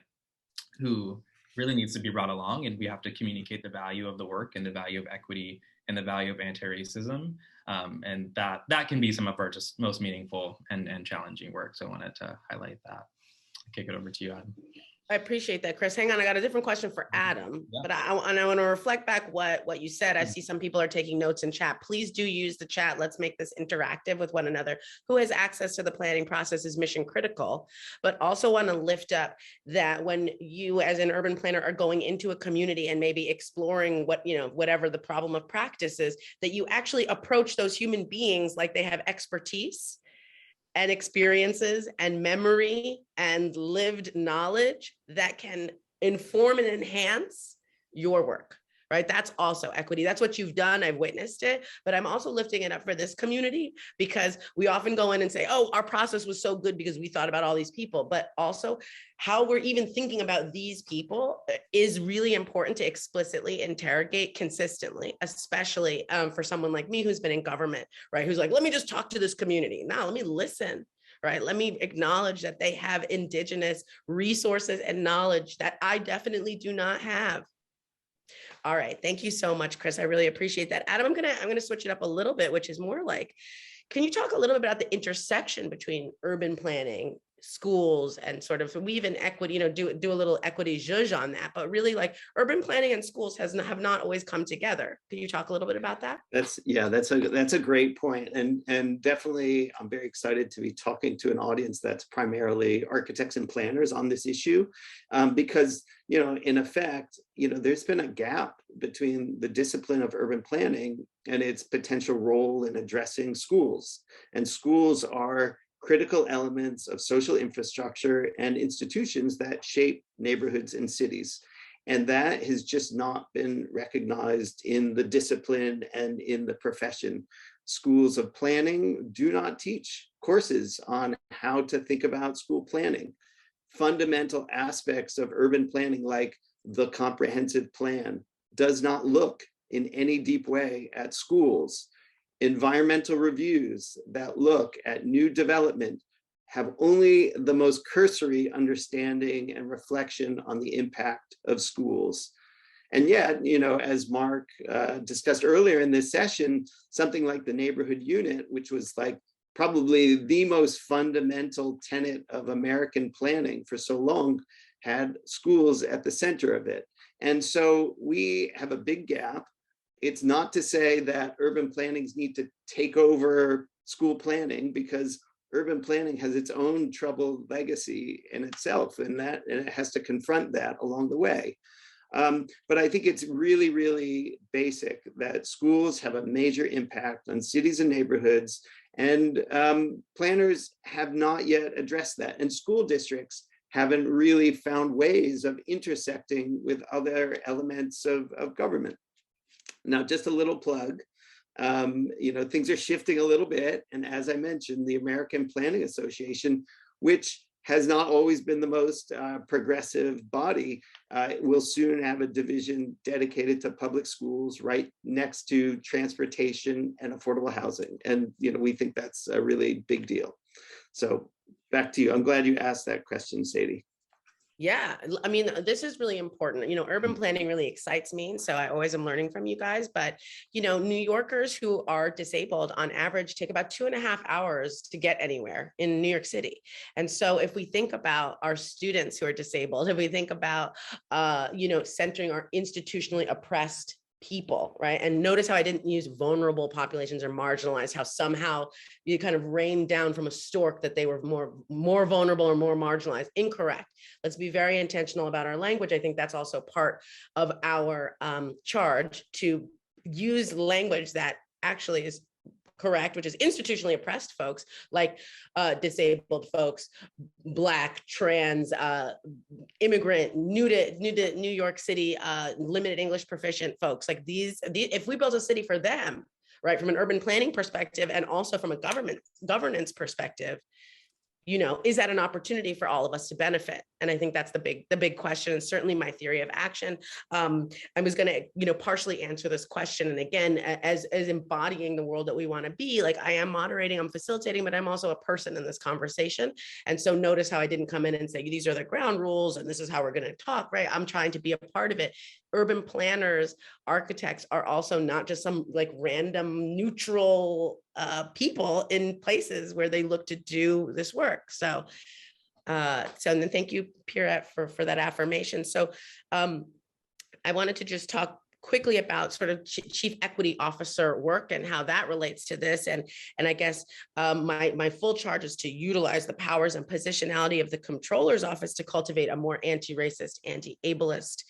who really needs to be brought along, and we have to communicate the value of the work and the value of equity and the value of anti-racism. And that can be some of our just most meaningful and challenging work. So I wanted to highlight that. I'll kick it over to you, Adam. I appreciate that, Chris. Hang on, I got a different question for Adam, but I want to reflect back what you said. I see some people are taking notes in chat. Please do use the chat. Let's make this interactive with one another. Who has access to the planning process is mission critical, but also want to lift up that when you as an urban planner are going into a community and maybe exploring whatever the problem of practice is, that you actually approach those human beings like they have expertise and experiences and memory and lived knowledge that can inform and enhance your work, right? That's also equity. That's what you've done. I've witnessed it, but I'm also lifting it up for this community, because we often go in and say, oh, our process was so good because we thought about all these people, but also how we're even thinking about these people is really important to explicitly interrogate consistently, especially for someone like me who's been in government, right? Who's like, let me just talk to this community. Now, let me listen. Right? Let me acknowledge that they have indigenous resources and knowledge that I definitely do not have. All right. Thank you so much, Chris. I really appreciate that. Adam, I'm gonna switch it up a little bit, which is more like, can you talk a little bit about the intersection between urban planning, schools, and sort of weave in equity, do a little equity zhuzh on that, but really like urban planning and schools have not always come together. Can you talk a little bit about that? That's a great point. And definitely I'm very excited to be talking to an audience that's primarily architects and planners on this issue, because, in effect, there's been a gap between the discipline of urban planning and its potential role in addressing schools. And schools are critical elements of social infrastructure and institutions that shape neighborhoods and cities. And that has just not been recognized in the discipline and in the profession. Schools of planning do not teach courses on how to think about school planning. Fundamental aspects of urban planning, like the comprehensive plan, does not look in any deep way at schools. Environmental reviews that look at new development have only the most cursory understanding and reflection on the impact of schools. And yet, as Mark discussed earlier in this session, something like the neighborhood unit, which was like probably the most fundamental tenet of American planning for so long, had schools at the center of it. And so we have a big gap. It's not to say that urban plannings need to take over school planning, because urban planning has its own troubled legacy in itself, and it has to confront that along the way. But I think it's really, really basic that schools have a major impact on cities and neighborhoods, and planners have not yet addressed that. And school districts haven't really found ways of intersecting with other elements of government. Now, just a little plug, things are shifting a little bit. And as I mentioned, the American Planning Association, which has not always been the most progressive body, will soon have a division dedicated to public schools right next to transportation and affordable housing. And, we think that's a really big deal. So back to you. I'm glad you asked that question, Sadie. Yeah, I mean, this is really important. Urban planning really excites me. So I always am learning from you guys. But, New Yorkers who are disabled on average take about 2.5 hours to get anywhere in New York City. And so if we think about our students who are disabled, if we think about, centering our institutionally oppressed people, right? And notice how I didn't use vulnerable populations or marginalized, how somehow you kind of rained down from a stork that they were more vulnerable or more marginalized. Incorrect. Let's be very intentional about our language. I think that's also part of our charge, to use language that actually is correct, which is institutionally oppressed folks like disabled folks, Black, trans, immigrant, new to New York City, limited English proficient folks. Like these, if we build a city for them, right, from an urban planning perspective and also from a governance perspective, is that an opportunity for all of us to benefit? And I think that's the big question, and certainly my theory of action. I was going to, partially answer this question. And again, as embodying the world that we want to be, like I am moderating, I'm facilitating, but I'm also a person in this conversation. And so notice how I didn't come in and say, these are the ground rules and this is how we're going to talk, right? I'm trying to be a part of it. Urban planners, architects are also not just some like random neutral people in places where they look to do this work. So and then thank you, Pierrette, for that affirmation. So I wanted to just talk quickly about sort of chief equity officer work and how that relates to this. And I guess my full charge is to utilize the powers and positionality of the controller's office to cultivate a more anti-racist, anti-ableist,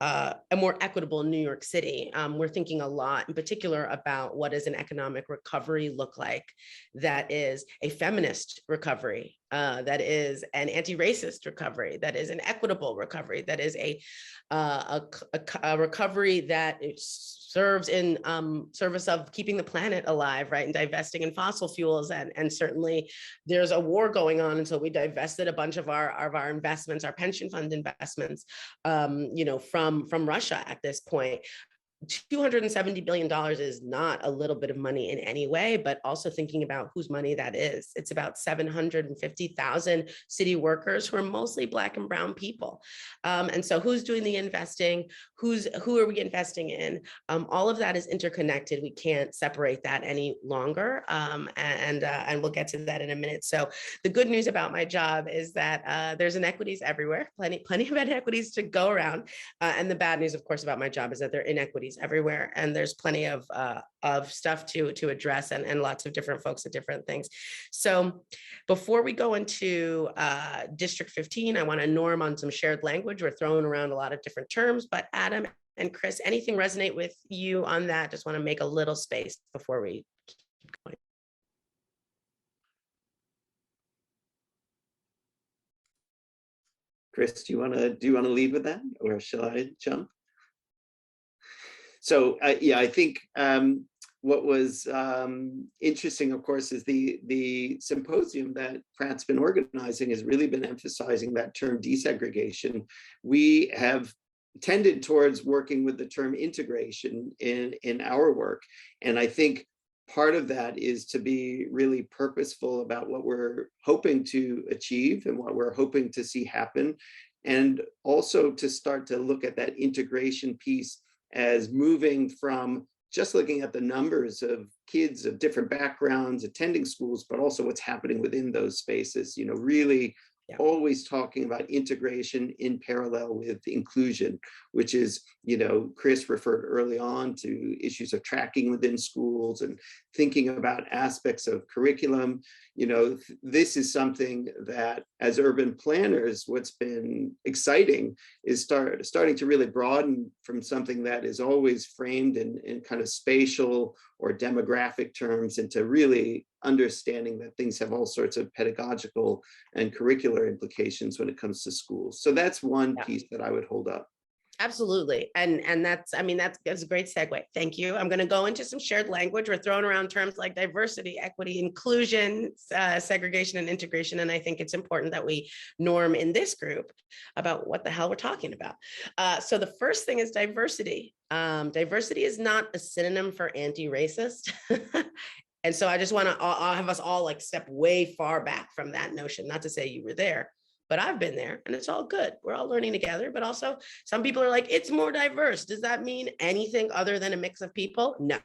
a more equitable New York City. We're thinking a lot in particular about what does an economic recovery look like that is a feminist recovery, that is an anti-racist recovery, that is an equitable recovery, that is a recovery that serves in service of keeping the planet alive, right, and divesting in fossil fuels. And certainly there's a war going on, and so we divested a bunch of our investments, our pension fund investments, from Russia at this point. $270 billion is not a little bit of money in any way, but also thinking about whose money that is. It's about 750,000 city workers who are mostly Black and brown people. And so who's doing the investing? Who are we investing in? All of that is interconnected. We can't separate that any longer. And we'll get to that in a minute. So the good news about my job is that there's inequities everywhere, plenty of inequities to go around. And the bad news, of course, about my job is that there are inequities everywhere, and there's plenty of stuff to address, and lots of different folks at different things. So before we go into District 15, I want to norm on some shared language. We're throwing around a lot of different terms, but Adam and Chris, anything resonate with you on that? Just want to make a little space before we keep going. Chris, do you want to lead with that, or shall I jump? So yeah, I think what was interesting, of course, is the symposium that Pratt's been organizing has really been emphasizing that term desegregation. We have tended towards working with the term integration in our work, and I think part of that is to be really purposeful about what we're hoping to achieve and what we're hoping to see happen, and also to start to look at that integration piece as moving from just looking at the numbers of kids of different backgrounds attending schools, but also what's happening within those spaces, really always talking about integration in parallel with inclusion, which is, Chris referred early on to issues of tracking within schools and thinking about aspects of curriculum. This is something that as urban planners, what's been exciting is starting to really broaden from something that is always framed in kind of spatial or demographic terms into really understanding that things have all sorts of pedagogical and curricular implications when it comes to schools. So that's one piece that I would hold up. Absolutely. And that's a great segue. Thank you. I'm going to go into some shared language. We're throwing around terms like diversity, equity, inclusion, segregation, and integration. And I think it's important that we norm in this group about what the hell we're talking about. So the first thing is diversity. Diversity is not a synonym for anti-racist. And so I just want to have us all like step way far back from that notion, not to say you were there, but I've been there and it's all good. We're all learning together, but also some people are like, it's more diverse. Does that mean anything other than a mix of people? No.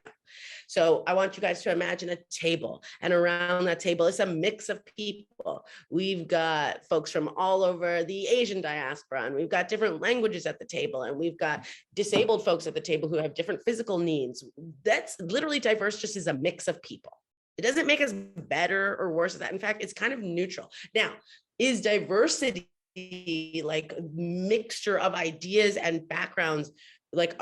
So I want you guys to imagine a table, and around that table is a mix of people. We've got folks from all over the Asian diaspora, and we've got different languages at the table, and we've got disabled folks at the table who have different physical needs. That's literally diverse, just as a mix of people. It doesn't make us better or worse than that. In fact, it's kind of neutral. Now, is diversity like a mixture of ideas and backgrounds like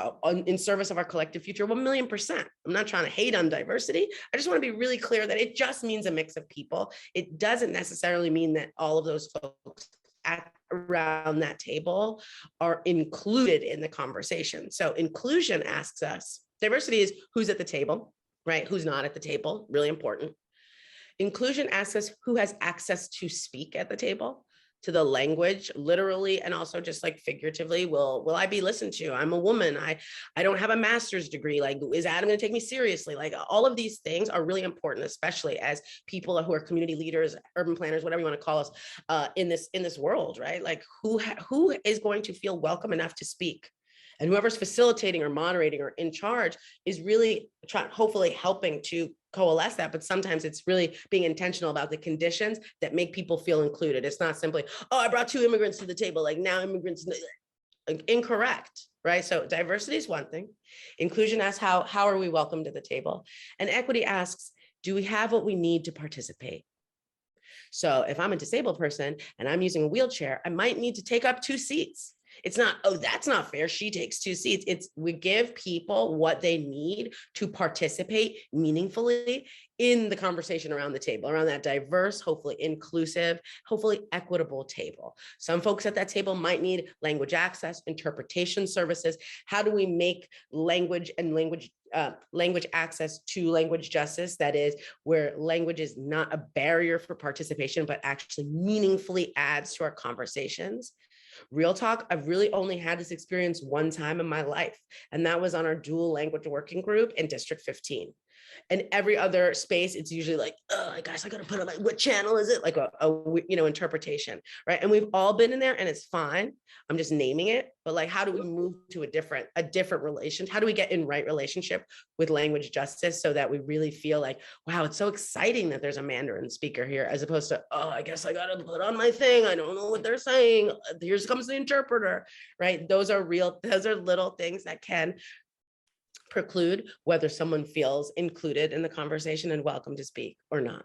in service of our collective future? 1,000,000%. I'm not trying to hate on diversity. I just want to be really clear that it just means a mix of people. It doesn't necessarily mean that all of those folks around that table are included in the conversation. So inclusion asks us, diversity is who's at the table, right? Who's not at the table, really important. Inclusion asks us who has access to speak at the table, to the language, literally, and also just like figuratively. Will I be listened to? I'm a woman. I don't have a master's degree. Like, is Adam going to take me seriously? Like, all of these things are really important, especially as people who are community leaders, urban planners, whatever you want to call us, in this world, right? Like, who is going to feel welcome enough to speak? And whoever's facilitating or moderating or in charge is really hopefully helping to coalesce that. But sometimes it's really being intentional about the conditions that make people feel included. It's not simply, oh, I brought 2 immigrants to the table, like now immigrants, incorrect, right? So diversity is one thing. Inclusion asks, how are we welcome to the table? And equity asks, do we have what we need to participate? So if I'm a disabled person and I'm using a wheelchair, I might need to take up 2 seats. It's not, oh, that's not fair, she takes 2 seats. It's we give people what they need to participate meaningfully in the conversation around the table, around that diverse, hopefully inclusive, hopefully equitable table. Some folks at that table might need language access, interpretation services. How do we make language and language access to language justice? That is, where language is not a barrier for participation, but actually meaningfully adds to our conversations. Real talk, I've really only had this experience one time in my life, and that was on our dual language working group in District 15. And every other space, it's usually like, oh, guys, I got to put on what channel is it? Like a interpretation, right? And we've all been in there, and it's fine. I'm just naming it. But like, how do we move to a different relation? How do we get in right relationship with language justice so that we really feel like, wow, it's so exciting that there's a Mandarin speaker here, as opposed to, oh, I guess I got to put on my thing. I don't know what they're saying. Here comes the interpreter, right? Those are little things that can preclude whether someone feels included in the conversation and welcome to speak or not.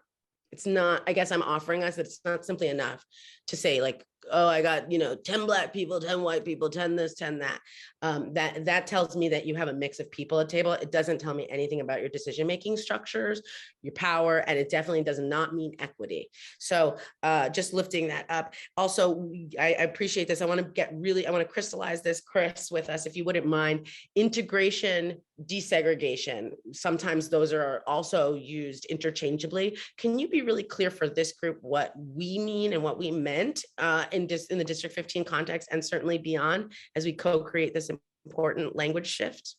It's not, I guess I'm offering us that it's not simply enough to say like, oh, I got, 10 Black people, 10 white people, 10 this, 10 that. That tells me that you have a mix of people at table. It doesn't tell me anything about your decision-making structures, your power, and it definitely does not mean equity. So just lifting that up. Also, I appreciate this. I want to crystallize this, Chris, with us, if you wouldn't mind. Integration, desegregation. Sometimes those are also used interchangeably. Can you be really clear for this group what we mean and what we meant in the District 15 context, and certainly beyond, as we co-create this important language shift?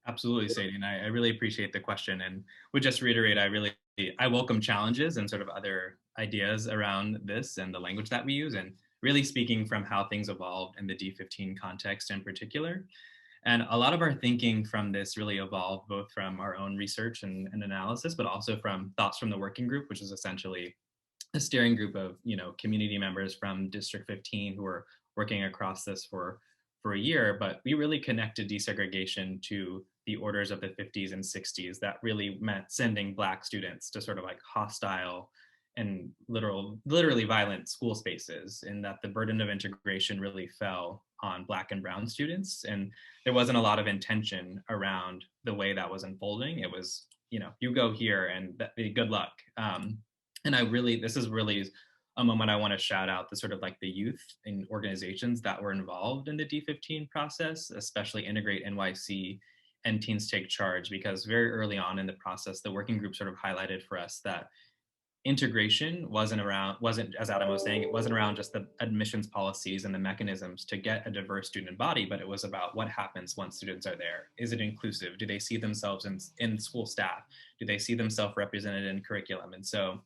Absolutely, Sadie, and I really appreciate the question, and would just reiterate, I welcome challenges and sort of other ideas around this and the language that we use, and really speaking from how things evolved in the D15 context in particular. And a lot of our thinking from this really evolved both from our own research and analysis, but also from thoughts from the working group, which is essentially a steering group of community members from District 15 who are working across this for a year. But we really connected desegregation to the orders of the 50s and 60s that really meant sending Black students to sort of like hostile and literally violent school spaces, in that the burden of integration really fell on Black and Brown students. And there wasn't a lot of intention around the way that was unfolding. It was, you go here and good luck. And this is really a moment I want to shout out the sort of like the youth and organizations that were involved in the D15 process, especially Integrate NYC and Teens Take Charge, because very early on in the process, the working group sort of highlighted for us that integration wasn't, as Adam was saying, it wasn't around just the admissions policies and the mechanisms to get a diverse student body, but it was about what happens once students are there. Is it inclusive? Do they see themselves in school staff? Do they see themselves represented in curriculum? And so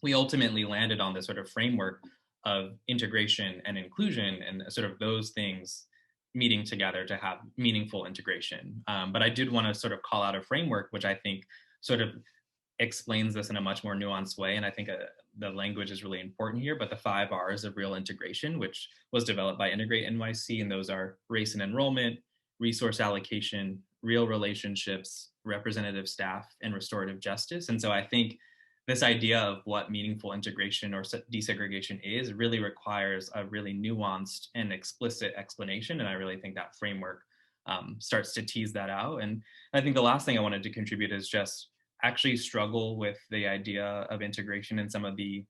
we ultimately landed on this sort of framework of integration and inclusion, and sort of those things meeting together to have meaningful integration. But I did want to sort of call out a framework, which I think sort of explains this in a much more nuanced way. And I think the language is really important here, but the 5 R's of real integration, which was developed by Integrate NYC, and those are race and enrollment, resource allocation, real relationships, representative staff, and restorative justice. And so I think this idea of what meaningful integration or desegregation is really requires a really nuanced and explicit explanation. And I really think that framework starts to tease that out. And I think the last thing I wanted to contribute is just actually struggle with the idea of integration and some of the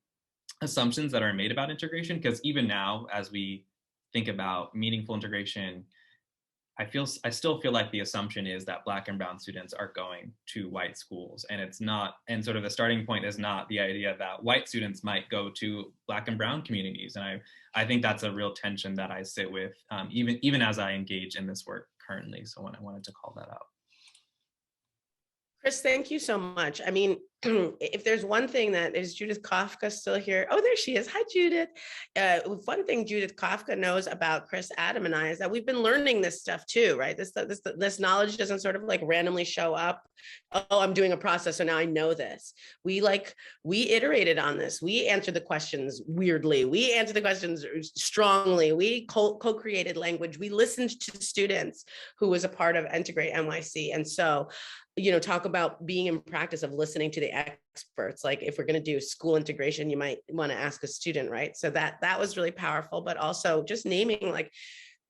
assumptions that are made about integration. Because even now, as we think about meaningful integration, I still feel like the assumption is that Black and brown students are going to white schools, and it's not, and sort of the starting point is not the idea that white students might go to Black and brown communities. And I think that's a real tension that I sit with even as I engage in this work currently. So I wanted to call that out. Chris, thank you so much. I mean, if there's one thing that is Judith Kafka still here? Oh, there she is. Hi, Judith. One thing Judith Kafka knows about Chris, Adam, and I is that we've been learning this stuff too, right? This knowledge doesn't sort of like randomly show up. Oh, I'm doing a process, so now I know this. We iterated on this. We answered the questions weirdly. We answered the questions strongly. We co-created language. We listened to students who was a part of Integrate NYC. And so, talk about being in practice of listening to the experts. Like if we're going to do school integration, you might want to ask a student, right? So that was really powerful, but also just naming like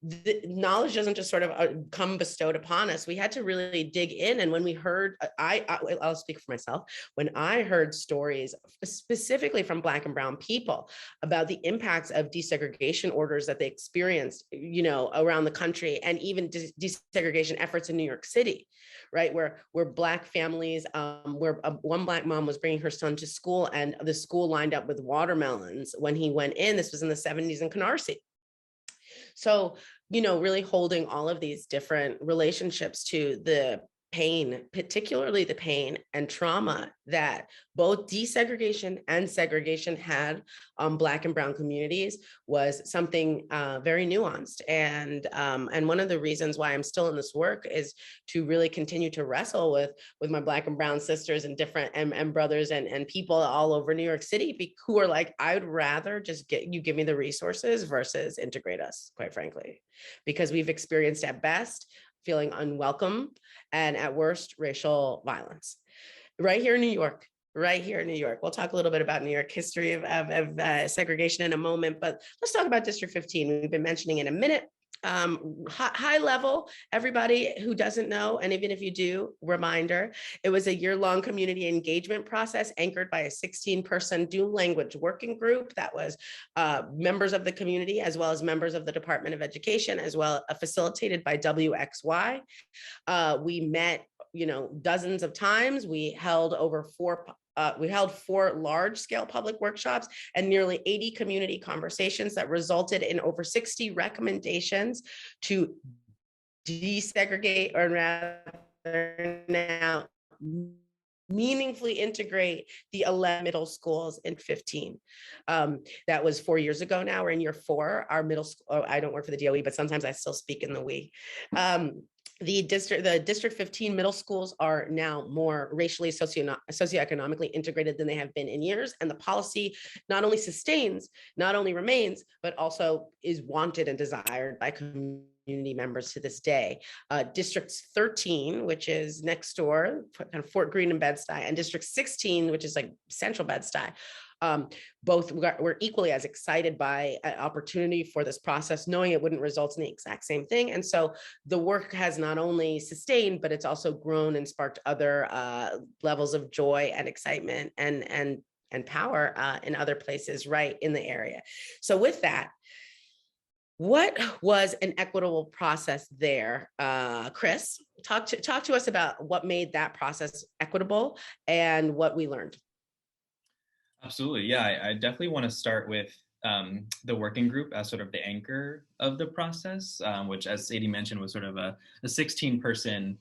the knowledge doesn't just sort of come bestowed upon us. We had to really dig in. And when we heard, I'll speak for myself, when I heard stories specifically from Black and brown people about the impacts of desegregation orders that they experienced, around the country, and even desegregation efforts in New York City, right? Where Black families, where one Black mom was bringing her son to school, and the school lined up with watermelons when he went in. This was in the 70s in Canarsie. So, really holding all of these different relationships to the pain, particularly the pain and trauma that both desegregation and segregation had on Black and brown communities was something very nuanced. And one of the reasons why I'm still in this work is to really continue to wrestle with my Black and brown sisters and different and brothers and people all over New York City who are like, I'd rather just give me the resources versus integrate us, quite frankly, because we've experienced at best feeling unwelcome, and at worst, racial violence. Right here in New York. We'll talk a little bit about New York history of segregation in a moment, but let's talk about District 15. We've been mentioning in a minute. High level, everybody who doesn't know, and even if you do, reminder, it was a year-long community engagement process anchored by a 16-person dual language working group that was members of the community as well as members of the Department of Education, as well facilitated by WXY. We met dozens of times. We held over 4 large-scale public workshops and nearly 80 community conversations that resulted in over 60 recommendations to desegregate, or rather now meaningfully integrate the 11 middle schools in 15. That was 4 years ago now. We're in year 4. Our middle school, I don't work for the DOE, but sometimes I still speak in the we. The District 15 middle schools are now more racially socioeconomically integrated than they have been in years. And the policy not only sustains, not only remains, but also is wanted and desired by community members to this day. District 13, which is next door, kind of Fort Greene and Bed-Stuy, and District 16, which is like central Bed-Stuy, both were equally as excited by an opportunity for this process, knowing it wouldn't result in the exact same thing. And so the work has not only sustained, but it's also grown and sparked other levels of joy and excitement and power in other places right in the area. So with that, what was an equitable process there? Chris, talk to us about what made that process equitable and what we learned. Absolutely. Yeah, I definitely want to start with the working group as sort of the anchor of the process, which, as Sadie mentioned, was sort of a 16-person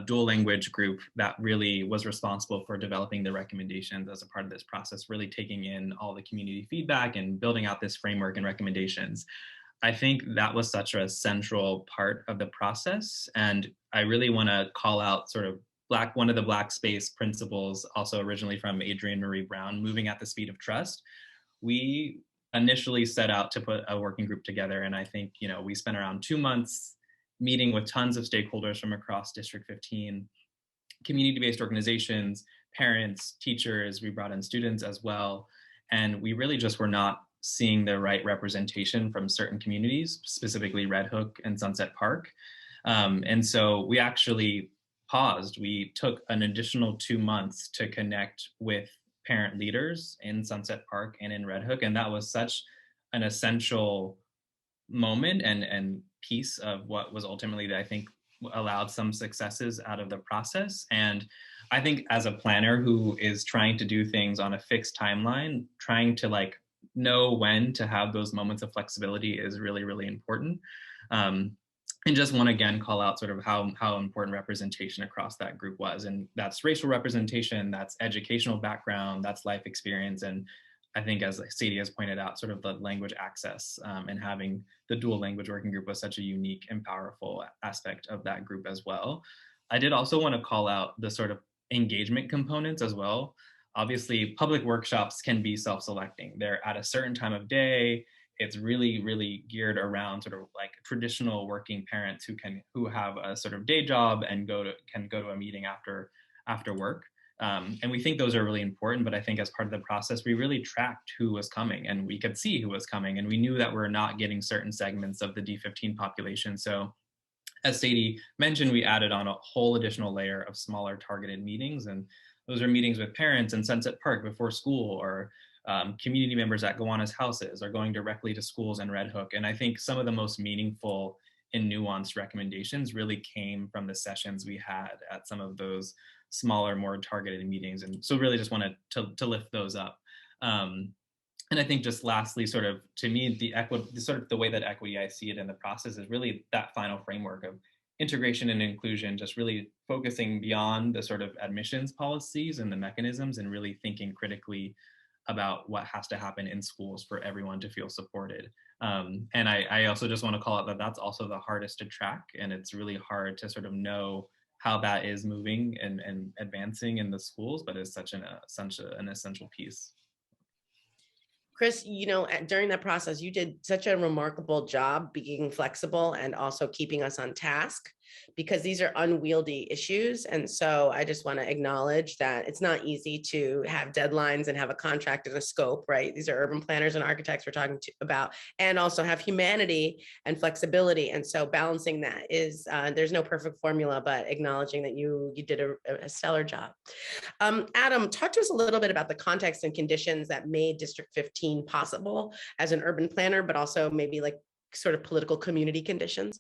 dual language group that really was responsible for developing the recommendations as a part of this process, really taking in all the community feedback and building out this framework and recommendations. I think that was such a central part of the process. And I really want to call out sort of one of the Black space principles, also originally from Adrienne Marie Brown, moving at the speed of trust. We initially set out to put a working group together. And I think, we spent around 2 months meeting with tons of stakeholders from across District 15, community-based organizations, parents, teachers. We brought in students as well. And we really just were not seeing the right representation from certain communities, specifically Red Hook and Sunset Park. And so we actually paused. We took an additional 2 months to connect with parent leaders in Sunset Park and in Red Hook. And that was such an essential moment and piece of what was ultimately, I think, allowed some successes out of the process. And I think as a planner who is trying to do things on a fixed timeline, trying to know when to have those moments of flexibility is really, really important. And just want to again call out sort of how important representation across that group was. And that's racial representation, that's educational background, that's life experience. And I think, as Sadie has pointed out, sort of the language access and having the dual language working group was such a unique and powerful aspect of that group as well. I did also want to call out the sort of engagement components as well. Obviously, public workshops can be self-selecting. They're at a certain time of day. It's really, really geared around sort of like traditional working parents who have a sort of day job and can go to a meeting after work. And we think those are really important, but I think as part of the process, we really tracked who was coming and we could see who was coming. And we knew that we're not getting certain segments of the D15 population. So as Sadie mentioned, we added on a whole additional layer of smaller targeted meetings. And those are meetings with parents in Sunset Park before school, or community members at Gowanus houses, or going directly to schools in Red Hook. And I think some of the most meaningful and nuanced recommendations really came from the sessions we had at some of those smaller, more targeted meetings. And so really just wanted to lift those up. And I think just lastly, sort of to me, the way that equity, I see it in the process, is really that final framework of integration and inclusion, just really focusing beyond the sort of admissions policies and the mechanisms and really thinking critically about what has to happen in schools for everyone to feel supported. And I also just want to call out that that's also the hardest to track. And it's really hard to sort of know how that is moving and advancing in the schools, but it's such an essential piece. Chris, during that process, you did such a remarkable job being flexible and also keeping us on task, because these are unwieldy issues. And so I just want to acknowledge that it's not easy to have deadlines and have a contract and a scope, right? These are urban planners and architects we're talking about, and also have humanity and flexibility. And so balancing that is, there's no perfect formula, but acknowledging that you did a stellar job. Adam, talk to us a little bit about the context and conditions that made District 15 possible as an urban planner, but also maybe like sort of political community conditions.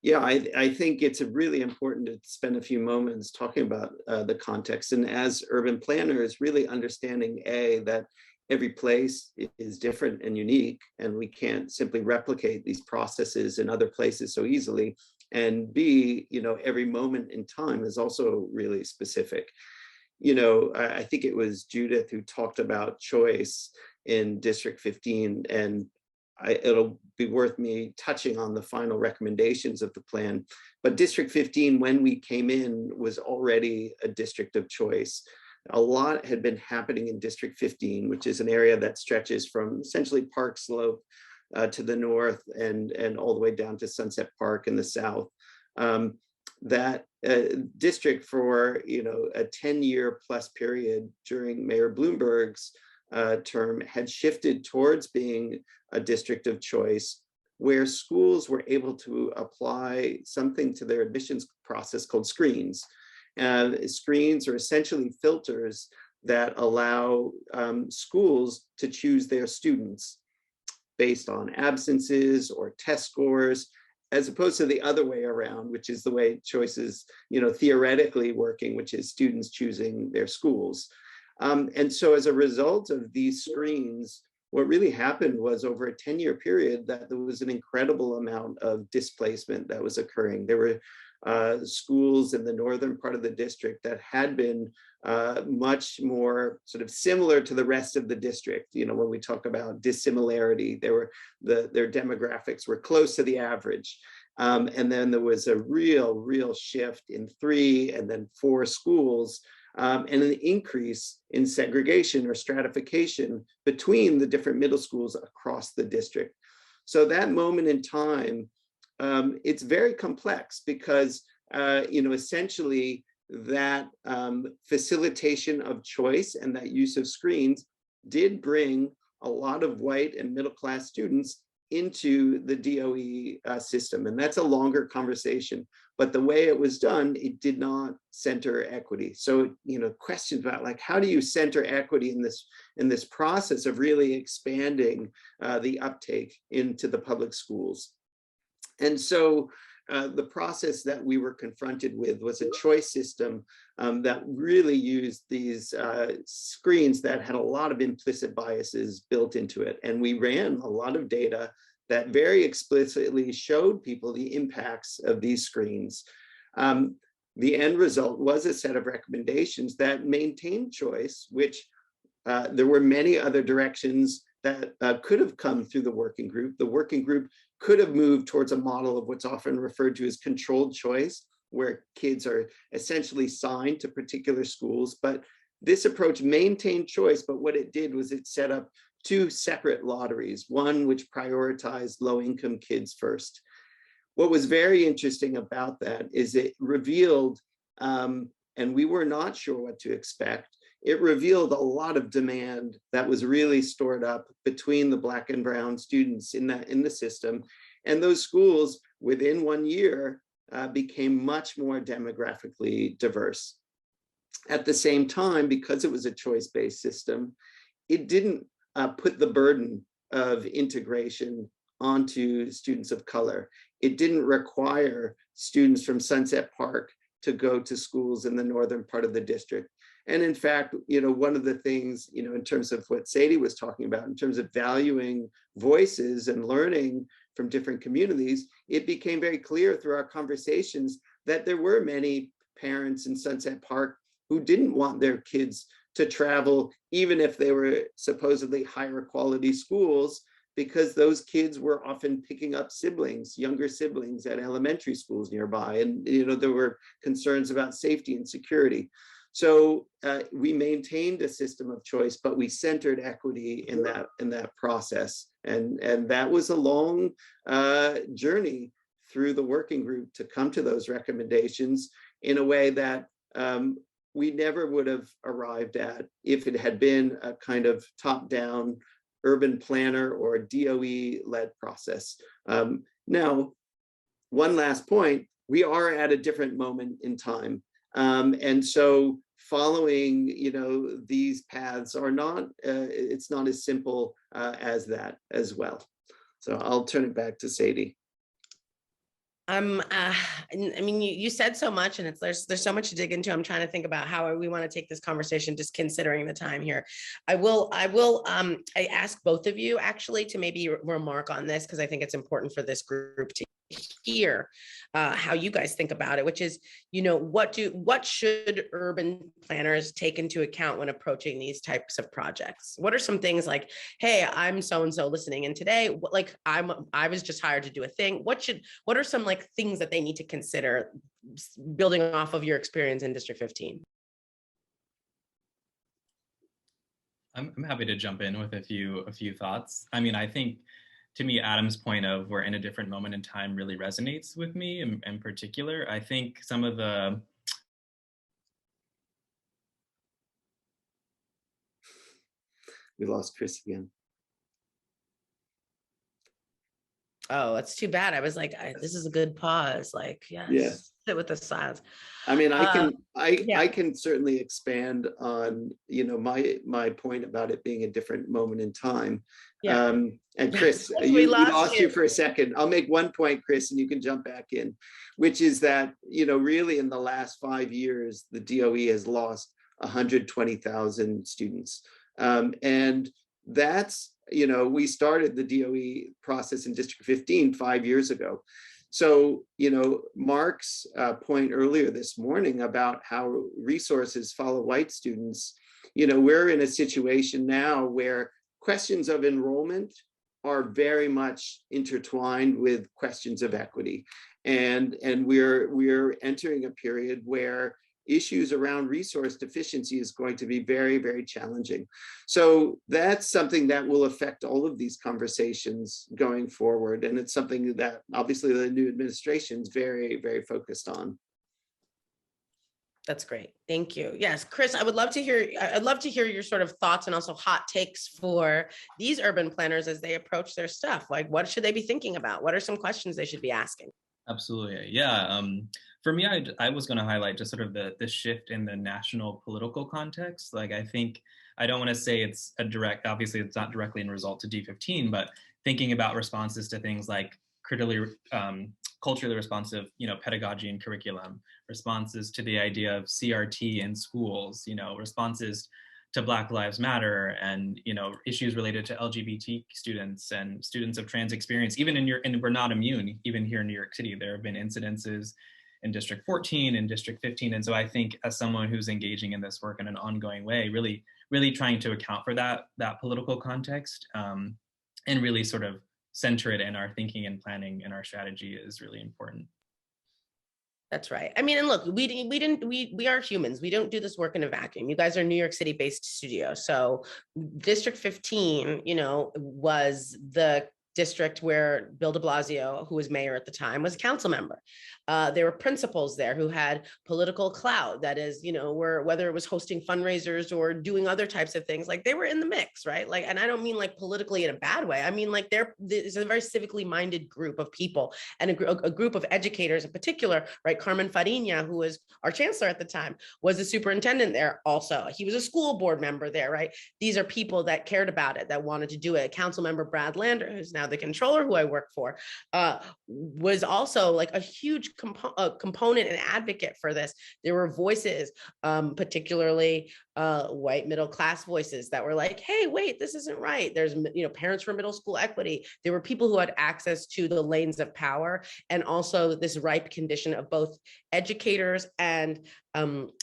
Yeah, I think it's really important to spend a few moments talking about the context. And as urban planners, really understanding that every place is different and unique, and we can't simply replicate these processes in other places so easily. And B, every moment in time is also really specific. I think it was Judith who talked about choice in District 15, and it'll be worth me touching on the final recommendations of the plan. But District 15, when we came in, was already a district of choice. A lot had been happening in District 15, which is an area that stretches from essentially Park Slope to the north and all the way down to Sunset Park in the south. That district for a 10-year plus period during Mayor Bloomberg's term had shifted towards being a district of choice, where schools were able to apply something to their admissions process called screens. Screens are essentially filters that allow schools to choose their students based on absences or test scores, as opposed to the other way around, which is the way choice is theoretically working, which is students choosing their schools. And so as a result of these screens, what really happened was over a 10-year period that there was an incredible amount of displacement that was occurring. There were schools in the northern part of the district that had been much more sort of similar to the rest of the district. You know, when we talk about dissimilarity, their demographics were close to the average. And then there was a real shift in 3 and then 4 schools, and an increase in segregation or stratification between the different middle schools across the district. So that moment in time, it's very complex because, you know, essentially that facilitation of choice and that use of screens did bring a lot of white and middle-class students into the DOE system. And that's a longer conversation, but the way it was done, it did not center equity. So, you know, questions about like, how do you center equity in this process of really expanding the uptake into the public schools? And so the process that we were confronted with was a choice system that really used these screens that had a lot of implicit biases built into it. And we ran a lot of data that very explicitly showed people the impacts of these screens. The end result was a set of recommendations that maintained choice, which there were many other directions that could have come through the working group. The working group could have moved towards a model of what's often referred to as controlled choice, where kids are essentially signed to particular schools. But this approach maintained choice, but what it did was it set up 2 separate lotteries, one which prioritized low-income kids first. What was very interesting about that is it revealed, and we were not sure what to expect, it revealed a lot of demand that was really stored up between the Black and brown students in the system. And those schools within 1 year became much more demographically diverse. At the same time, because it was a choice-based system, it didn't put the burden of integration onto students of color. It didn't require students from Sunset Park to go to schools in the northern part of the district. And in fact, you know, one of the things, you know, in terms of what Sadie was talking about, in terms of valuing voices and learning from different communities, it became very clear through our conversations that there were many parents in Sunset Park who didn't want their kids to travel, even if they were supposedly higher quality schools, because those kids were often picking up siblings, younger siblings at elementary schools nearby. And, you know, there were concerns about safety and security. So we maintained a system of choice, but we centered equity in that process. And that was a long journey through the working group to come to those recommendations in a way that we never would have arrived at if it had been a kind of top-down urban planner or DOE-led process. Now, one last point, we are at a different moment in time. And so following, you know, these paths are not, it's not as simple as that as well. So I'll turn it back to Sadie. I mean, you said so much, and there's so much to dig into. I'm trying to think about how we want to take this conversation, just considering the time here. I ask both of you actually to maybe remark on this, because I think it's important for this group to hear how you guys think about it, which is, you know, what should urban planners take into account when approaching these types of projects? What are some things like, hey, I'm so-and-so listening, and today, like, I was just hired to do a thing. What are some like things that they need to consider, building off of your experience in District 15? I'm happy to jump in with a few thoughts. I mean, I think, to me, Adam's point of we're in a different moment in time really resonates with me in particular. I think some of the... We lost Chris again. Oh, that's too bad. I was like, this is a good pause. Like, yes, yeah. Sit with the silence. I mean, I can certainly expand on, you know, my point about it being a different moment in time. Yeah. And Chris, we lost you for a second. I'll make one point, Chris, and you can jump back in, which is that, you know, really in the last 5 years, the DOE has lost 120,000 students. And that's we started the DOE process in District 15 5 years ago. So, Mark's point earlier this morning about how resources follow white students, we're in a situation now where questions of enrollment are very much intertwined with questions of equity. And we're entering a period where issues around resource deficiency is going to be very, very challenging. So that's something that will affect all of these conversations going forward. And it's something that obviously the new administration is very, very focused on. That's great. Thank you. Yes, Chris, I'd love to hear your sort of thoughts and also hot takes for these urban planners as they approach their stuff. Like, what should they be thinking about? What are some questions they should be asking? Absolutely. Yeah. For me, I was going to highlight just sort of the shift in the national political context. Like, I think, I don't want to say it's a direct, obviously it's not directly in result to D15, but thinking about responses to things like culturally responsive, pedagogy and curriculum, responses to the idea of CRT in schools, responses to Black Lives Matter, and issues related to LGBT students and students of trans experience. And we're not immune. Even here in New York City, there have been incidences in District 14 and District 15. And so I think, as someone who's engaging in this work in an ongoing way, really, really trying to account for that political context, and really sort of center it in our thinking and planning and our strategy is really important. That's right. I mean, and look, we are humans. We don't do this work in a vacuum. You guys are New York City based studio. So District 15, was the district where Bill de Blasio, who was mayor at the time, was a council member. There were principals there who had political clout. That is, whether it was hosting fundraisers or doing other types of things, like they were in the mix, right? Like, and I don't mean like politically in a bad way. I mean, like there's a very civically minded group of people and a group of educators in particular, right? Carmen Farina, who was our chancellor at the time, was the superintendent there also. He was a school board member there, right? These are people that cared about it, that wanted to do it. Council member Brad Lander, who's now the controller who I work for, was also like a huge component and advocate for this. There were voices, particularly white middle class voices, that were like, hey, wait, this isn't right. There's, Parents for Middle School Equity. There were people who had access to the lanes of power, and also this ripe condition of both educators and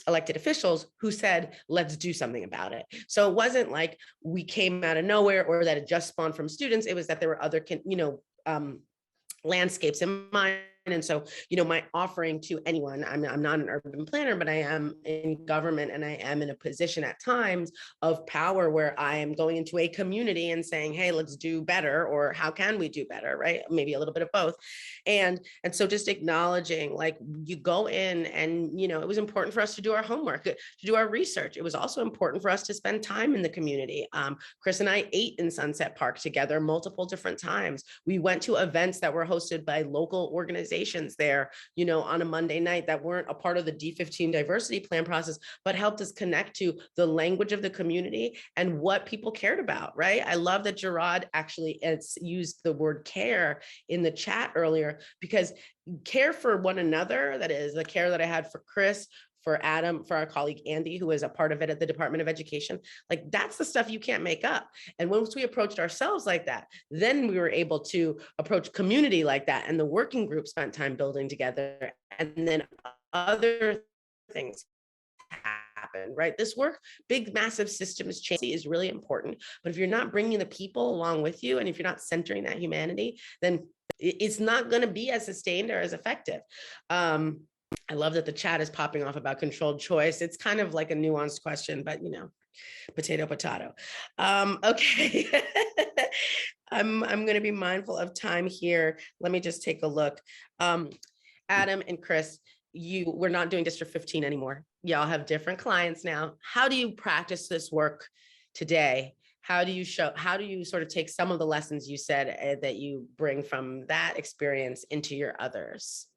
elected officials who said, let's do something about it. So it wasn't like we came out of nowhere or that it just spawned from students. It was that there were other, landscapes in mind. And so, my offering to anyone, I'm not an urban planner, but I am in government, and I am in a position at times of power where I am going into a community and saying, hey, let's do better, or how can we do better, right? Maybe a little bit of both. And so just acknowledging, like, you go in and, it was important for us to do our homework, to do our research. It was also important for us to spend time in the community. Chris and I ate in Sunset Park together multiple different times. We went to events that were hosted by local organizations there, on a Monday night that weren't a part of the D15 diversity plan process, but helped us connect to the language of the community and what people cared about, right? I love that Gerard actually used the word care in the chat earlier, because care for one another, that is the care that I had for Chris, for Adam, for our colleague Andy, who is a part of it at the Department of Education, like that's the stuff you can't make up. And once we approached ourselves like that, then we were able to approach community like that. And the working group spent time building together, and then other things happen, right? This work, big, massive systems change is really important. But if you're not bringing the people along with you, and if you're not centering that humanity, then it's not going to be as sustained or as effective. I love that the chat is popping off about controlled choice. It's kind of like a nuanced question, but potato, potato. Okay. I'm going to be mindful of time here. Let me just take a look. Adam and Chris, we're not doing District 15 anymore. Y'all have different clients now. How do you practice this work today? How do you sort of take some of the lessons you said that you bring from that experience into your others?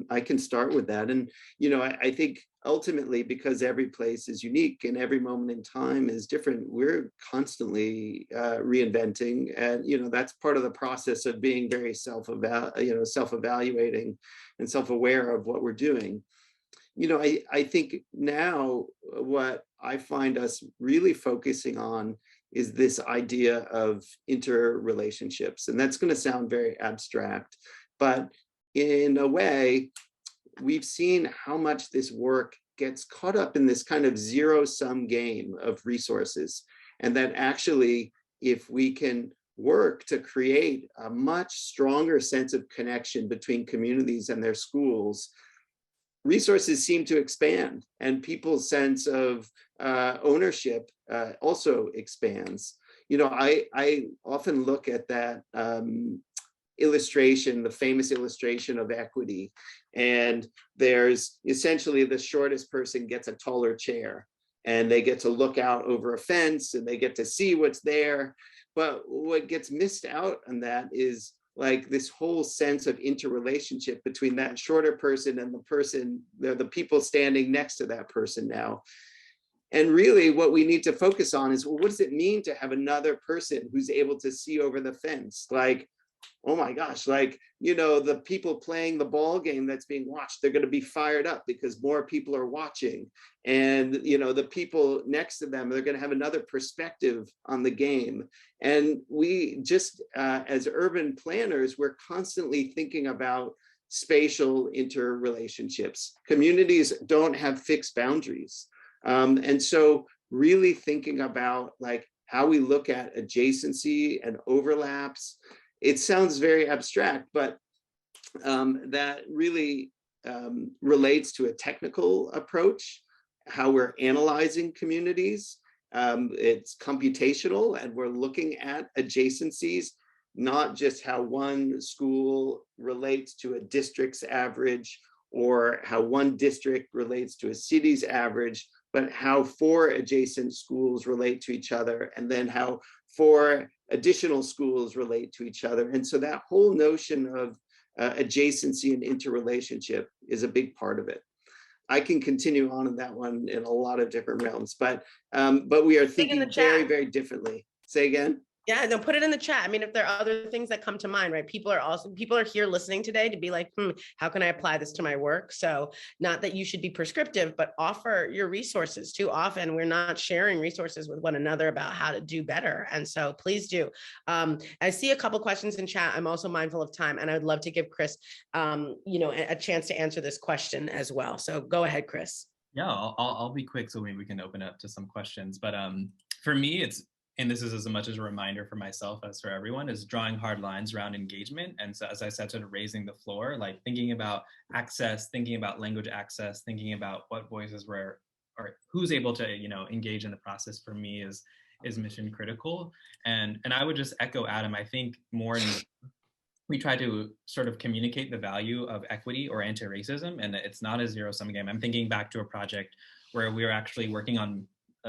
I can start with that. And, I think ultimately, because every place is unique and every moment in time is different, we're constantly reinventing. And, that's part of the process of being very self-evaluating and self-aware of what we're doing. I think now what I find us really focusing on is this idea of interrelationships. And that's going to sound very abstract, but in a way, we've seen how much this work gets caught up in this kind of zero-sum game of resources. And that actually, if we can work to create a much stronger sense of connection between communities and their schools, resources seem to expand, and people's sense of ownership also expands. I often look at that illustration, the famous illustration of equity, and there's essentially the shortest person gets a taller chair, and they get to look out over a fence and they get to see what's there. But what gets missed out on that is like this whole sense of interrelationship between that shorter person and the people standing next to that person now. And really what we need to focus on is, well, what does it mean to have another person who's able to see over the fence? Like, oh my gosh, like, the people playing the ball game that's being watched, they're going to be fired up because more people are watching. And, the people next to them, they're going to have another perspective on the game. And we just, as urban planners, we're constantly thinking about spatial interrelationships. Communities don't have fixed boundaries. And so really thinking about like how we look at adjacency and overlaps. It sounds very abstract, but that really relates to a technical approach, how we're analyzing communities. It's computational, and we're looking at adjacencies, not just how one school relates to a district's average or how one district relates to a city's average, but how 4 adjacent schools relate to each other, and then how 4 additional schools relate to each other. And so that whole notion of adjacency and interrelationship is a big part of it. I can continue on in that one in a lot of different realms, but we are thinking very, very differently. Say again? Yeah, no, put it in the chat. I mean, if there are other things that come to mind, right? People are here listening today to be like, how can I apply this to my work? So not that you should be prescriptive, but offer your resources. Too often we're not sharing resources with one another about how to do better. And so please do. I see a couple questions in chat. I'm also mindful of time, and I would love to give Chris, a chance to answer this question as well. So go ahead, Chris. Yeah, I'll be quick so maybe we can open up to some questions. But for me, and this is as much as a reminder for myself as for everyone, is drawing hard lines around engagement. And so, as I said, sort of raising the floor, like thinking about access, thinking about language access, thinking about what voices or who's able to, engage in the process, for me is mission critical. And I would just echo Adam. I think we try to sort of communicate the value of equity or anti-racism, and it's not a zero-sum game. I'm thinking back to a project where we were actually working on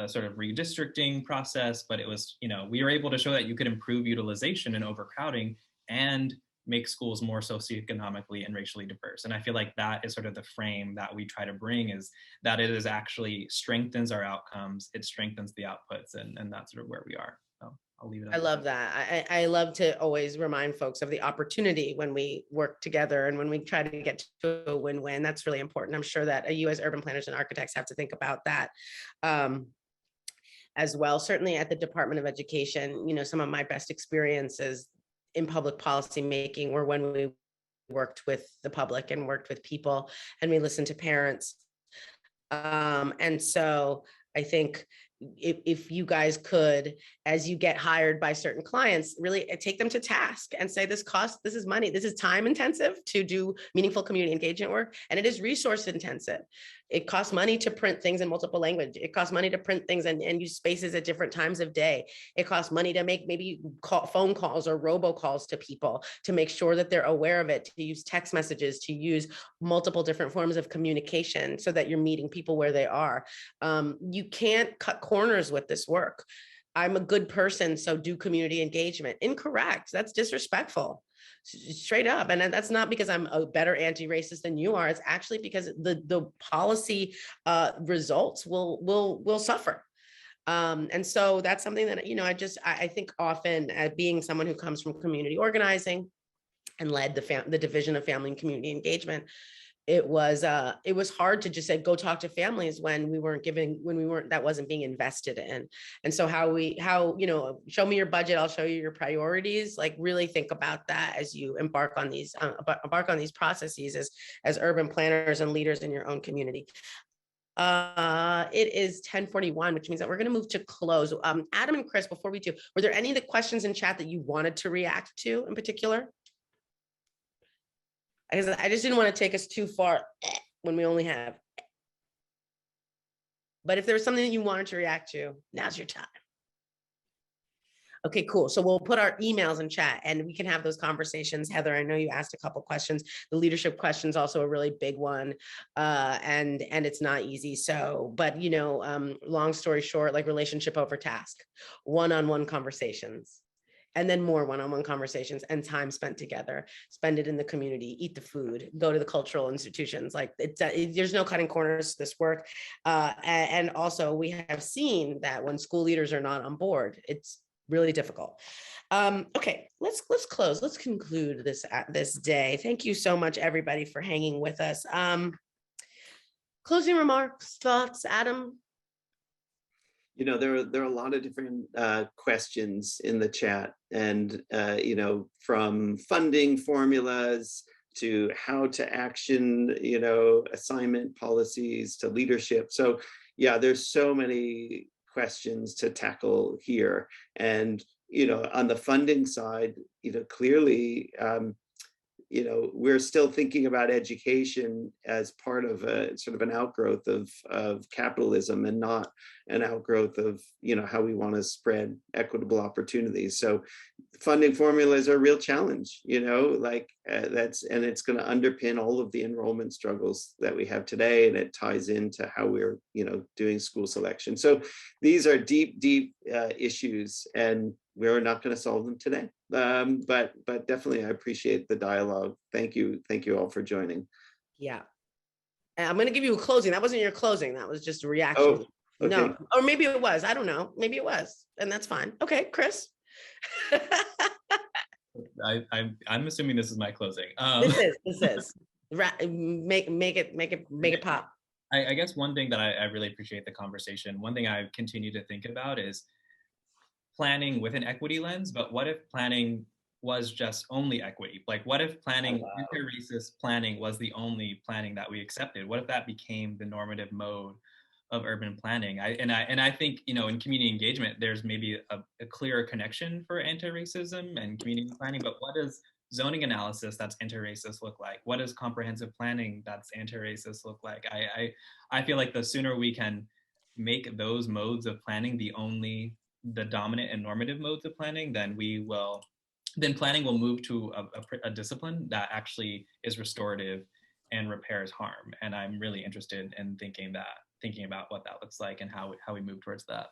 sort of redistricting process, but it was, we were able to show that you could improve utilization and overcrowding and make schools more socioeconomically and racially diverse. And I feel like that is sort of the frame that we try to bring, is that it is actually strengthens our outcomes, it strengthens the outputs, and that's sort of where we are. So I'll leave it at I love that. I love to always remind folks of the opportunity when we work together and when we try to get to a win-win. That's really important. I'm sure that you as urban planners and architects have to think about that. As well. Certainly at the Department of Education, some of my best experiences in public policy making were when we worked with the public and worked with people and we listened to parents. And so I think if you guys could, as you get hired by certain clients, really take them to task and say, this is money, this is time intensive to do meaningful community engagement work, and it is resource intensive. It costs money to print things in multiple language. It costs money to print things and use spaces at different times of day. It costs money to make maybe phone calls or robocalls to people to make sure that they're aware of it, to use text messages, to use multiple different forms of communication so that you're meeting people where they are. You can't cut corners with this work. I'm a good person, so do community engagement. Incorrect. That's disrespectful. Straight up. And that's not because I'm a better anti-racist than you are. It's actually because the policy results will suffer. And so that's something that, I think often, being someone who comes from community organizing and led the Division of Family and Community Engagement, it was hard to just say, go talk to families when that wasn't being invested in. And so show me your budget, I'll show you your priorities. Like really think about that as you embark on these processes as urban planners and leaders in your own community. It is 10:41, which means that we're going to move to close. Adam and Chris, before we do, were there any of the questions in chat that you wanted to react to in particular? Because I just didn't want to take us too far when we only have. But if there's something that you wanted to react to, now's your time. Okay, cool. So we'll put our emails in chat and we can have those conversations. Heather, I know you asked a couple questions. The leadership question is also a really big one, and it's not easy. So, but long story short, like relationship over task, one-on-one conversations. And then more one-on-one conversations and time spent together, spend it in the community, eat the food, go to the cultural institutions. Like there's no cutting corners to this work. And also we have seen that when school leaders are not on board, it's really difficult. Okay, let's close. Let's conclude this day. Thank you so much, everybody, for hanging with us. Closing remarks, thoughts, Adam? There are a lot of different questions in the chat, and from funding formulas to how to action, assignment policies to leadership. So yeah, there's so many questions to tackle here. And on the funding side, clearly we're still thinking about education as part of a sort of an outgrowth of capitalism and not an outgrowth of, how we want to spread equitable opportunities. So funding formulas are a real challenge, and it's going to underpin all of the enrollment struggles that we have today. And it ties into how we're, doing school selection. So these are deep issues, and we're not going to solve them today. But definitely I appreciate the dialogue. Thank you all for joining. Yeah. I'm going to give you a closing. That wasn't your closing. That was just a reaction. Oh, okay. No, or maybe it was. I don't know. Maybe it was, and that's fine. Okay, Chris. I'm assuming this is my closing. This is. Make it pop. I guess one thing that I really appreciate the conversation. One thing I continue to think about is planning with an equity lens, but what if planning was just only equity? Like what if planning, inter-racist planning was the only planning that we accepted? What if that became the normative mode of urban planning? I think, in community engagement, there's maybe a clearer connection for anti-racism and community planning, but what does zoning analysis that's anti-racist look like? What does comprehensive planning that's anti-racist look like? I feel like the sooner we can make those modes of planning the dominant and normative modes of planning, then planning will move to a discipline that actually is restorative and repairs harm. And I'm really interested in thinking about what that looks like and how we move towards that.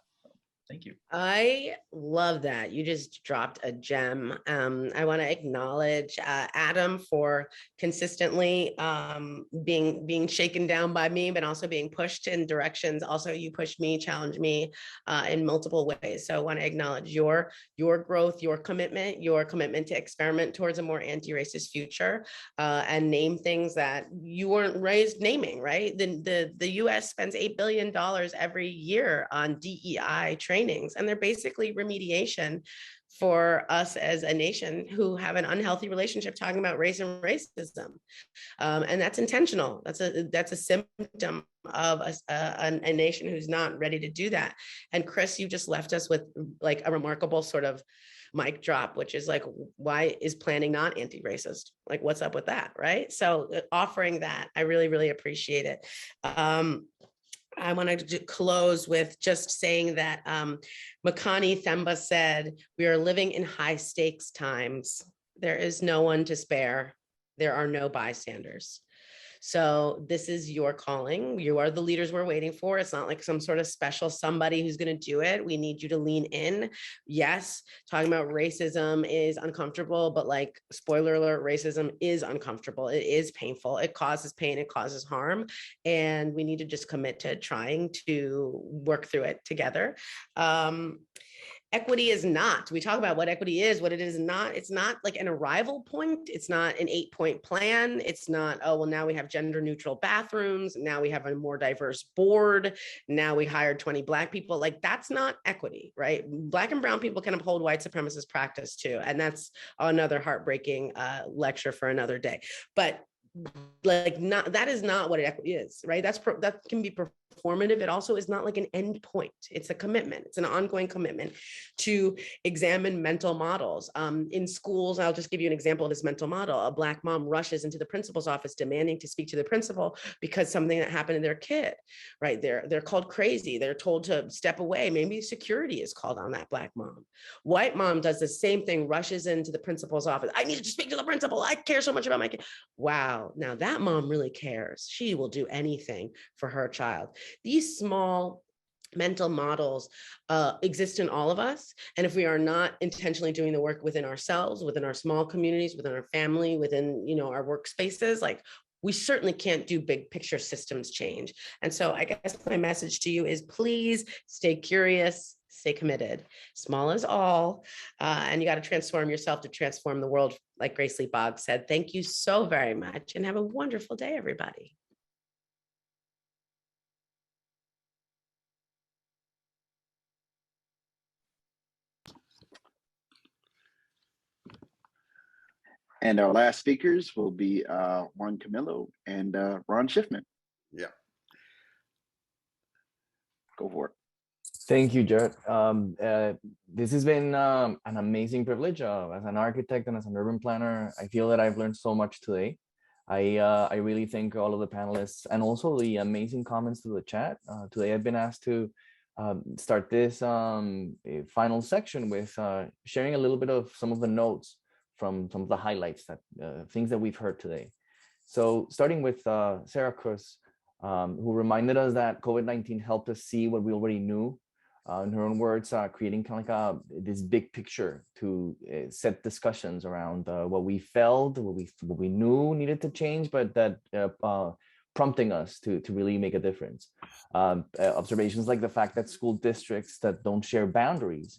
Thank you. I love that. You just dropped a gem. I want to acknowledge Adam for consistently being shaken down by me, but also being pushed in directions. Also, you pushed me, challenged me in multiple ways. So I want to acknowledge your growth, your commitment to experiment towards a more anti-racist future and name things that you weren't raised naming, right? The US spends $8 billion every year on DEI trainings, and they're basically remediation for us as a nation who have an unhealthy relationship talking about race and racism, and that's intentional. That's a symptom of a nation who's not ready to do that. And Chris, you just left us with like a remarkable sort of mic drop, which is like, why is planning not anti-racist? Like, what's up with that, right? So offering that, I really, really appreciate it. I wanted to close with just saying that Makani Themba said, we are living in high stakes times. There is no one to spare. There are no bystanders. So this is your calling. You are the leaders we're waiting for. It's not like some sort of special somebody who's going to do it. We need you to lean in. Yes, talking about racism is uncomfortable, but like, spoiler alert, racism is uncomfortable. It is painful. It causes pain. It causes harm. And we need to just commit to trying to work through it together. equity is not. We talk about what equity is, what it is not. It's not like an arrival point. It's not an 8-point plan. It's not, oh, well, now we have gender neutral bathrooms. Now we have a more diverse board. Now we hired 20 Black people. Like, that's not equity, right? Black and brown people can uphold white supremacist practice too. And that's another heartbreaking lecture for another day. But like, not, that is not what equity is, right? That can be performative. It also is not like an end point. It's a commitment. It's an ongoing commitment to examine mental models. In schools, I'll just give you an example of this mental model. A Black mom rushes into the principal's office demanding to speak to the principal because something that happened to their kid, right? They're called crazy. They're told to step away. Maybe security is called on that Black mom. White mom does the same thing, rushes into the principal's office. I need to speak to the principal. I care so much about my kid. Wow. Now that mom really cares. She will do anything for her child. These small mental models exist in all of us. And if we are not intentionally doing the work within ourselves, within our small communities, within our family, within, our workspaces, like, we certainly can't do big picture systems change. And so I guess my message to you is, please stay curious, stay committed. Small is all, and you got to transform yourself to transform the world, like Grace Lee Boggs said. Thank you so very much, and have a wonderful day, everybody. And our last speakers will be Juan Camilo and Ron Schiffman. Yeah. Go for it. Thank you, Jared. This has been an amazing privilege. As an architect and as an urban planner, I feel that I've learned so much today. I really thank all of the panelists and also the amazing comments to the chat. Today I've been asked to start this final section with sharing a little bit of some of the notes from some of the highlights, that things that we've heard today. So starting with Sarah Cruz, who reminded us that COVID-19 helped us see what we already knew. In her own words, creating kind of like this big picture to set discussions around what we felt, what we knew needed to change, but that prompting us to really make a difference. Observations like the fact that school districts that don't share boundaries,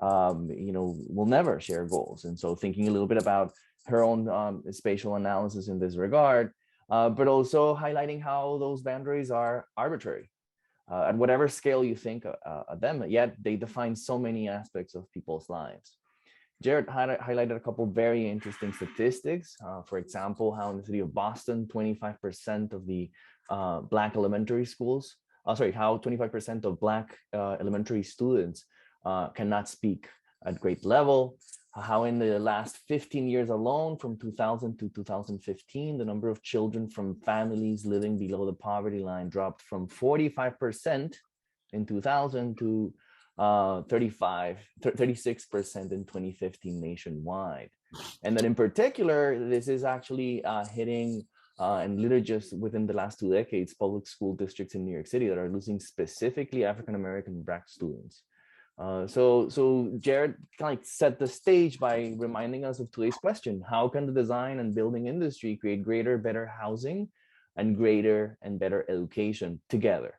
will never share goals. And so thinking a little bit about her own spatial analysis in this regard, but also highlighting how those boundaries are arbitrary. At whatever scale you think of them, yet they define so many aspects of people's lives. Jared highlighted a couple of very interesting statistics. For example, how in the city of Boston, 25% of the Black elementary schools, how 25% of Black elementary students cannot speak at grade level. How in the last 15 years alone, from 2000 to 2015, the number of children from families living below the poverty line dropped from 45% in 2000 to 36% in 2015 nationwide. And then in particular, this is actually hitting and literally just within the last 2 decades, public school districts in New York City that are losing specifically African-American Black students. So Jared kind of like set the stage by reminding us of today's question: how can the design and building industry create greater, better housing and greater and better education together?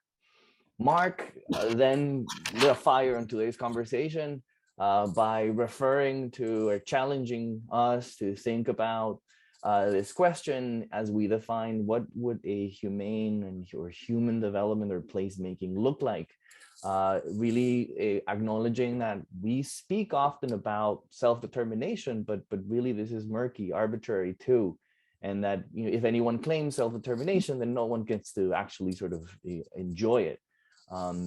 Mark then lit a fire in today's conversation by referring to or challenging us to think about this question as we define what would a humane or human development or placemaking look like. Really acknowledging that we speak often about self-determination, but really this is murky, arbitrary too. And that if anyone claims self-determination, then no one gets to actually sort of enjoy it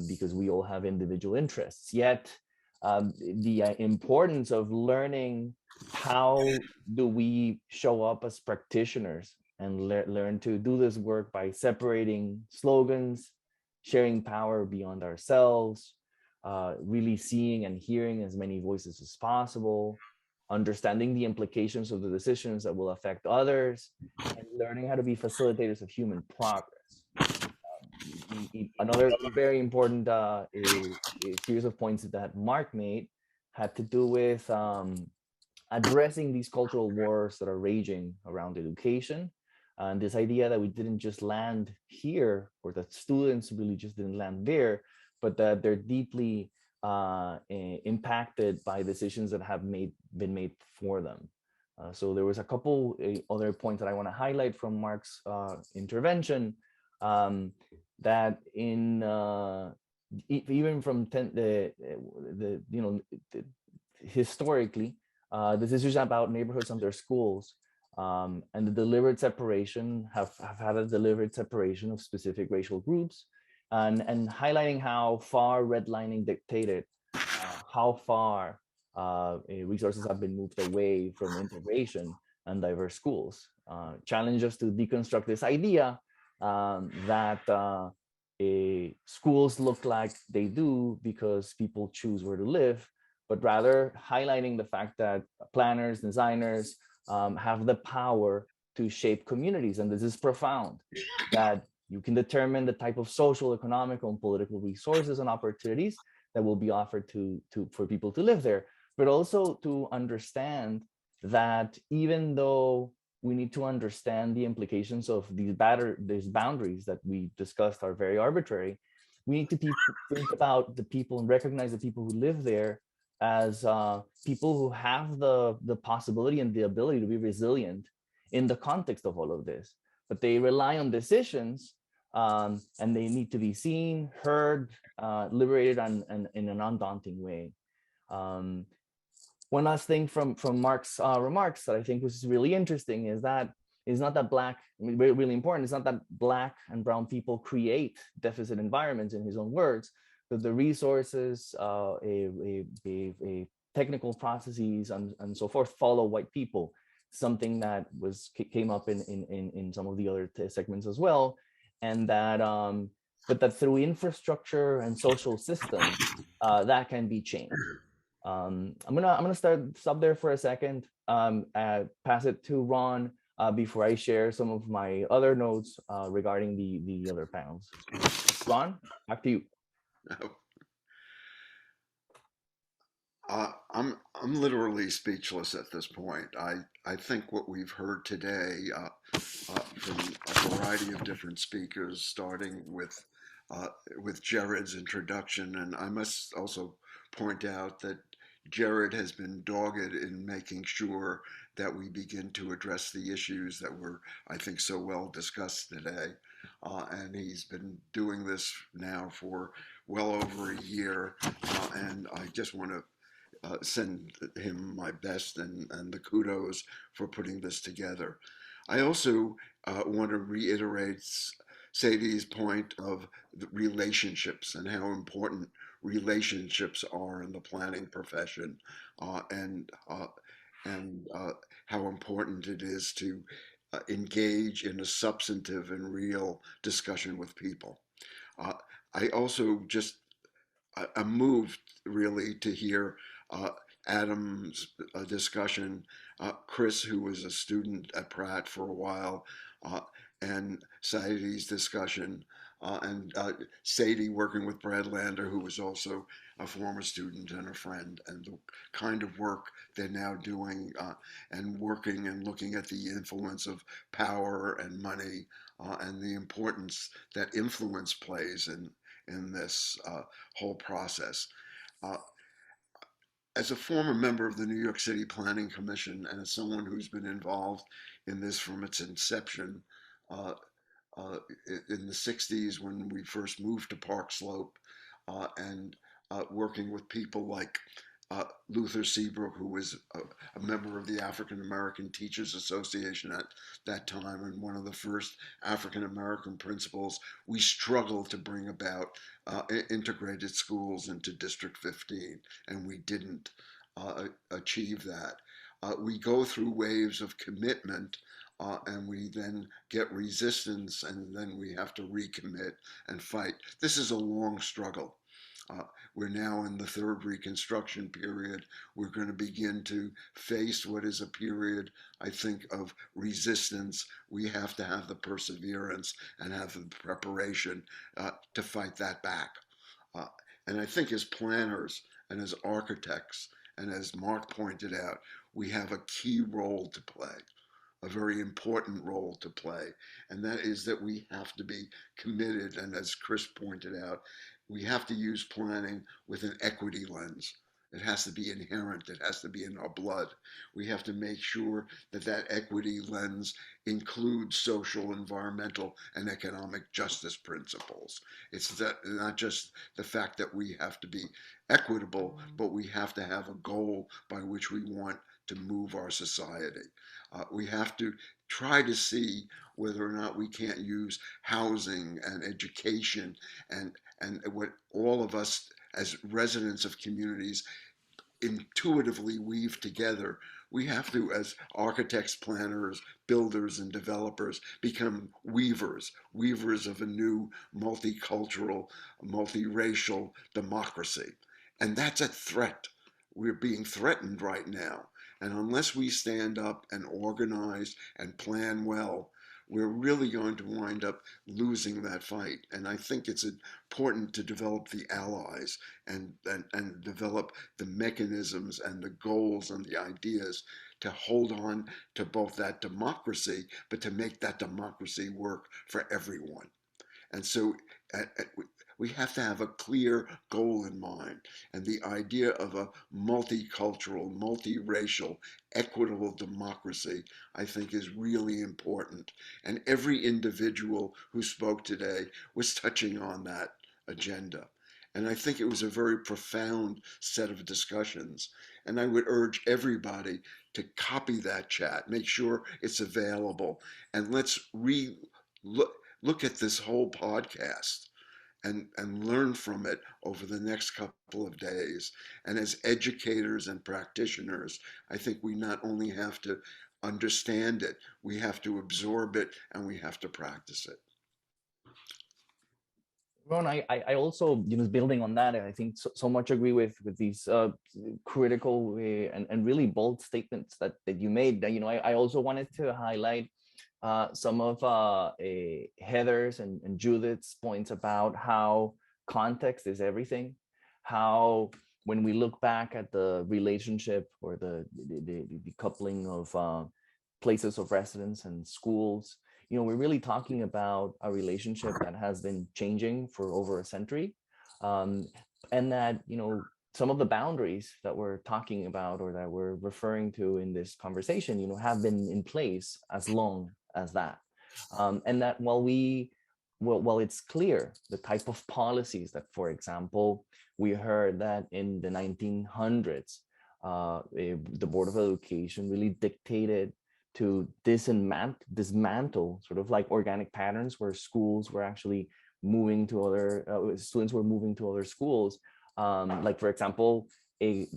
because we all have individual interests. Yet the importance of learning how do we show up as practitioners and learn to do this work by separating slogans, sharing power beyond ourselves, really seeing and hearing as many voices as possible, understanding the implications of the decisions that will affect others, and learning how to be facilitators of human progress. Another very important series of points that Mark made had to do with addressing these cultural wars that are raging around education. And this idea that we didn't just land here, or that students really just didn't land there, but that they're deeply impacted by decisions that have been made for them. So there was a couple other points that I want to highlight from Mark's intervention, that in even from historically, the decisions about neighborhoods and their schools, and the deliberate separation have had a deliberate separation of specific racial groups, and highlighting how far redlining dictated how far resources have been moved away from integration and diverse schools. Challenge us to deconstruct this idea that schools look like they do because people choose where to live, but rather highlighting the fact that planners, designers have the power to shape communities. And this is profound, that you can determine the type of social, economical, and political resources and opportunities that will be offered for people to live there, but also to understand that even though we need to understand the implications of these boundaries that we discussed are very arbitrary, we need to think about the people and recognize the people who live there as people who have the possibility and the ability to be resilient in the context of all of this. But they rely on decisions, and they need to be seen, heard, liberated, and in an undaunting way. One last thing from Mark's remarks that I think was really interesting is that it's not that really important, it's not that Black and brown people create deficit environments, in his own words, but the resources, technical processes, and so forth follow white people. Something that came up in some of the other segments as well, and that but that through infrastructure and social systems that can be changed. I'm gonna stop there for a second, pass it to Ron before I share some of my other notes regarding the other panels. Ron, back to you. I'm literally speechless at this point. I think what we've heard today from a variety of different speakers, starting with Jared's introduction, and I must also point out that Jared has been dogged in making sure that we begin to address the issues that were, I think, so well discussed today. And he's been doing this now for well over a year. And I just want to send him my best and the kudos for putting this together. I also want to reiterate Sadie's point of the relationships and how important relationships are in the planning profession, and how important it is to engage in a substantive and real discussion with people. I also just I'm moved really to hear Adam's discussion, Chris, who was a student at Pratt for a while, and Sadie's discussion, and Sadie working with Brad Lander, who was also a former student and a friend, and the kind of work they're now doing, and working and looking at the influence of power and money, and the importance that influence plays in this whole process. As a former member of the New York City Planning Commission and as someone who's been involved in this from its inception in the 60s when we first moved to Park Slope, and working with people like Luther Seabrook, who was a member of the African American Teachers Association at that time and one of the first African American principals, we struggled to bring about integrated schools into District 15, and we didn't achieve that. We go through waves of commitment, and we then get resistance, and then we have to recommit and fight. This is a long struggle. We're now in the third Reconstruction period. We're going to begin to face what is a period, I think, of resistance. We have to have the perseverance and have the preparation to fight that back. And I think as planners and as architects, and as Mark pointed out, we have a key role to play. a very important role to play, and that is that we have to be committed, and as Chris pointed out, we have to use planning with an equity lens. It has to be inherent. It has to be in our blood. We have to make sure that that equity lens includes social, environmental, and economic justice principles. It's not just the fact that we have to be equitable, but we have to have a goal by which we want to move our society. We have to try to see whether or not we can't use housing and education and what all of us as residents of communities intuitively weave together. We have to, as architects, planners, builders, and developers, become weavers of a new multicultural, multiracial democracy. And that's a threat. We're being threatened right now. And unless we stand up and organize and plan well, we're really going to wind up losing that fight. And I think it's important to develop the allies and develop the mechanisms and the goals and the ideas to hold on to both that democracy, but to make that democracy work for everyone. And so we have to have a clear goal in mind. And the idea of a multicultural, multiracial, equitable democracy, I think, is really important. And every individual who spoke today was touching on that agenda. And I think it was a very profound set of discussions. And I would urge everybody to copy that chat, make sure it's available, and let's look at this whole podcast and learn from it over the next couple of days. And as educators and practitioners, I think we not only have to understand it, we have to absorb it, and we have to practice it. Ron, I also, building on that, I think so much agree with these critical and really bold statements that you made. I also wanted to highlight some of Heather's and Judith's points about how context is everything, how when we look back at the relationship or the coupling of places of residence and schools, we're really talking about a relationship that has been changing for over a century, and that, some of the boundaries that we're talking about or that we're referring to in this conversation, have been in place as long as that. And that while it's clear the type of policies that, for example, we heard that in the 1900s, the Board of Education really dictated to dismantle sort of like organic patterns where schools were actually moving to students were moving to other schools. Like, for example,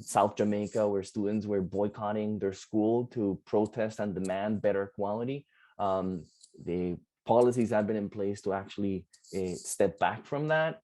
South Jamaica, where students were boycotting their school to protest and demand better quality. The policies have been in place to actually step back from that.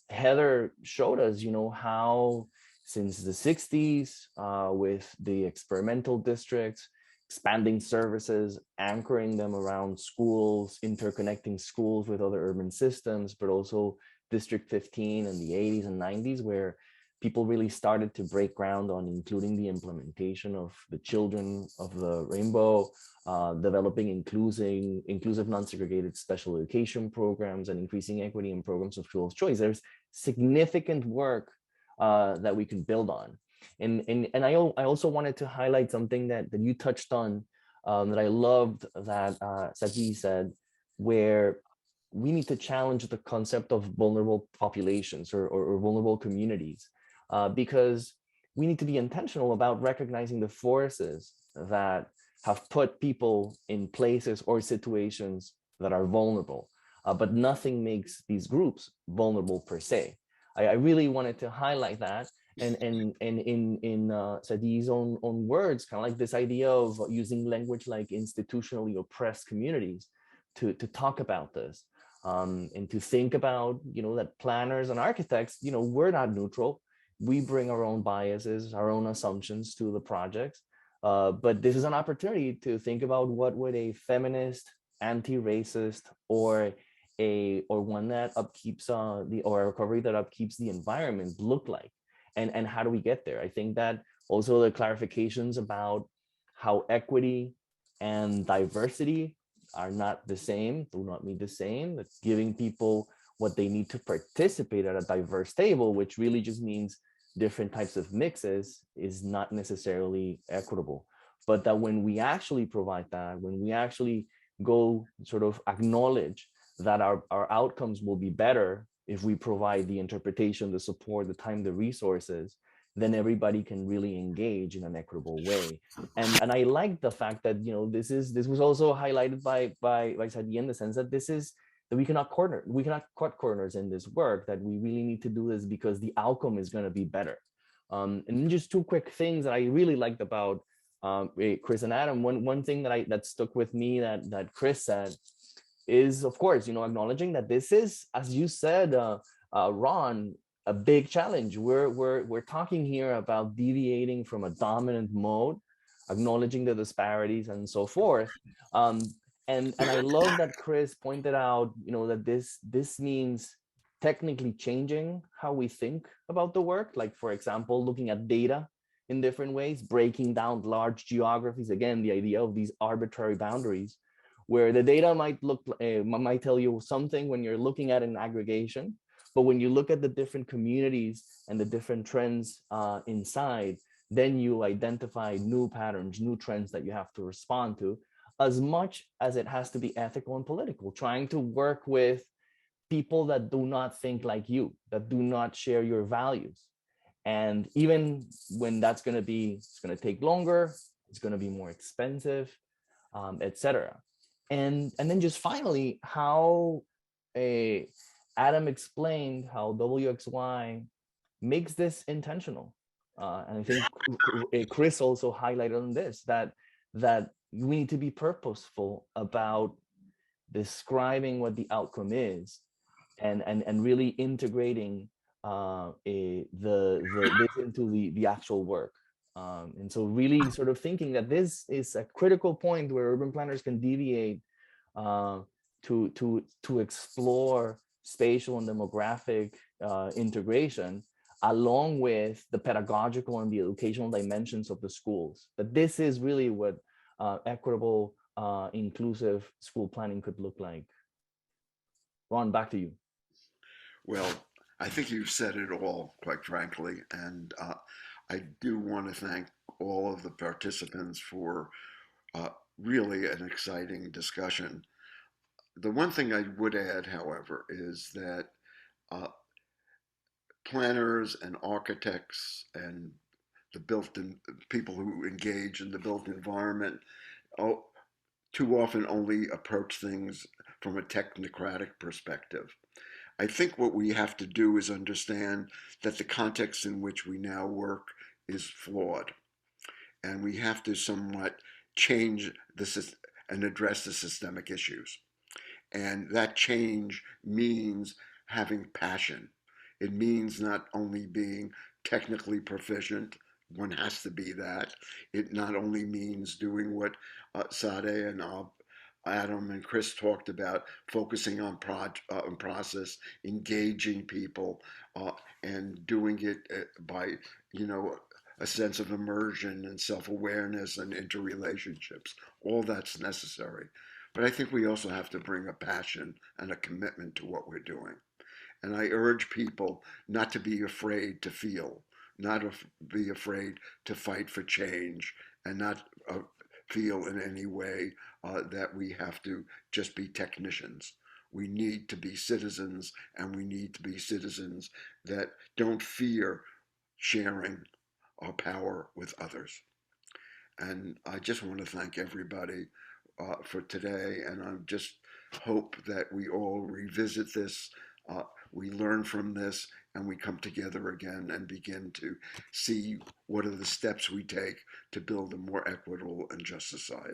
Heather showed us, how since the 60s, with the experimental districts, expanding services, anchoring them around schools, interconnecting schools with other urban systems, but also District 15 in the 80s and 90s, where people really started to break ground on including the implementation of the Children of the Rainbow, developing inclusive non-segregated special education programs, and increasing equity in programs of school choice. There's significant work that we can build on. And I also wanted to highlight something that you touched on, that I loved that Sati said, where we need to challenge the concept of vulnerable populations or vulnerable communities, because we need to be intentional about recognizing the forces that have put people in places or situations that are vulnerable, but nothing makes these groups vulnerable per se. I really wanted to highlight that. And in Sadi's own words, kind of like this idea of using language like institutionally oppressed communities to talk about this, and to think about, that planners and architects, we're not neutral. We bring our own biases, our own assumptions to the projects. But this is an opportunity to think about what would a feminist, anti-racist, or one that upkeeps or a recovery that upkeeps the environment look like. And how do we get there? I think that also the clarifications about how equity and diversity are not the same, do not mean the same. It's giving people what they need to participate at a diverse table, which really just means different types of mixes, is not necessarily equitable. But that when we actually provide that, when we actually go sort of acknowledge that our outcomes will be better if we provide the interpretation, the support, the time, the resources, then everybody can really engage in an equitable way. And I like the fact that, you know, this was also highlighted by Sadi, in the sense that that we cannot cut corners in this work, that we really need to do this because the outcome is going to be better. And then just two quick things that I really liked about Chris and Adam. One thing that stuck with me that Chris said is, of course, you know, acknowledging that this is, as you said, Ron, a big challenge. We're talking here about deviating from a dominant mode, acknowledging the disparities and so forth. And I love that Chris pointed out, you know, that this means technically changing how we think about the work. Like, for example, looking at data in different ways, breaking down large geographies. Again, the idea of these arbitrary boundaries, where the data might tell you something when you're looking at an aggregation, but when you look at the different communities and the different trends inside, then you identify new patterns, new trends that you have to respond to, as much as it has to be ethical and political, trying to work with people that do not think like you, that do not share your values. And even when it's going to take longer, it's going to be more expensive, etc. And then just finally, how Adam explained how WXY makes this intentional. And I think Chris also highlighted on this, that we need to be purposeful about describing what the outcome is, and really integrating this into the actual work. And so really sort of thinking that this is a critical point where urban planners can deviate to explore spatial and demographic integration, along with the pedagogical and the educational dimensions of the schools. That this is really what equitable, inclusive school planning could look like. Ron, back to you. Well, I think you've said it all, quite frankly, and I do want to thank all of the participants for really an exciting discussion. The one thing I would add, however, is that planners and architects and the built-in people who engage in the built environment too often only approach things from a technocratic perspective. I think what we have to do is understand that the context in which we now work is flawed, and we have to somewhat change and address the systemic issues. And that change means having passion. It means not only being technically proficient, one has to be that. It not only means doing what Sade and Adam and Chris talked about, focusing on process, engaging people, and doing it by, you know, a sense of immersion and self-awareness and interrelationships. All that's necessary. But I think we also have to bring a passion and a commitment to what we're doing. And I urge people not to be afraid to feel, not be afraid to fight for change, and not feel in any way that we have to just be technicians. We need to be citizens, and we need to be citizens that don't fear sharing our power with others. And I just want to thank everybody for today, and I just hope that we all revisit this, we learn from this, and we come together again and begin to see what are the steps we take to build a more equitable and just society.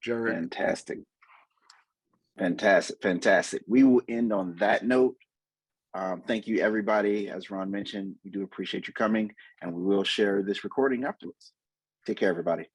Jared? Fantastic. Fantastic. Fantastic. We will end on that note. Thank you, everybody. As Ron mentioned, we do appreciate you coming, and we will share this recording afterwards. Take care, everybody.